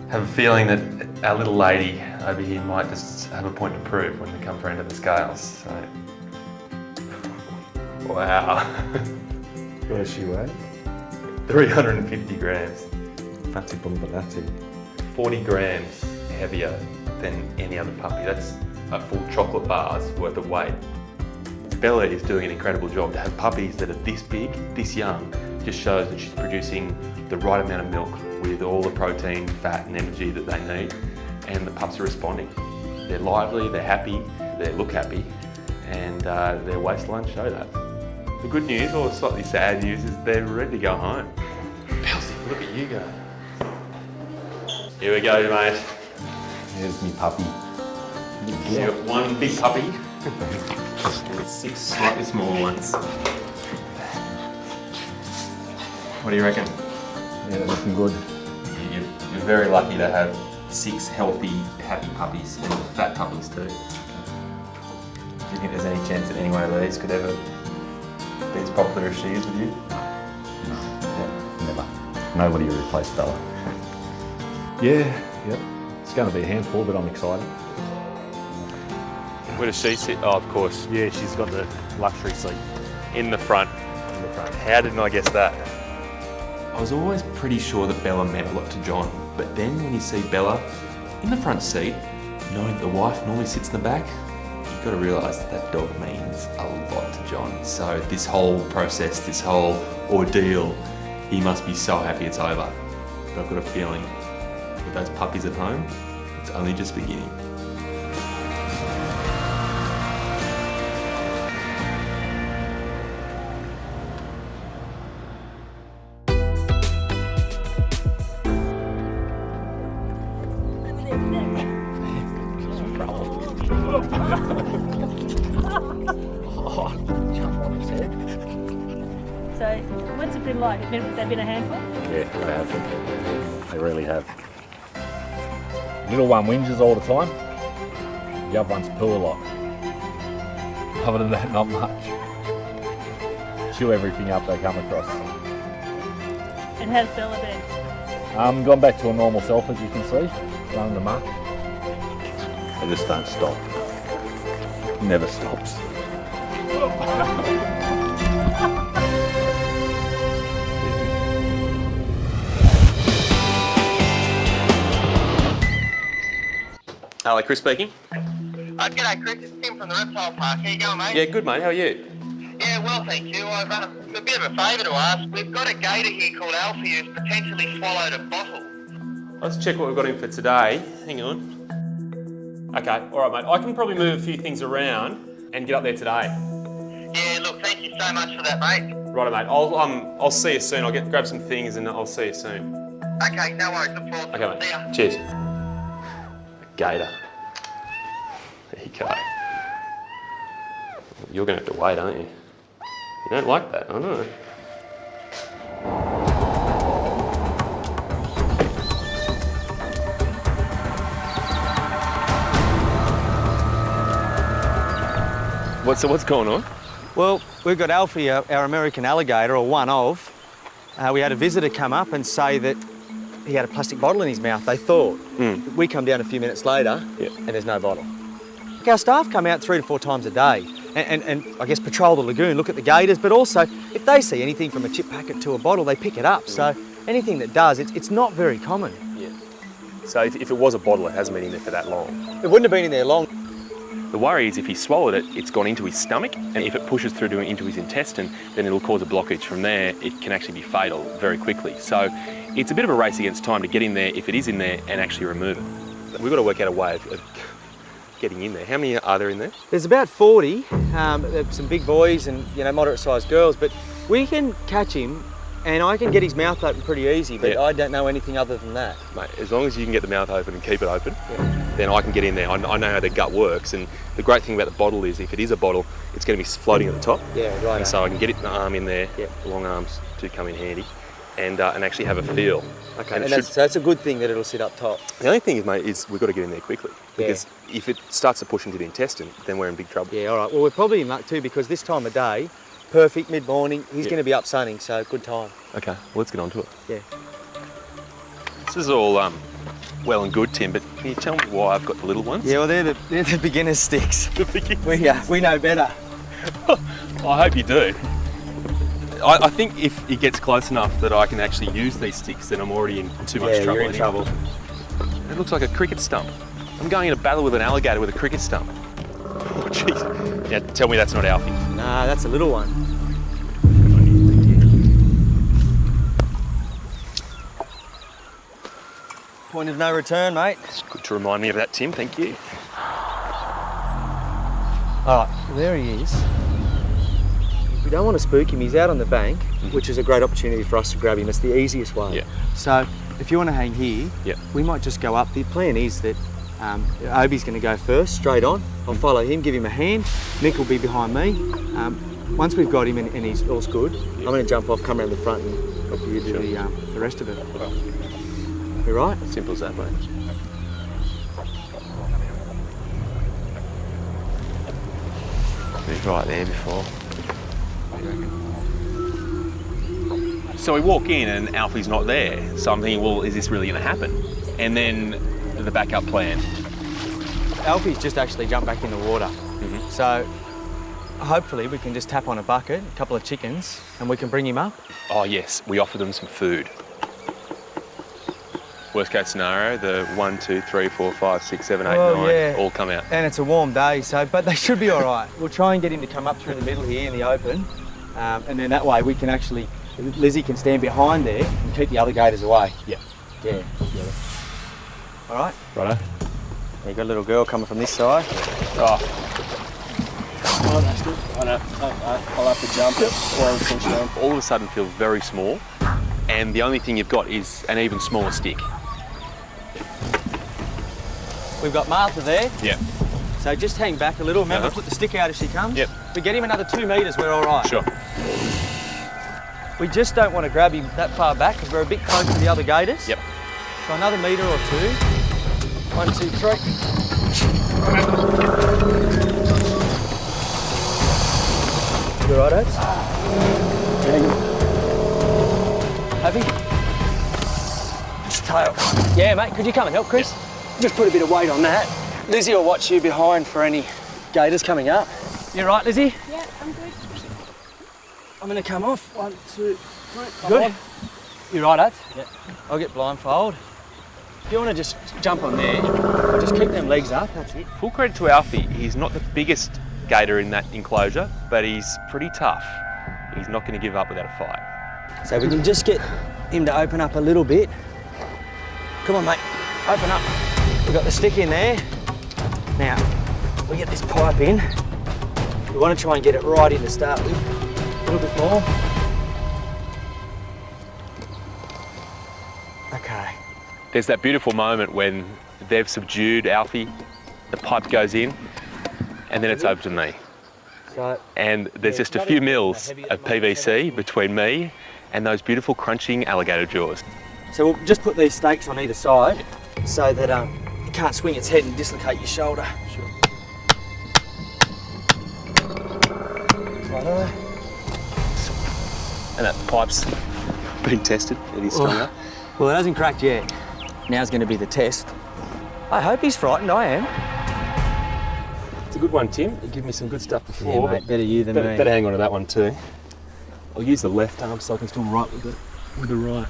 Have a feeling that our little lady over here might just have a point to prove when we come for end of the scales. So, wow. What does she weigh? 350 grams. Fatti bombolati. 40 grams heavier than any other puppy. That's a full chocolate bar's worth of weight. Bella is doing an incredible job. To have puppies that are this big, this young, just shows that she's producing the right amount of milk with all the protein, fat and energy that they need, and the pups are responding. They're lively, they're happy, they look happy, and their waistlines show that. The good news, or slightly sad news, is they're ready to go home. Belsy, look at you go. Here we go, mate. Here's me puppy. So you've got one big puppy and 6 slightly smaller ones. What do you reckon? Yeah, they're looking good. You're very lucky to have 6 healthy, happy puppies, and fat puppies too. Do you think there's any chance that any one of these could ever be as popular as she is with you? Yeah, never. Nobody will replace Bella. Yeah, yep. It's going to be a handful, but I'm excited. Where does she sit? Oh, of course. Yeah, she's got the luxury seat. In the front. In the front. How didn't I guess that? I was always pretty sure that Bella meant a lot to John, but then when you see Bella in the front seat, knowing the wife normally sits in the back, you've got to realise that that dog means a lot to John. So this whole process, this whole ordeal, he must be so happy it's over. But I've got a feeling with those puppies at home, it's only just beginning. been like? They've been a handful? Yeah, they have. They really have. Little one whinges all the time. The other ones poo a lot. Other than that, not much. Chew everything up they come across. And how's Bella been? Gone back to a normal self, as you can see. Running the muck. They just don't stop. Never stops. Hello, Chris speaking. G'day Chris, it's Tim from the Reptile Park. How you going, mate? Yeah, good mate, how are you? Yeah, well, thank you. I've a bit of a favour to ask. We've got a gator here called Alfie who's potentially swallowed a bottle. Let's check what we've got in for today. Hang on. Okay, all right mate, I can probably move a few things around and get up there today. Yeah, look, thank you so much for that, mate. Righto mate, I'll see you soon. I'll grab some things and I'll see you soon. Okay, no worries. Look forward to Okay it. mate, See ya. cheers. Gator. There you go. You're going to have to wait, aren't you? You don't like that, I know. What's going on? Well, we've got Alfie, our American alligator, or one of. We had a visitor come up and say that he had a plastic bottle in his mouth, they thought. We come down a few minutes later and there's no bottle. Our staff come out 3 to 4 times a day and I guess patrol the lagoon, look at the gators, but also if they see anything from a chip packet to a bottle, they pick it up. So anything that does, it's not very common. Yeah. So if it was a bottle, it hasn't been in there for that long. It wouldn't have been in there long. The worry is if he swallowed it, it's gone into his stomach, and if it pushes through into his intestine, then it'll cause a blockage. From there, it can actually be fatal very quickly. So it's a bit of a race against time to get in there, if it is in there, and actually remove it. We've got to work out a way of getting in there. How many are there in there? There's about 40, there's some big boys and moderate-sized girls, but we can catch him and I can get his mouth open pretty easy, but I don't know anything other than that. Mate, as long as you can get the mouth open and keep it open, then I can get in there. I know how the gut works, and the great thing about the bottle is if it is a bottle, it's going to be floating at the top. Yeah, right. And so I can get the arm in there, the long arms do come in handy, and actually have a feel. Okay, and that's a good thing that it'll sit up top. The only thing is, mate, is we've got to get in there quickly, because if it starts to push into the intestine, then we're in big trouble. Yeah, all right. Well, we're probably in luck too, because this time of day, perfect, mid-morning, he's going to be up sunning, so good time. Okay, well, let's get on to it. Yeah. This is all well and good, Tim, but can you tell me why I've got the little ones? Yeah, well, they're the beginner's sticks. The beginner's we know better. I hope you do. I think if it gets close enough that I can actually use these sticks, then I'm already in too much trouble. You're in trouble. It looks like a cricket stump. I'm going in a battle with an alligator with a cricket stump. Oh, jeez. Yeah, tell me that's not Alfie. Nah, that's a little one. Point of no return, mate. It's good to remind me of that, Tim. Thank you. All right, well, there he is. We don't want to spook him. He's out on the bank, which is a great opportunity for us to grab him. It's the easiest way. Yeah. So if you want to hang here, we might just go up. The plan is that Obi's going to go first, straight on. I'll follow him, give him a hand. Nick will be behind me. Once we've got him and he's all's good, I'm going to jump off, come around the front and help you do the rest of it. You right? Simple as that, mate. He's right there before. So we walk in and Alfie's not there. So I'm thinking, well, is this really going to happen? And then the backup plan. Alfie's just actually jumped back in the water. So hopefully we can just tap on a bucket, a couple of chickens, and we can bring him up. Oh yes, we offer them some food. Worst case scenario, the 1, 2, 3, 4, 5, 6, 7, 8, 9 all come out. And it's a warm day, but they should be all right. We'll try and get him to come up through the middle here in the open, and then that way we can actually, Lizzie can stand behind there and keep the other gators away. Yeah. Yeah. All right? Righto. You've got a little girl coming from this side. Oh, that's good. I'll have to jump it while we push down. all of a sudden feels very small, and the only thing you've got is an even smaller stick. We've got Martha there. Yeah. So just hang back a little. Remember, put the stick out as she comes. Yep. We get him another 2 metres, we're all right. Sure. We just don't want to grab him that far back because we're a bit close to the other gators. Yep. So another metre or 2. 1, 2, 3. You all right, Oates? Happy? Tail. Yeah, mate, could you come and help, Chris? Just put a bit of weight on that. Lizzie will watch you behind for any gators coming up. You right, Lizzie? Yeah, I'm good. I'm going to come off. 1, 2, 3. Good. You right, Oates? Yeah. I'll get blindfold. If you want to just jump on there, just keep them legs up, that's it. Full credit to Alfie. He's not the biggest gator in that enclosure, but he's pretty tough. He's not going to give up without a fight. So we can just get him to open up a little bit. Come on, mate, open up. We've got the stick in there. Now, we get this pipe in. We want to try and get it right in to start with. A little bit more. Okay. There's that beautiful moment when they've subdued Alfie, the pipe goes in, and then it's over to me. And there's just a few mils of PVC between me and those beautiful crunching alligator jaws. So we'll just put these stakes on either side so that it can't swing its head and dislocate your shoulder. Sure. Righto. And that pipe's been tested, it is strong up. Well, it hasn't cracked yet. Now's going to be the test. I hope he's frightened, I am. It's a good one, Tim. You gave me some good stuff before. Yeah, mate, better you than me. Better hang on to that one too. I'll use the left arm so I can still right with the right.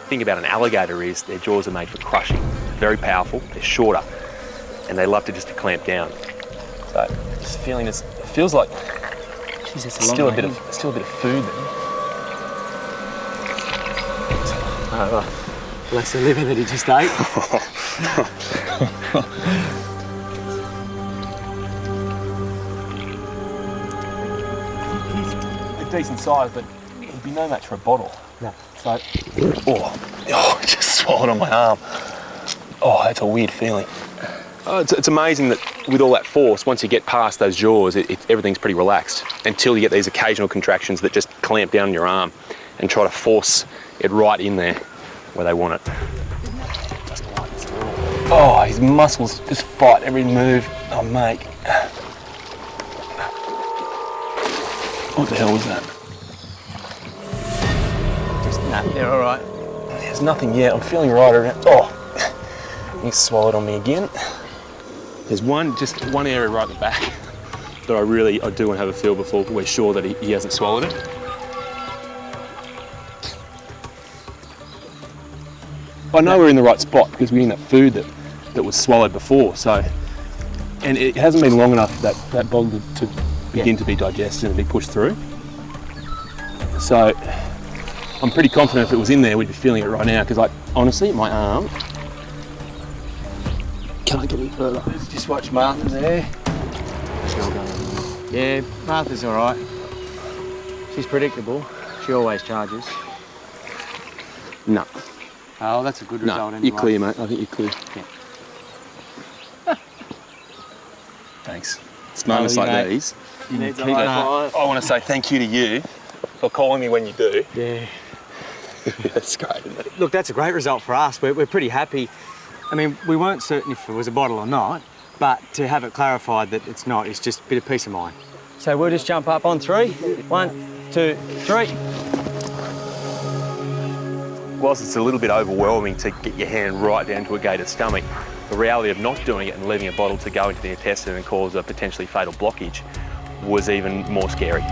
The thing about an alligator is their jaws are made for crushing. They're very powerful, they're shorter, and they love to just clamp down. So just feeling this, it feels like still a bit of food there. Oh, well, that's the liver that he just ate. He's a decent size, but he'd be no match for a bottle. No. So, oh, it just swallowed on my arm. Oh, that's a weird feeling. Oh, it's amazing that with all that force, once you get past those jaws, everything's pretty relaxed until you get these occasional contractions that just clamp down on your arm and try to force it right in there where they want it. Oh, his muscles just fight every move I make. What the hell was that? Nah, they're all right. There's nothing yet. I'm feeling right around. Oh, he swallowed on me again. There's just one area right at the back that I do want to have a feel before we're sure that he hasn't swallowed it. I know we're in the right spot because we're in that food that was swallowed before. So, and it hasn't been long enough for that bog to begin to be digested and be pushed through. So, I'm pretty confident if it was in there, we'd be feeling it right now. Because, honestly, my arm can't get any further. Let's just watch Martha there. Yeah, Martha's all right. She's predictable. She always charges. No. Oh, that's a good result No, anyway. you're clear, mate. I think you're clear. Yeah. Thanks. It's moments like these. You need to I want to say thank you to you for calling me when you do. Yeah. That's great, isn't it? Look, that's a great result for us. We're pretty happy. I mean, we weren't certain if it was a bottle or not, but to have it clarified that it's not, it's just a bit of peace of mind. So we'll just jump up on 3. 1, 2, 3. Whilst it's a little bit overwhelming to get your hand right down to a gator's stomach, the reality of not doing it and leaving a bottle to go into the intestine and cause a potentially fatal blockage was even more scary.